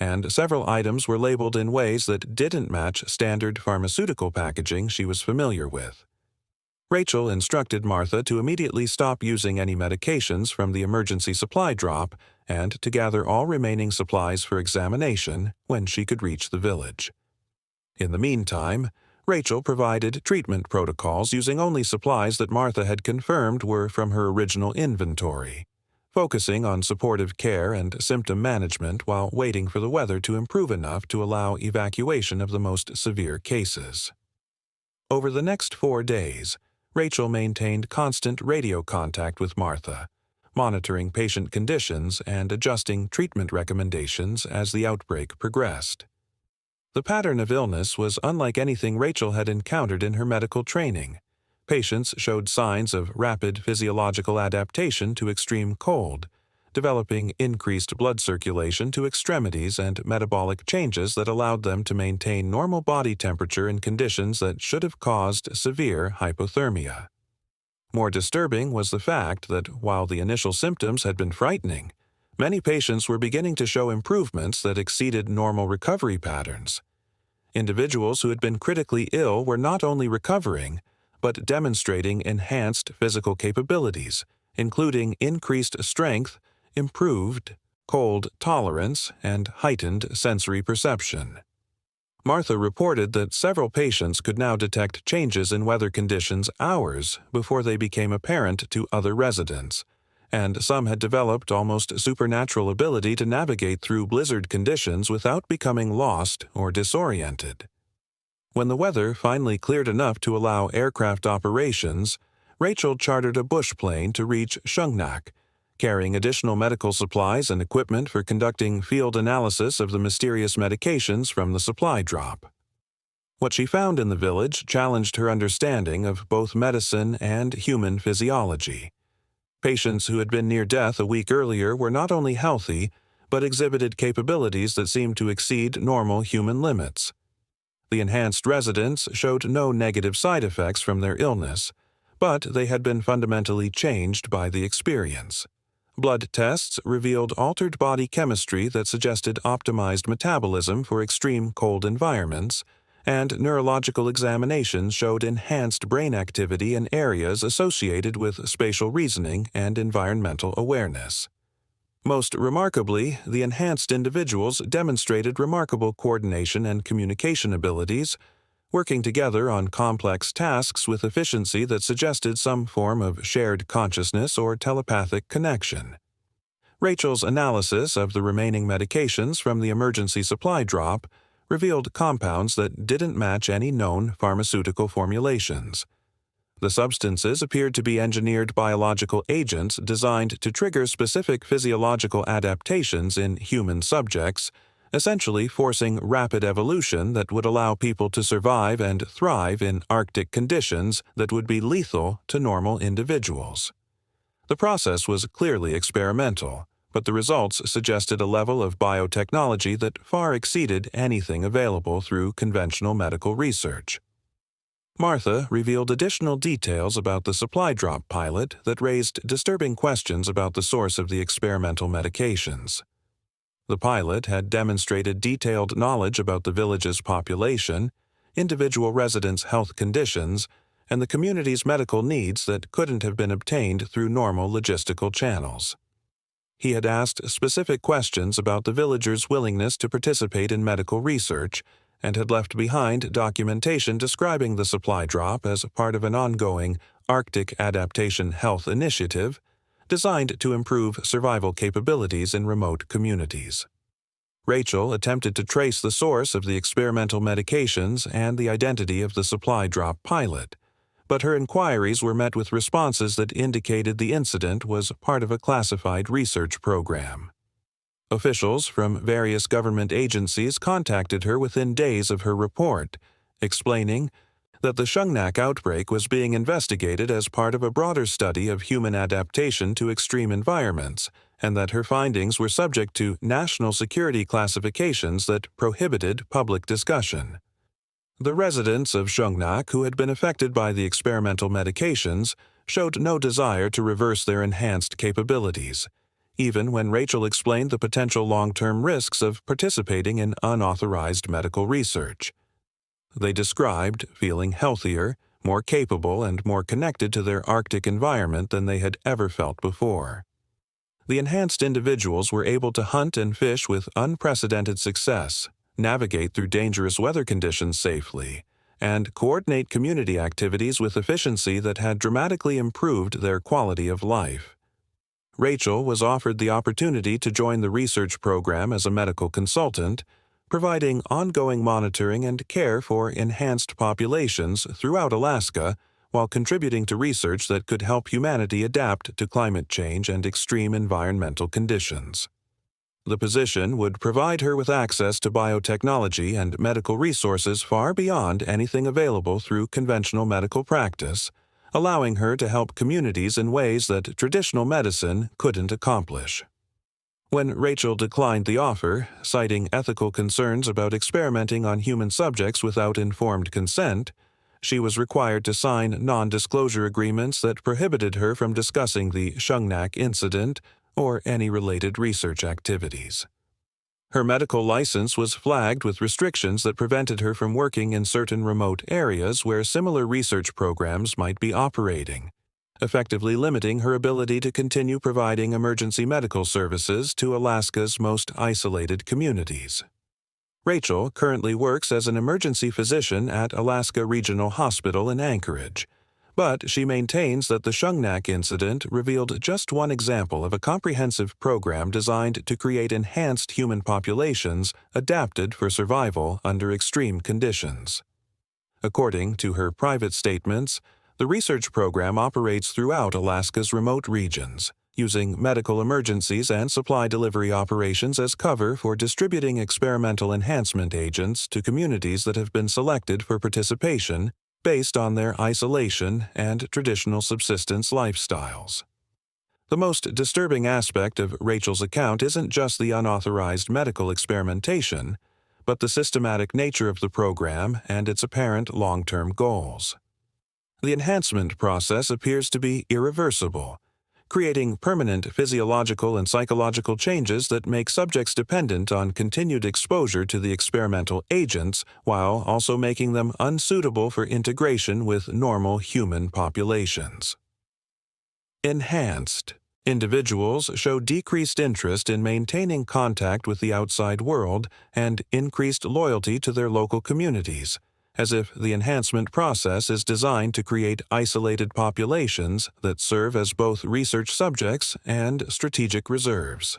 and several items were labeled in ways that didn't match standard pharmaceutical packaging she was familiar with. Rachel instructed Martha to immediately stop using any medications from the emergency supply drop and to gather all remaining supplies for examination when she could reach the village. In the meantime, Rachel provided treatment protocols using only supplies that Martha had confirmed were from her original inventory, focusing on supportive care and symptom management while waiting for the weather to improve enough to allow evacuation of the most severe cases. Over the next 4 days, Rachel maintained constant radio contact with Martha, monitoring patient conditions and adjusting treatment recommendations as the outbreak progressed. The pattern of illness was unlike anything Rachel had encountered in her medical training. Patients showed signs of rapid physiological adaptation to extreme cold, developing increased blood circulation to extremities and metabolic changes that allowed them to maintain normal body temperature in conditions that should have caused severe hypothermia. More disturbing was the fact that while the initial symptoms had been frightening, many patients were beginning to show improvements that exceeded normal recovery patterns. Individuals who had been critically ill were not only recovering, but demonstrating enhanced physical capabilities, including increased strength, improved cold tolerance, and heightened sensory perception. Martha reported that several patients could now detect changes in weather conditions hours before they became apparent to other residents, and some had developed almost supernatural ability to navigate through blizzard conditions without becoming lost or disoriented. When the weather finally cleared enough to allow aircraft operations, Rachel chartered a bush plane to reach Shungnak, carrying additional medical supplies and equipment for conducting field analysis of the mysterious medications from the supply drop. What she found in the village challenged her understanding of both medicine and human physiology. Patients who had been near death a week earlier were not only healthy, but exhibited capabilities that seemed to exceed normal human limits. The enhanced residents showed no negative side effects from their illness, but they had been fundamentally changed by the experience. Blood tests revealed altered body chemistry that suggested optimized metabolism for extreme cold environments, and neurological examinations showed enhanced brain activity in areas associated with spatial reasoning and environmental awareness. Most remarkably, the enhanced individuals demonstrated remarkable coordination and communication abilities, working together on complex tasks with efficiency that suggested some form of shared consciousness or telepathic connection. Rachel's analysis of the remaining medications from the emergency supply drop revealed compounds that didn't match any known pharmaceutical formulations. The substances appeared to be engineered biological agents designed to trigger specific physiological adaptations in human subjects, essentially forcing rapid evolution that would allow people to survive and thrive in Arctic conditions that would be lethal to normal individuals. The process was clearly experimental, but the results suggested a level of biotechnology that far exceeded anything available through conventional medical research. Martha revealed additional details about the supply drop pilot that raised disturbing questions about the source of the experimental medications. The pilot had demonstrated detailed knowledge about the village's population, individual residents' health conditions, and the community's medical needs that couldn't have been obtained through normal logistical channels. He had asked specific questions about the villagers' willingness to participate in medical research and had left behind documentation describing the supply drop as part of an ongoing Arctic Adaptation Health Initiative designed to improve survival capabilities in remote communities. Rachel attempted to trace the source of the experimental medications and the identity of the supply drop pilot, but her inquiries were met with responses that indicated the incident was part of a classified research program. Officials from various government agencies contacted her within days of her report, explaining that the Shungnak outbreak was being investigated as part of a broader study of human adaptation to extreme environments, and that her findings were subject to national security classifications that prohibited public discussion. The residents of Shungnak who had been affected by the experimental medications showed no desire to reverse their enhanced capabilities, even when Rachel explained the potential long-term risks of participating in unauthorized medical research. They described feeling healthier, more capable, and more connected to their Arctic environment than they had ever felt before. The enhanced individuals were able to hunt and fish with unprecedented success, navigate through dangerous weather conditions safely, and coordinate community activities with efficiency that had dramatically improved their quality of life. Rachel was offered the opportunity to join the research program as a medical consultant, providing ongoing monitoring and care for enhanced populations throughout Alaska while contributing to research that could help humanity adapt to climate change and extreme environmental conditions. The position would provide her with access to biotechnology and medical resources far beyond anything available through conventional medical practice, allowing her to help communities in ways that traditional medicine couldn't accomplish. When Rachel declined the offer, citing ethical concerns about experimenting on human subjects without informed consent, she was required to sign non-disclosure agreements that prohibited her from discussing the Shungnak incident or any related research activities. Her medical license was flagged with restrictions that prevented her from working in certain remote areas where similar research programs might be operating, effectively limiting her ability to continue providing emergency medical services to Alaska's most isolated communities. Rachel currently works as an emergency physician at Alaska Regional Hospital in Anchorage, But she maintains that the Shungnak incident revealed just one example of a comprehensive program designed to create enhanced human populations adapted for survival under extreme conditions. According to her private statements, the research program operates throughout Alaska's remote regions, using medical emergencies and supply delivery operations as cover for distributing experimental enhancement agents to communities that have been selected for participation based on their isolation and traditional subsistence lifestyles. The most disturbing aspect of Rachel's account isn't just the unauthorized medical experimentation, but the systematic nature of the program and its apparent long-term goals. The enhancement process appears to be irreversible, creating permanent physiological and psychological changes that make subjects dependent on continued exposure to the experimental agents while also making them unsuitable for integration with normal human populations. Enhanced. Individuals show decreased interest in maintaining contact with the outside world and increased loyalty to their local communities, as if the enhancement process is designed to create isolated populations that serve as both research subjects and strategic reserves.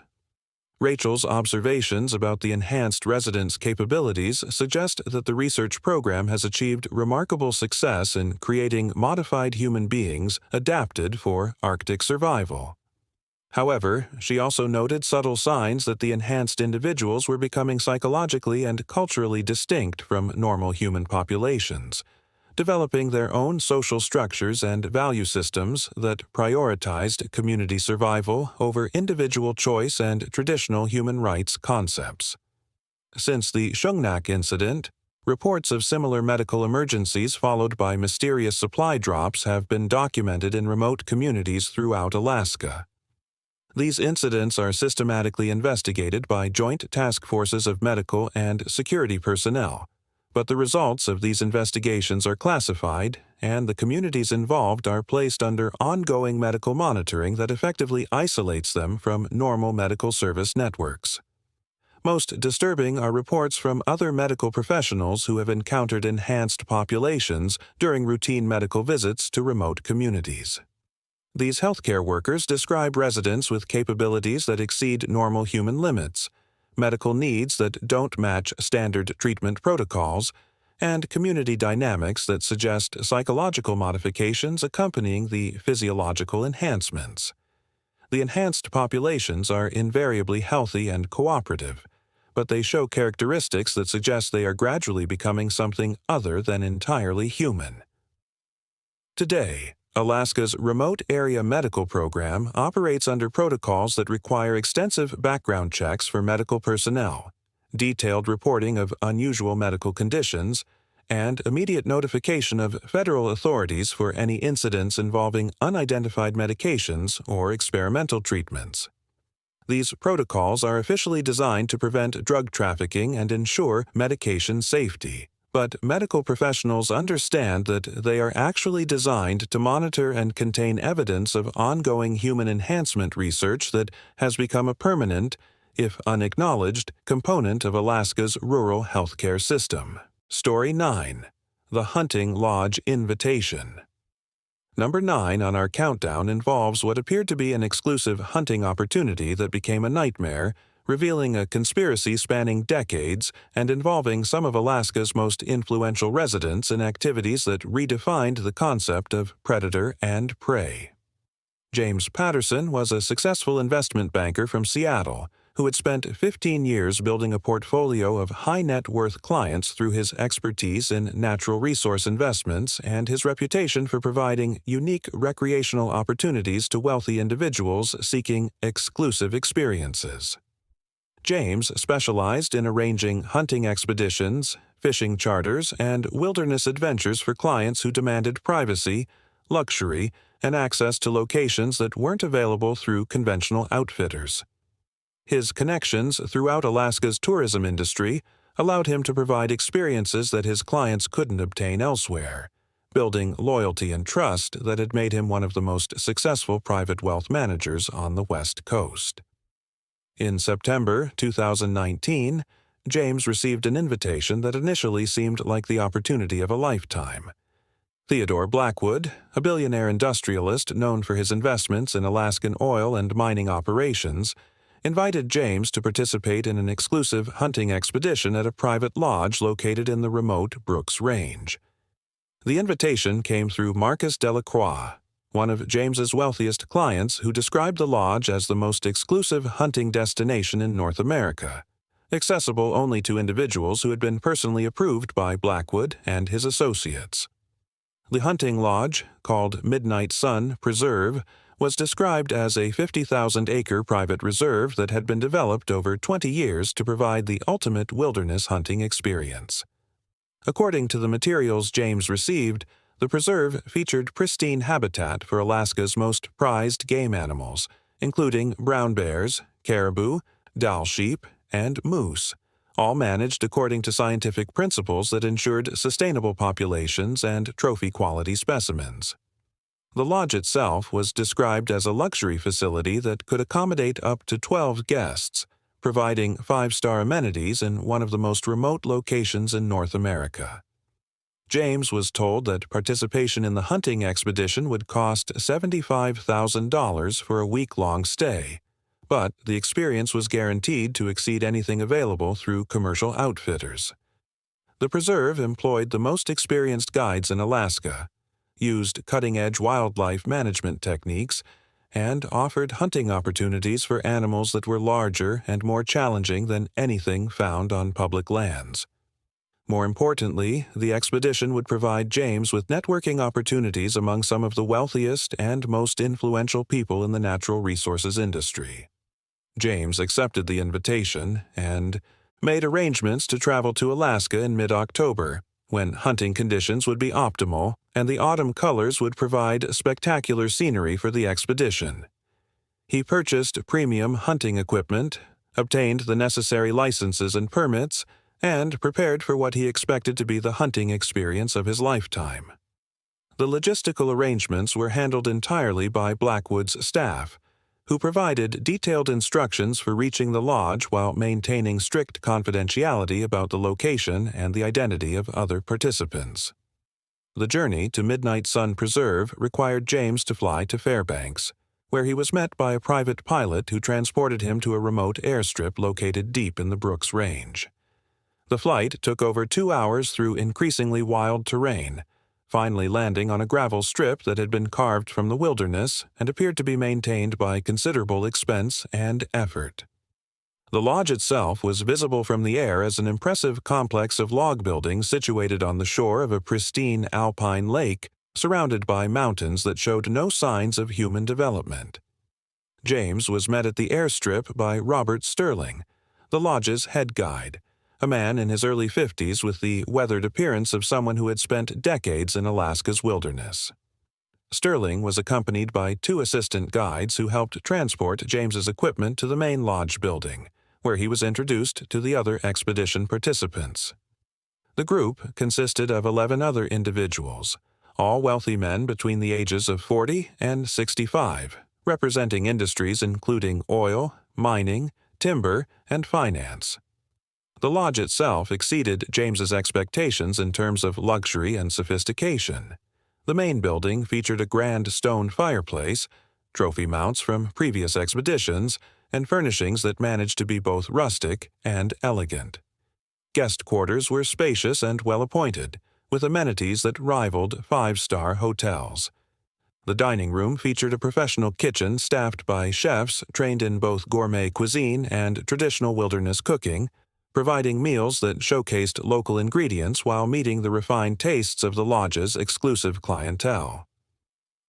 Rachel's observations about the enhanced residents' capabilities suggest that the research program has achieved remarkable success in creating modified human beings adapted for Arctic survival. However, she also noted subtle signs that the enhanced individuals were becoming psychologically and culturally distinct from normal human populations, developing their own social structures and value systems that prioritized community survival over individual choice and traditional human rights concepts. Since the Shungnak incident, reports of similar medical emergencies followed by mysterious supply drops have been documented in remote communities throughout Alaska. These incidents are systematically investigated by joint task forces of medical and security personnel, but the results of these investigations are classified, and the communities involved are placed under ongoing medical monitoring that effectively isolates them from normal medical service networks. Most disturbing are reports from other medical professionals who have encountered enhanced populations during routine medical visits to remote communities. These healthcare workers describe residents with capabilities that exceed normal human limits, medical needs that don't match standard treatment protocols, and community dynamics that suggest psychological modifications accompanying the physiological enhancements. The enhanced populations are invariably healthy and cooperative, but they show characteristics that suggest they are gradually becoming something other than entirely human. Today, Alaska's Remote Area Medical Program operates under protocols that require extensive background checks for medical personnel, detailed reporting of unusual medical conditions, and immediate notification of federal authorities for any incidents involving unidentified medications or experimental treatments. These protocols are officially designed to prevent drug trafficking and ensure medication safety. But medical professionals understand that they are actually designed to monitor and contain evidence of ongoing human enhancement research that has become a permanent, if unacknowledged, component of Alaska's rural healthcare system. Story 9. The Hunting Lodge Invitation. Number 9 on our countdown involves what appeared to be an exclusive hunting opportunity that became a nightmare, revealing a conspiracy spanning decades and involving some of Alaska's most influential residents in activities that redefined the concept of predator and prey. James Patterson was a successful investment banker from Seattle who had spent 15 years building a portfolio of high-net-worth clients through his expertise in natural resource investments and his reputation for providing unique recreational opportunities to wealthy individuals seeking exclusive experiences. James specialized in arranging hunting expeditions, fishing charters, and wilderness adventures for clients who demanded privacy, luxury, and access to locations that weren't available through conventional outfitters. His connections throughout Alaska's tourism industry allowed him to provide experiences that his clients couldn't obtain elsewhere, building loyalty and trust that had made him one of the most successful private wealth managers on the West Coast. In September 2019, James received an invitation that initially seemed like the opportunity of a lifetime. Theodore Blackwood, a billionaire industrialist known for his investments in Alaskan oil and mining operations, invited James to participate in an exclusive hunting expedition at a private lodge located in the remote Brooks Range. The invitation came through Marcus Delacroix, one of James's wealthiest clients, who described the lodge as the most exclusive hunting destination in North America, accessible only to individuals who had been personally approved by Blackwood and his associates. The hunting lodge, called Midnight Sun Preserve, was described as a 50,000-acre private reserve that had been developed over 20 years to provide the ultimate wilderness hunting experience. According to the materials James received, the preserve featured pristine habitat for Alaska's most prized game animals, including brown bears, caribou, Dall sheep, and moose, all managed according to scientific principles that ensured sustainable populations and trophy-quality specimens. The lodge itself was described as a luxury facility that could accommodate up to 12 guests, providing 5-star amenities in one of the most remote locations in North America. James was told that participation in the hunting expedition would cost $75,000 for a week-long stay, but the experience was guaranteed to exceed anything available through commercial outfitters. The preserve employed the most experienced guides in Alaska, used cutting-edge wildlife management techniques, and offered hunting opportunities for animals that were larger and more challenging than anything found on public lands. More importantly, the expedition would provide James with networking opportunities among some of the wealthiest and most influential people in the natural resources industry. James accepted the invitation and made arrangements to travel to Alaska in mid-October, when hunting conditions would be optimal and the autumn colors would provide spectacular scenery for the expedition. He purchased premium hunting equipment, obtained the necessary licenses and permits, and prepared for what he expected to be the hunting experience of his lifetime. The logistical arrangements were handled entirely by Blackwood's staff, who provided detailed instructions for reaching the lodge while maintaining strict confidentiality about the location and the identity of other participants. The journey to Midnight Sun Preserve required James to fly to Fairbanks, where he was met by a private pilot who transported him to a remote airstrip located deep in the Brooks Range. The flight took over 2 hours through increasingly wild terrain, finally landing on a gravel strip that had been carved from the wilderness and appeared to be maintained by considerable expense and effort. The lodge itself was visible from the air as an impressive complex of log buildings situated on the shore of a pristine alpine lake surrounded by mountains that showed no signs of human development. James was met at the airstrip by Robert Sterling, the lodge's head guide, a man in his early 50s with the weathered appearance of someone who had spent decades in Alaska's wilderness. Sterling was accompanied by 2 assistant guides who helped transport James's equipment to the main lodge building, where he was introduced to the other expedition participants. The group consisted of 11 other individuals, all wealthy men between the ages of 40 and 65, representing industries including oil, mining, timber, and finance. The lodge itself exceeded James's expectations in terms of luxury and sophistication. The main building featured a grand stone fireplace, trophy mounts from previous expeditions, and furnishings that managed to be both rustic and elegant. Guest quarters were spacious and well-appointed, with amenities that rivaled 5-star hotels. The dining room featured a professional kitchen staffed by chefs trained in both gourmet cuisine and traditional wilderness cooking, providing meals that showcased local ingredients while meeting the refined tastes of the lodge's exclusive clientele.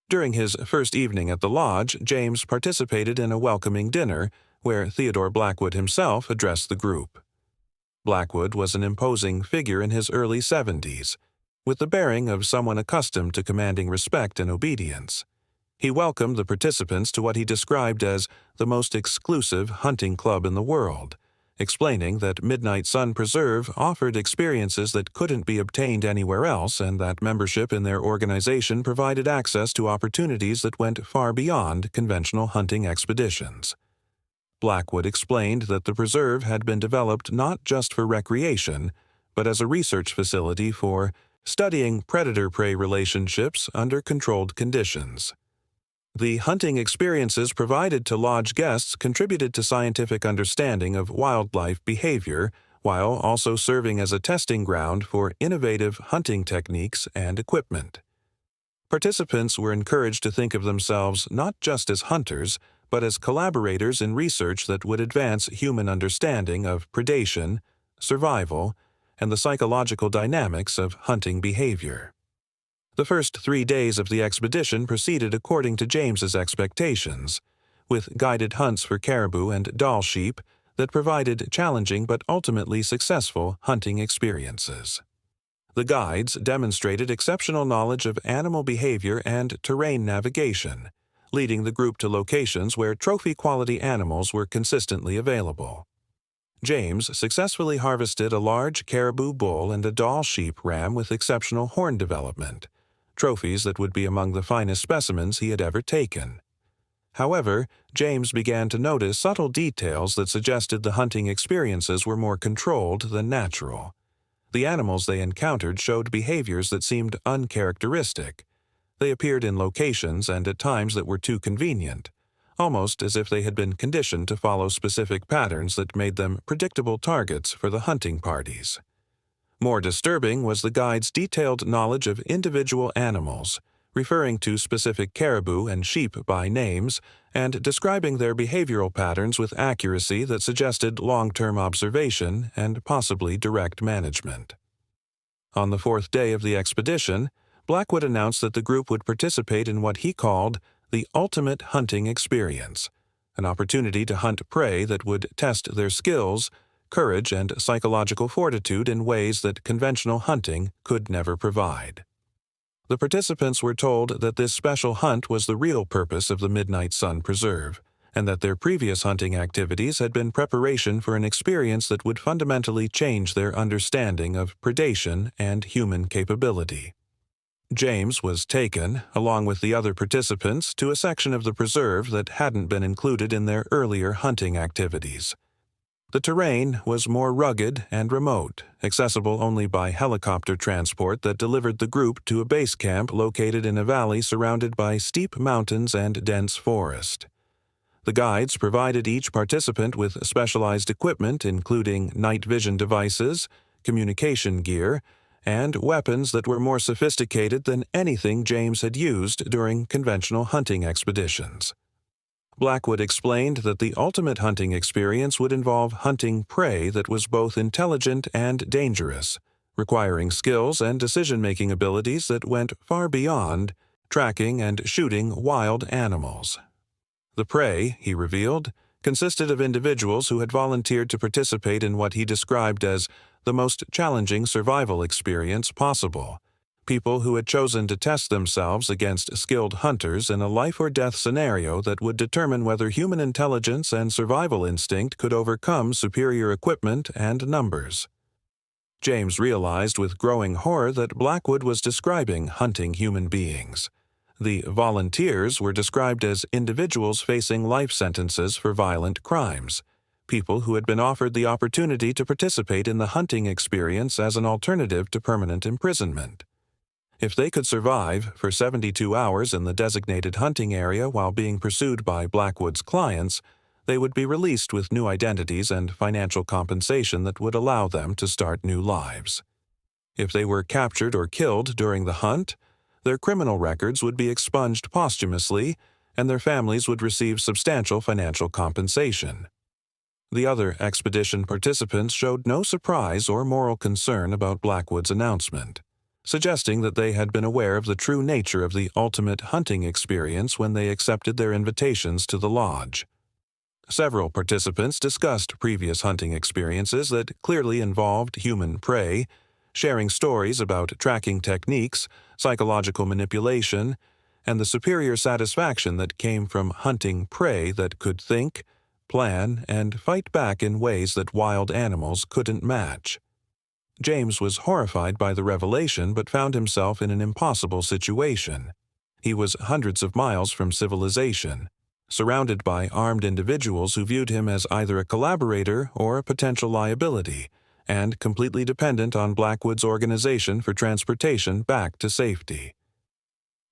During his first evening at the lodge, James participated in a welcoming dinner where Theodore Blackwood himself addressed the group. Blackwood was an imposing figure in his early 70s, with the bearing of someone accustomed to commanding respect and obedience. He welcomed the participants to what he described as the most exclusive hunting club in the world, explaining that Midnight Sun Preserve offered experiences that couldn't be obtained anywhere else and that membership in their organization provided access to opportunities that went far beyond conventional hunting expeditions. Blackwood explained that the preserve had been developed not just for recreation, but as a research facility for studying predator-prey relationships under controlled conditions. The hunting experiences provided to lodge guests contributed to scientific understanding of wildlife behavior, while also serving as a testing ground for innovative hunting techniques and equipment. Participants were encouraged to think of themselves not just as hunters, but as collaborators in research that would advance human understanding of predation, survival, and the psychological dynamics of hunting behavior. The first 3 days of the expedition proceeded according to James's expectations, with guided hunts for caribou and Dall sheep that provided challenging but ultimately successful hunting experiences. The guides demonstrated exceptional knowledge of animal behavior and terrain navigation, leading the group to locations where trophy-quality animals were consistently available. James successfully harvested a large caribou bull and a Dall sheep ram with exceptional horn development, trophies that would be among the finest specimens he had ever taken. However, James began to notice subtle details that suggested the hunting experiences were more controlled than natural. The animals they encountered showed behaviors that seemed uncharacteristic. They appeared in locations and at times that were too convenient, almost as if they had been conditioned to follow specific patterns that made them predictable targets for the hunting parties. More disturbing was the guide's detailed knowledge of individual animals, referring to specific caribou and sheep by names and describing their behavioral patterns with accuracy that suggested long-term observation and possibly direct management. On the 4th day of the expedition, Blackwood announced that the group would participate in what he called the ultimate hunting experience, an opportunity to hunt prey that would test their skills, courage, and psychological fortitude in ways that conventional hunting could never provide. The participants were told that this special hunt was the real purpose of the Midnight Sun Preserve, and that their previous hunting activities had been preparation for an experience that would fundamentally change their understanding of predation and human capability. James was taken, along with the other participants, to a section of the preserve that hadn't been included in their earlier hunting activities. The terrain was more rugged and remote, accessible only by helicopter transport that delivered the group to a base camp located in a valley surrounded by steep mountains and dense forest. The guides provided each participant with specialized equipment including night vision devices, communication gear, and weapons that were more sophisticated than anything James had used during conventional hunting expeditions. Blackwood explained that the ultimate hunting experience would involve hunting prey that was both intelligent and dangerous, requiring skills and decision-making abilities that went far beyond tracking and shooting wild animals. The prey, he revealed, consisted of individuals who had volunteered to participate in what he described as the most challenging survival experience possible, people who had chosen to test themselves against skilled hunters in a life-or-death scenario that would determine whether human intelligence and survival instinct could overcome superior equipment and numbers. James realized with growing horror that Blackwood was describing hunting human beings. The volunteers were described as individuals facing life sentences for violent crimes, people who had been offered the opportunity to participate in the hunting experience as an alternative to permanent imprisonment. If they could survive for 72 hours in the designated hunting area while being pursued by Blackwood's clients, they would be released with new identities and financial compensation that would allow them to start new lives. If they were captured or killed during the hunt, their criminal records would be expunged posthumously, and their families would receive substantial financial compensation. The other expedition participants showed no surprise or moral concern about Blackwood's announcement, suggesting that they had been aware of the true nature of the ultimate hunting experience when they accepted their invitations to the lodge. Several participants discussed previous hunting experiences that clearly involved human prey, sharing stories about tracking techniques, psychological manipulation, and the superior satisfaction that came from hunting prey that could think, plan, and fight back in ways that wild animals couldn't match. James was horrified by the revelation but found himself in an impossible situation. He was hundreds of miles from civilization, surrounded by armed individuals who viewed him as either a collaborator or a potential liability, and completely dependent on Blackwood's organization for transportation back to safety.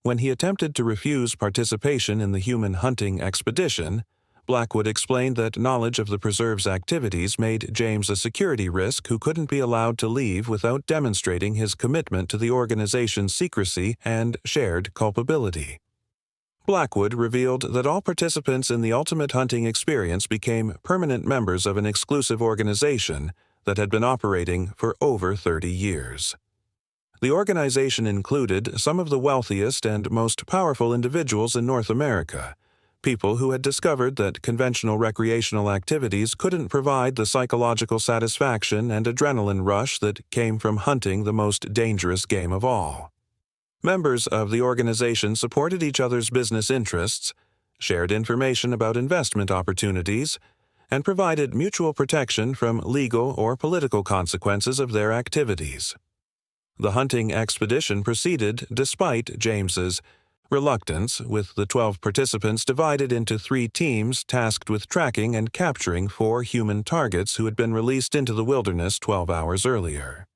When he attempted to refuse participation in the human hunting expedition, Blackwood explained that knowledge of the preserve's activities made James a security risk who couldn't be allowed to leave without demonstrating his commitment to the organization's secrecy and shared culpability. Blackwood revealed that all participants in the ultimate hunting experience became permanent members of an exclusive organization that had been operating for over 30 years. The organization included some of the wealthiest and most powerful individuals in North America, people who had discovered that conventional recreational activities couldn't provide the psychological satisfaction and adrenaline rush that came from hunting the most dangerous game of all. Members of the organization supported each other's business interests, shared information about investment opportunities, and provided mutual protection from legal or political consequences of their activities. The hunting expedition proceeded despite James's reluctance, with the 12 participants divided into 3 teams tasked with tracking and capturing 4 human targets who had been released into the wilderness 12 hours earlier.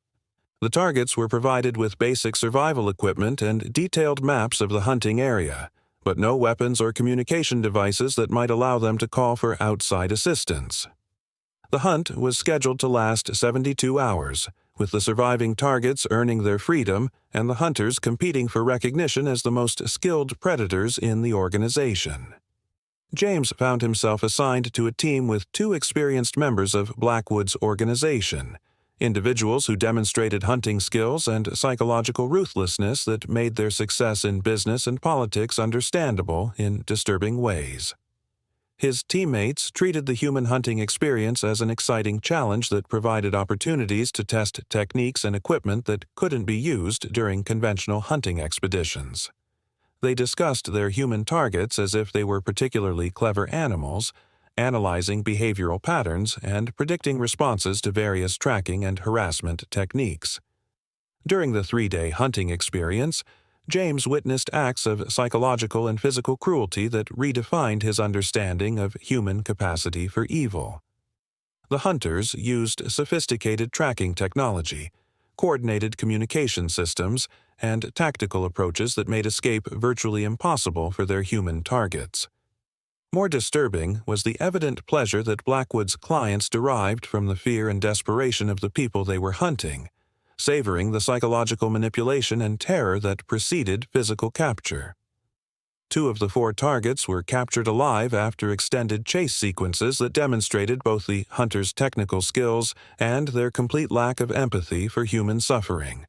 The targets were provided with basic survival equipment and detailed maps of the hunting area, but no weapons or communication devices that might allow them to call for outside assistance. The hunt was scheduled to last 72 hours, with the surviving targets earning their freedom and the hunters competing for recognition as the most skilled predators in the organization. James found himself assigned to a team with 2 experienced members of Blackwood's organization, individuals who demonstrated hunting skills and psychological ruthlessness that made their success in business and politics understandable in disturbing ways. His teammates treated the human hunting experience as an exciting challenge that provided opportunities to test techniques and equipment that couldn't be used during conventional hunting expeditions. They discussed their human targets as if they were particularly clever animals, analyzing behavioral patterns and predicting responses to various tracking and harassment techniques. During the 3-day hunting experience, James witnessed acts of psychological and physical cruelty that redefined his understanding of human capacity for evil. The hunters used sophisticated tracking technology, coordinated communication systems, and tactical approaches that made escape virtually impossible for their human targets. More disturbing was the evident pleasure that Blackwood's clients derived from the fear and desperation of the people they were hunting, savoring the psychological manipulation and terror that preceded physical capture. 2 of the 4 targets were captured alive after extended chase sequences that demonstrated both the hunters' technical skills and their complete lack of empathy for human suffering.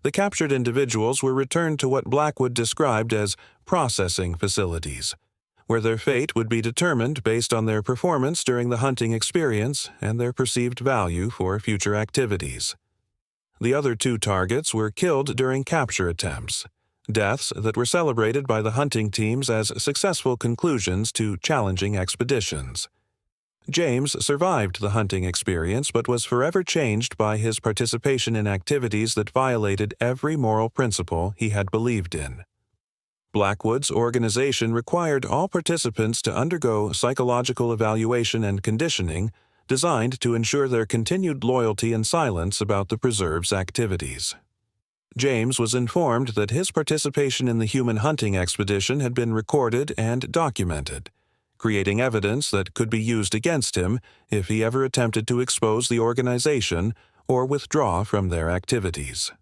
The captured individuals were returned to what Blackwood described as processing facilities, where their fate would be determined based on their performance during the hunting experience and their perceived value for future activities. The other 2 targets were killed during capture attempts, deaths that were celebrated by the hunting teams as successful conclusions to challenging expeditions. James survived the hunting experience but was forever changed by his participation in activities that violated every moral principle he had believed in. Blackwood's organization required all participants to undergo psychological evaluation and conditioning designed to ensure their continued loyalty and silence about the preserve's activities. James was informed that his participation in the human hunting expedition had been recorded and documented, creating evidence that could be used against him if he ever attempted to expose the organization or withdraw from their activities.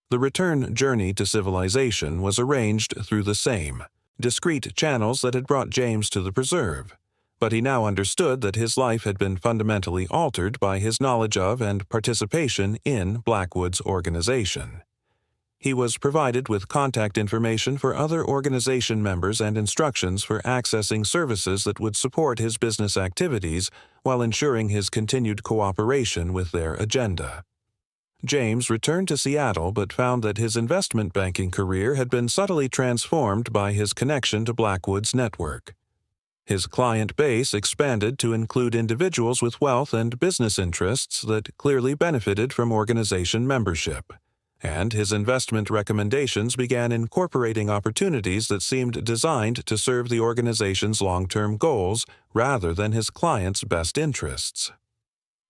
The return journey to civilization was arranged through the same, discrete channels that had brought James to the preserve, but he now understood that his life had been fundamentally altered by his knowledge of and participation in Blackwood's organization. He was provided with contact information for other organization members and instructions for accessing services that would support his business activities while ensuring his continued cooperation with their agenda. James returned to Seattle but found that his investment banking career had been subtly transformed by his connection to Blackwood's network. His client base expanded to include individuals with wealth and business interests that clearly benefited from organization membership, and his investment recommendations began incorporating opportunities that seemed designed to serve the organization's long-term goals rather than his clients' best interests.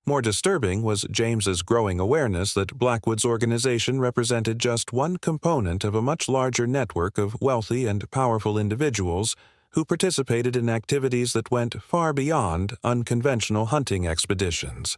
More disturbing was James's growing awareness that Blackwood's organization represented just one component of a much larger network of wealthy and powerful individuals who participated in activities that went far beyond unconventional hunting expeditions.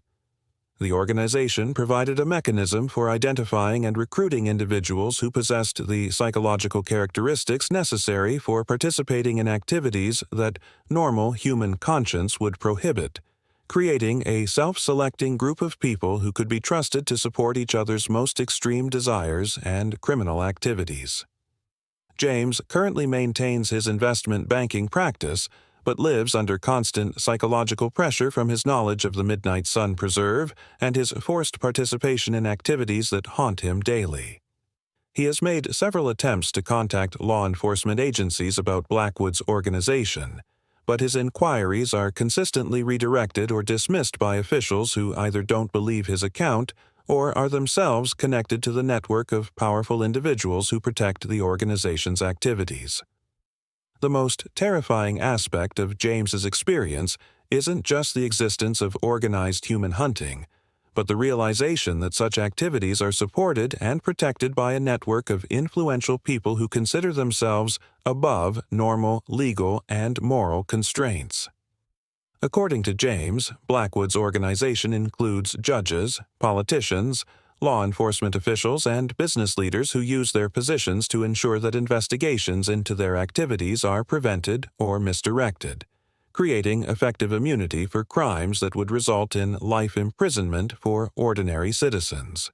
The organization provided a mechanism for identifying and recruiting individuals who possessed the psychological characteristics necessary for participating in activities that normal human conscience would prohibit, creating a self-selecting group of people who could be trusted to support each other's most extreme desires and criminal activities. James currently maintains his investment banking practice, but lives under constant psychological pressure from his knowledge of the Midnight Sun Preserve and his forced participation in activities that haunt him daily. He has made several attempts to contact law enforcement agencies about Blackwood's organization, but his inquiries are consistently redirected or dismissed by officials who either don't believe his account or are themselves connected to the network of powerful individuals who protect the organization's activities. The most terrifying aspect of James's experience isn't just the existence of organized human hunting, but the realization that such activities are supported and protected by a network of influential people who consider themselves above normal legal and moral constraints. According to James, Blackwood's organization includes judges, politicians, law enforcement officials, and business leaders who use their positions to ensure that investigations into their activities are prevented or misdirected, creating effective immunity for crimes that would result in life imprisonment for ordinary citizens.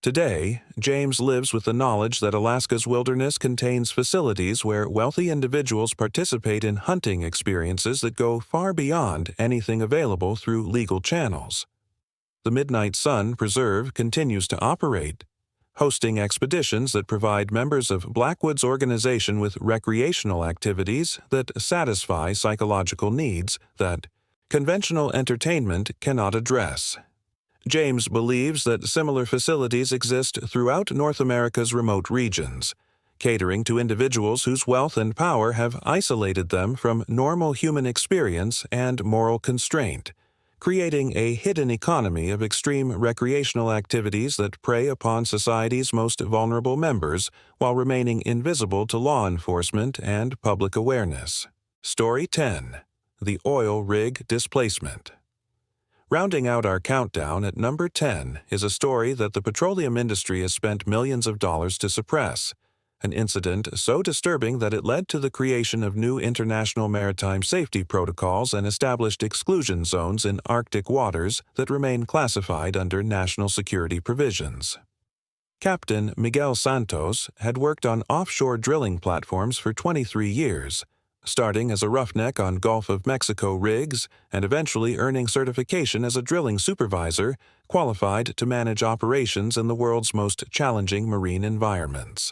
Today, James lives with the knowledge that Alaska's wilderness contains facilities where wealthy individuals participate in hunting experiences that go far beyond anything available through legal channels. The Midnight Sun Preserve continues to operate, hosting expeditions that provide members of Blackwood's organization with recreational activities that satisfy psychological needs that conventional entertainment cannot address. James believes that similar facilities exist throughout North America's remote regions, catering to individuals whose wealth and power have isolated them from normal human experience and moral constraint, creating a hidden economy of extreme recreational activities that prey upon society's most vulnerable members while remaining invisible to law enforcement and public awareness. Story 10. The Oil Rig Displacement. Rounding out our countdown at number 10 is a story that the petroleum industry has spent millions of dollars to suppress, an incident so disturbing that it led to the creation of new international maritime safety protocols and established exclusion zones in Arctic waters that remain classified under national security provisions. Captain Miguel Santos had worked on offshore drilling platforms for 23 years, starting as a roughneck on Gulf of Mexico rigs and eventually earning certification as a drilling supervisor qualified to manage operations in the world's most challenging marine environments.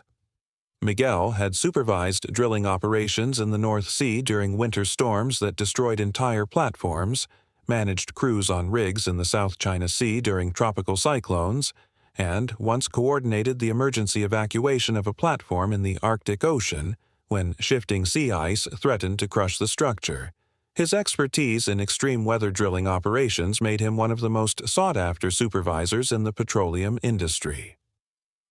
Miguel had supervised drilling operations in the North Sea during winter storms that destroyed entire platforms, managed crews on rigs in the South China Sea during tropical cyclones, and once coordinated the emergency evacuation of a platform in the Arctic Ocean when shifting sea ice threatened to crush the structure. His expertise in extreme weather drilling operations made him one of the most sought-after supervisors in the petroleum industry.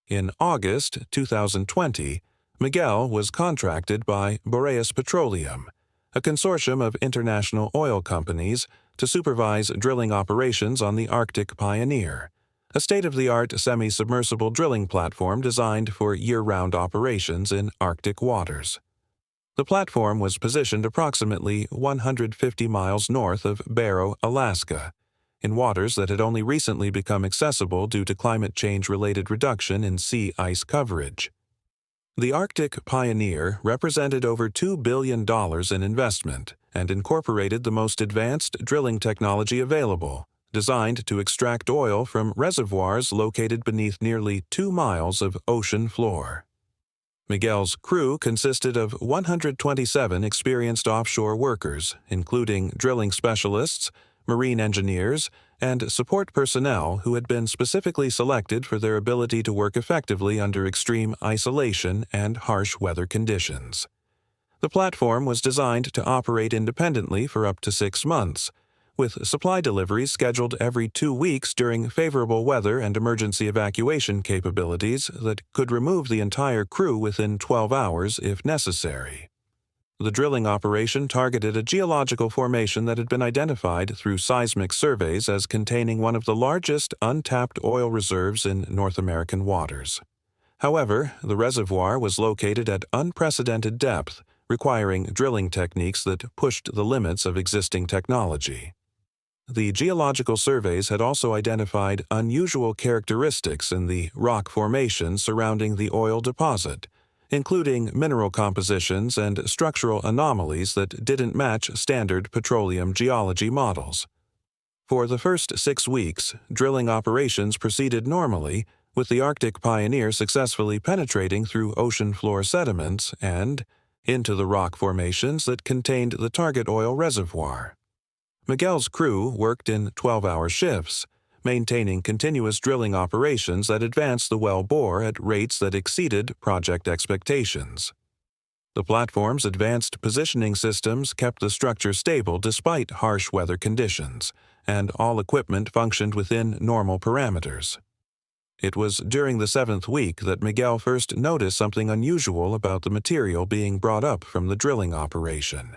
In August 2020, Miguel was contracted by Boreas Petroleum, a consortium of international oil companies, to supervise drilling operations on the Arctic Pioneer, a state-of-the-art semi-submersible drilling platform designed for year-round operations in Arctic waters. The platform was positioned approximately 150 miles north of Barrow, Alaska, in waters that had only recently become accessible due to climate change-related reduction in sea ice coverage. The Arctic Pioneer represented over $2 billion in investment and incorporated the most advanced drilling technology available, designed to extract oil from reservoirs located beneath nearly 2 miles of ocean floor. Miguel's crew consisted of 127 experienced offshore workers, including drilling specialists, marine engineers, and support personnel who had been specifically selected for their ability to work effectively under extreme isolation and harsh weather conditions. The platform was designed to operate independently for up to 6 months, with supply deliveries scheduled every 2 weeks during favorable weather and emergency evacuation capabilities that could remove the entire crew within 12 hours if necessary. The drilling operation targeted a geological formation that had been identified through seismic surveys as containing one of the largest untapped oil reserves in North American waters. However, the reservoir was located at unprecedented depth, requiring drilling techniques that pushed the limits of existing technology. The geological surveys had also identified unusual characteristics in the rock formation surrounding the oil deposit, including mineral compositions and structural anomalies that didn't match standard petroleum geology models. For the first 6 weeks, drilling operations proceeded normally, with the Arctic Pioneer successfully penetrating through ocean floor sediments and into the rock formations that contained the target oil reservoir. Miguel's crew worked in 12-hour shifts, maintaining continuous drilling operations that advanced the well bore at rates that exceeded project expectations. The platform's advanced positioning systems kept the structure stable despite harsh weather conditions, and all equipment functioned within normal parameters. It was during the 7th week that Miguel first noticed something unusual about the material being brought up from the drilling operation.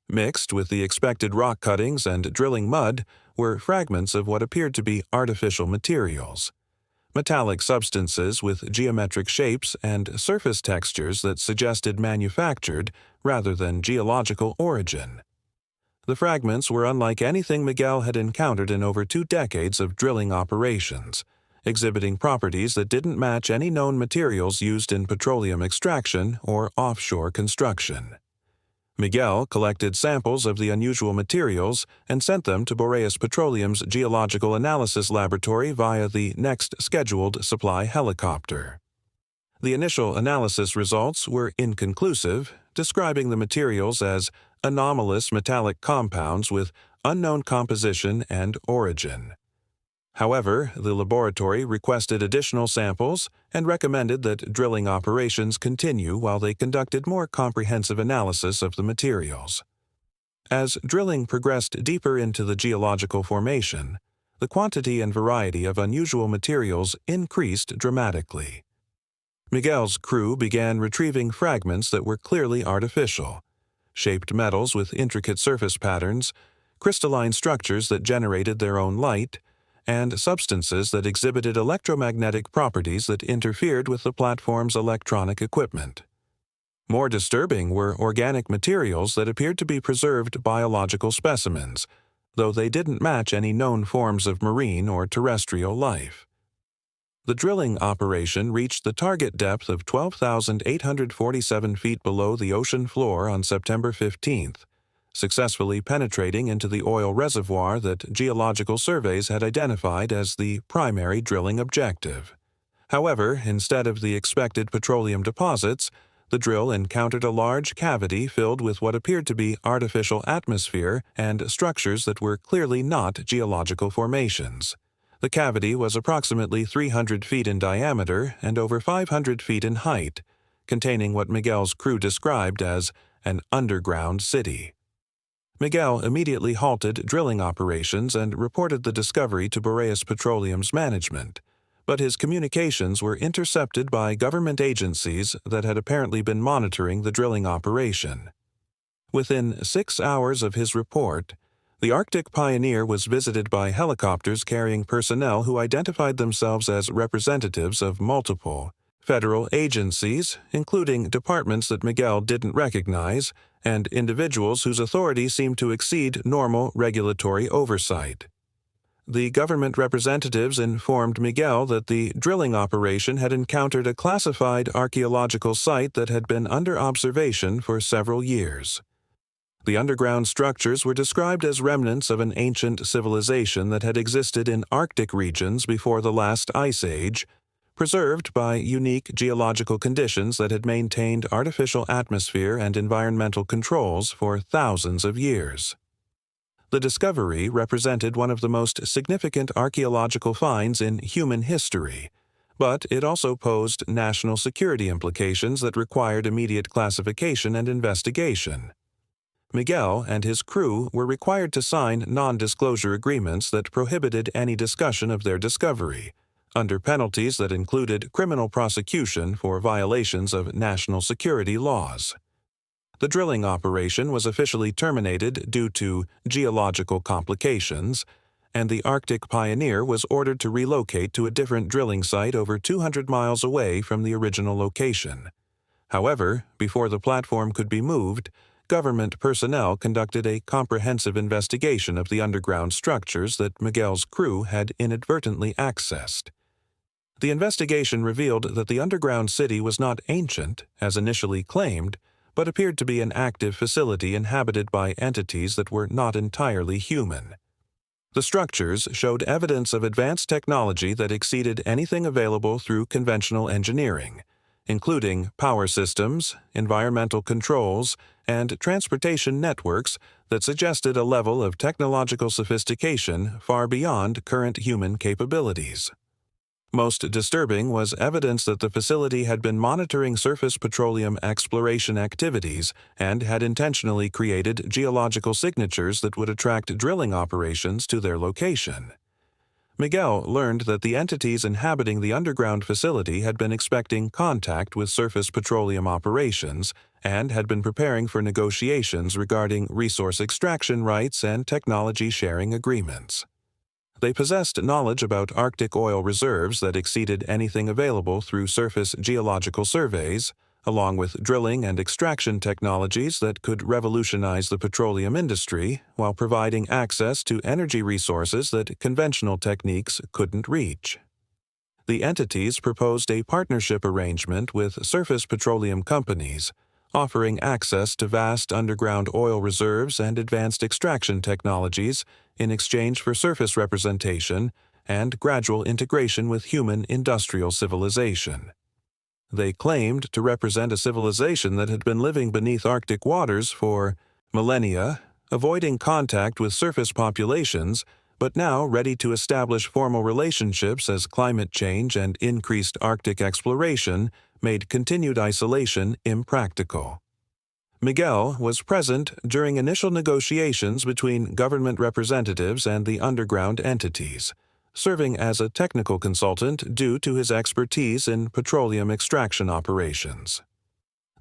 Mixed with the expected rock cuttings and drilling mud were fragments of what appeared to be artificial materials, metallic substances with geometric shapes and surface textures that suggested manufactured rather than geological origin. The fragments were unlike anything Miguel had encountered in over 2 decades of drilling operations, exhibiting properties that didn't match any known materials used in petroleum extraction or offshore construction. Miguel collected samples of the unusual materials and sent them to Boreas Petroleum's Geological Analysis Laboratory via the next scheduled supply helicopter. The initial analysis results were inconclusive, describing the materials as anomalous metallic compounds with unknown composition and origin. However, the laboratory requested additional samples and recommended that drilling operations continue while they conducted more comprehensive analysis of the materials. As drilling progressed deeper into the geological formation, the quantity and variety of unusual materials increased dramatically. Miguel's crew began retrieving fragments that were clearly artificial, shaped metals with intricate surface patterns, crystalline structures that generated their own light, and substances that exhibited electromagnetic properties that interfered with the platform's electronic equipment. More disturbing were organic materials that appeared to be preserved biological specimens, though they didn't match any known forms of marine or terrestrial life. The drilling operation reached the target depth of 12,847 feet below the ocean floor on September 15th, successfully penetrating into the oil reservoir that geological surveys had identified as the primary drilling objective. However, instead of the expected petroleum deposits, the drill encountered a large cavity filled with what appeared to be artificial atmosphere and structures that were clearly not geological formations. The cavity was approximately 300 feet in diameter and over 500 feet in height, containing what Miguel's crew described as an underground city. Miguel immediately halted drilling operations and reported the discovery to Boreas Petroleum's management, but his communications were intercepted by government agencies that had apparently been monitoring the drilling operation. Within 6 hours of his report, the Arctic Pioneer was visited by helicopters carrying personnel who identified themselves as representatives of multiple federal agencies, including departments that Miguel didn't recognize, and individuals whose authority seemed to exceed normal regulatory oversight. The government representatives informed Miguel that the drilling operation had encountered a classified archaeological site that had been under observation for several years. The underground structures were described as remnants of an ancient civilization that had existed in Arctic regions before the last ice age, preserved by unique geological conditions that had maintained artificial atmosphere and environmental controls for thousands of years. The discovery represented one of the most significant archaeological finds in human history, but it also posed national security implications that required immediate classification and investigation. Miguel and his crew were required to sign non-disclosure agreements that prohibited any discussion of their discovery, under penalties that included criminal prosecution for violations of national security laws. The drilling operation was officially terminated due to geological complications, and the Arctic Pioneer was ordered to relocate to a different drilling site over 200 miles away from the original location. However, before the platform could be moved, government personnel conducted a comprehensive investigation of the underground structures that Miguel's crew had inadvertently accessed. The investigation revealed that the underground city was not ancient, as initially claimed, but appeared to be an active facility inhabited by entities that were not entirely human. The structures showed evidence of advanced technology that exceeded anything available through conventional engineering, including power systems, environmental controls, and transportation networks that suggested a level of technological sophistication far beyond current human capabilities. Most disturbing was evidence that the facility had been monitoring surface petroleum exploration activities and had intentionally created geological signatures that would attract drilling operations to their location. Miguel learned that the entities inhabiting the underground facility had been expecting contact with surface petroleum operations and had been preparing for negotiations regarding resource extraction rights and technology sharing agreements. They possessed knowledge about Arctic oil reserves that exceeded anything available through surface geological surveys, along with drilling and extraction technologies that could revolutionize the petroleum industry while providing access to energy resources that conventional techniques couldn't reach. The entities proposed a partnership arrangement with surface petroleum companies, offering access to vast underground oil reserves and advanced extraction technologies in exchange for surface representation and gradual integration with human industrial civilization. They claimed to represent a civilization that had been living beneath Arctic waters for millennia, avoiding contact with surface populations, but now ready to establish formal relationships as climate change and increased Arctic exploration made continued isolation impractical. Miguel was present during initial negotiations between government representatives and the underground entities, serving as a technical consultant due to his expertise in petroleum extraction operations.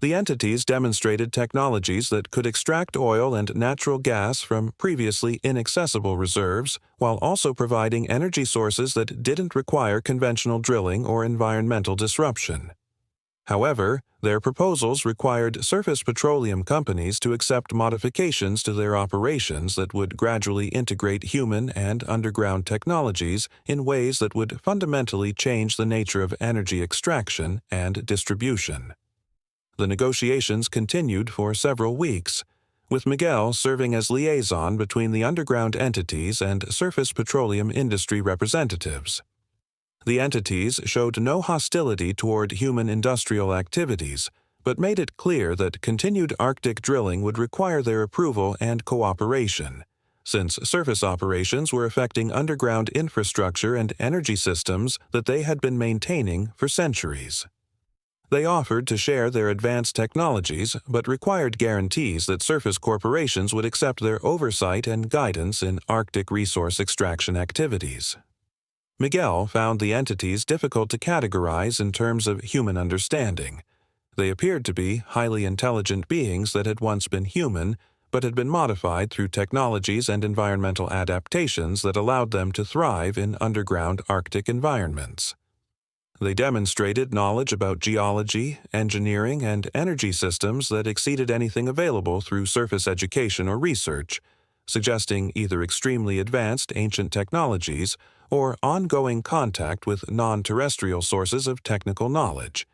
The entities demonstrated technologies that could extract oil and natural gas from previously inaccessible reserves, while also providing energy sources that didn't require conventional drilling or environmental disruption. However, their proposals required surface petroleum companies to accept modifications to their operations that would gradually integrate human and underground technologies in ways that would fundamentally change the nature of energy extraction and distribution. The negotiations continued for several weeks, with Miguel serving as liaison between the underground entities and surface petroleum industry representatives. The entities showed no hostility toward human industrial activities, but made it clear that continued Arctic drilling would require their approval and cooperation, since surface operations were affecting underground infrastructure and energy systems that they had been maintaining for centuries. They offered to share their advanced technologies, but required guarantees that surface corporations would accept their oversight and guidance in Arctic resource extraction activities. Miguel found the entities difficult to categorize in terms of human understanding. They appeared to be highly intelligent beings that had once been human, but had been modified through technologies and environmental adaptations that allowed them to thrive in underground Arctic environments. They demonstrated knowledge about geology, engineering, and energy systems that exceeded anything available through surface education or research, suggesting either extremely advanced ancient technologies or ongoing contact with non-terrestrial sources of technical knowledge.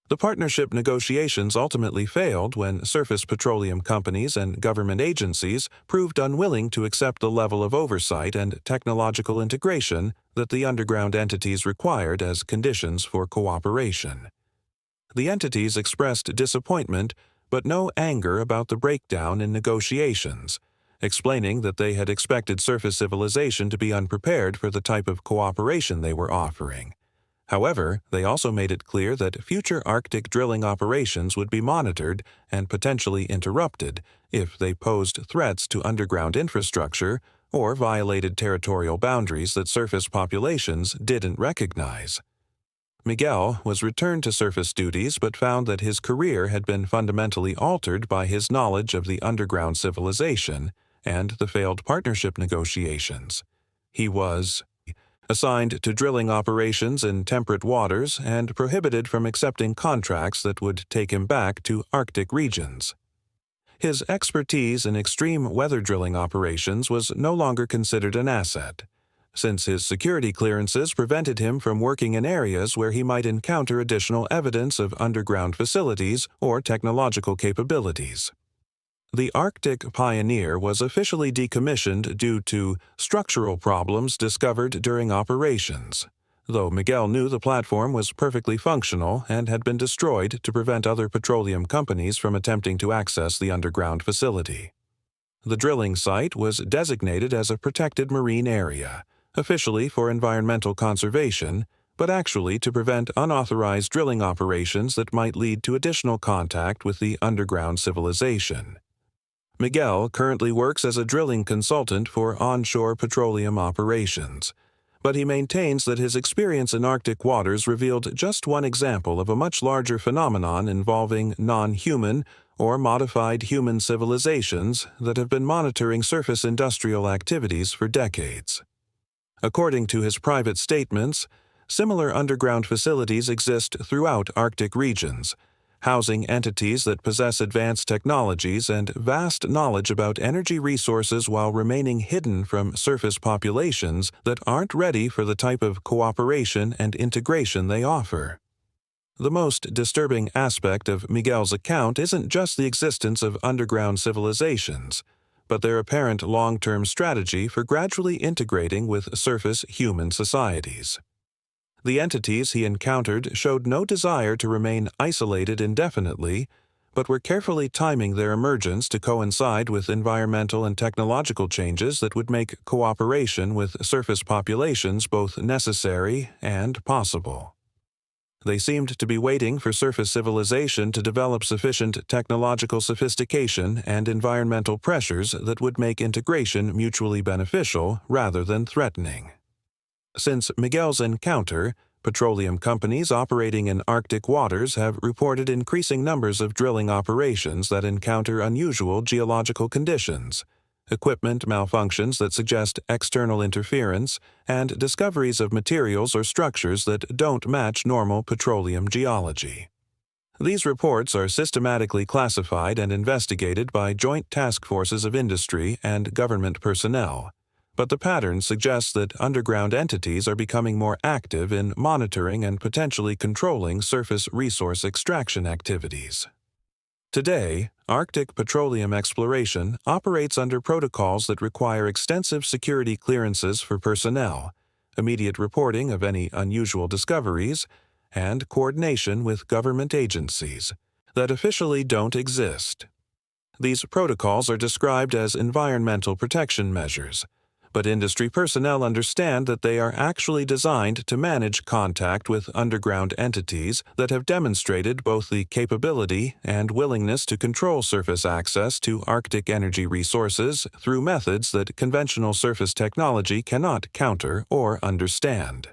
The partnership negotiations ultimately failed when surface petroleum companies and government agencies proved unwilling to accept the level of oversight and technological integration that the underground entities required as conditions for cooperation. The entities expressed disappointment but no anger about the breakdown in negotiations, explaining that they had expected surface civilization to be unprepared for the type of cooperation they were offering. However, they also made it clear that future Arctic drilling operations would be monitored and potentially interrupted if they posed threats to underground infrastructure or violated territorial boundaries that surface populations didn't recognize. Miguel was returned to surface duties but found that his career had been fundamentally altered by his knowledge of the underground civilization and the failed partnership negotiations. He was assigned to drilling operations in temperate waters and prohibited from accepting contracts that would take him back to Arctic regions. His expertise in extreme weather drilling operations was no longer considered an asset, since his security clearances prevented him from working in areas where he might encounter additional evidence of underground facilities or technological capabilities. The Arctic Pioneer was officially decommissioned due to structural problems discovered during operations, though Miguel knew the platform was perfectly functional and had been destroyed to prevent other petroleum companies from attempting to access the underground facility. The drilling site was designated as a protected marine area, officially for environmental conservation, but actually to prevent unauthorized drilling operations that might lead to additional contact with the underground civilization. Miguel currently works as a drilling consultant for onshore petroleum operations, but he maintains that his experience in Arctic waters revealed just one example of a much larger phenomenon involving non-human or modified human civilizations that have been monitoring surface industrial activities for decades. According to his private statements, similar underground facilities exist throughout Arctic regions, housing entities that possess advanced technologies and vast knowledge about energy resources while remaining hidden from surface populations that aren't ready for the type of cooperation and integration they offer. The most disturbing aspect of Miguel's account isn't just the existence of underground civilizations, but their apparent long-term strategy for gradually integrating with surface human societies. The entities he encountered showed no desire to remain isolated indefinitely, but were carefully timing their emergence to coincide with environmental and technological changes that would make cooperation with surface populations both necessary and possible. They seemed to be waiting for surface civilization to develop sufficient technological sophistication and environmental pressures that would make integration mutually beneficial rather than threatening. Since Miguel's encounter, petroleum companies operating in Arctic waters have reported increasing numbers of drilling operations that encounter unusual geological conditions, equipment malfunctions that suggest external interference, and discoveries of materials or structures that don't match normal petroleum geology. These reports are systematically classified and investigated by joint task forces of industry and government personnel, but the pattern suggests that underground entities are becoming more active in monitoring and potentially controlling surface resource extraction activities. Today, Arctic petroleum exploration operates under protocols that require extensive security clearances for personnel, immediate reporting of any unusual discoveries, and coordination with government agencies that officially don't exist. These protocols are described as environmental protection measures, but industry personnel understand that they are actually designed to manage contact with underground entities that have demonstrated both the capability and willingness to control surface access to Arctic energy resources through methods that conventional surface technology cannot counter or understand.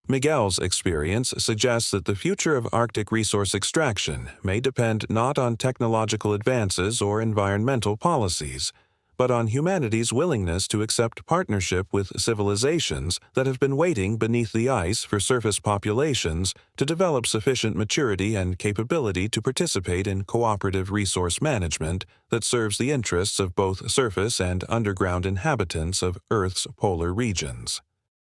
Miguel's experience suggests that the future of Arctic resource extraction may depend not on technological advances or environmental policies, but on humanity's willingness to accept partnership with civilizations that have been waiting beneath the ice for surface populations to develop sufficient maturity and capability to participate in cooperative resource management that serves the interests of both surface and underground inhabitants of Earth's polar regions.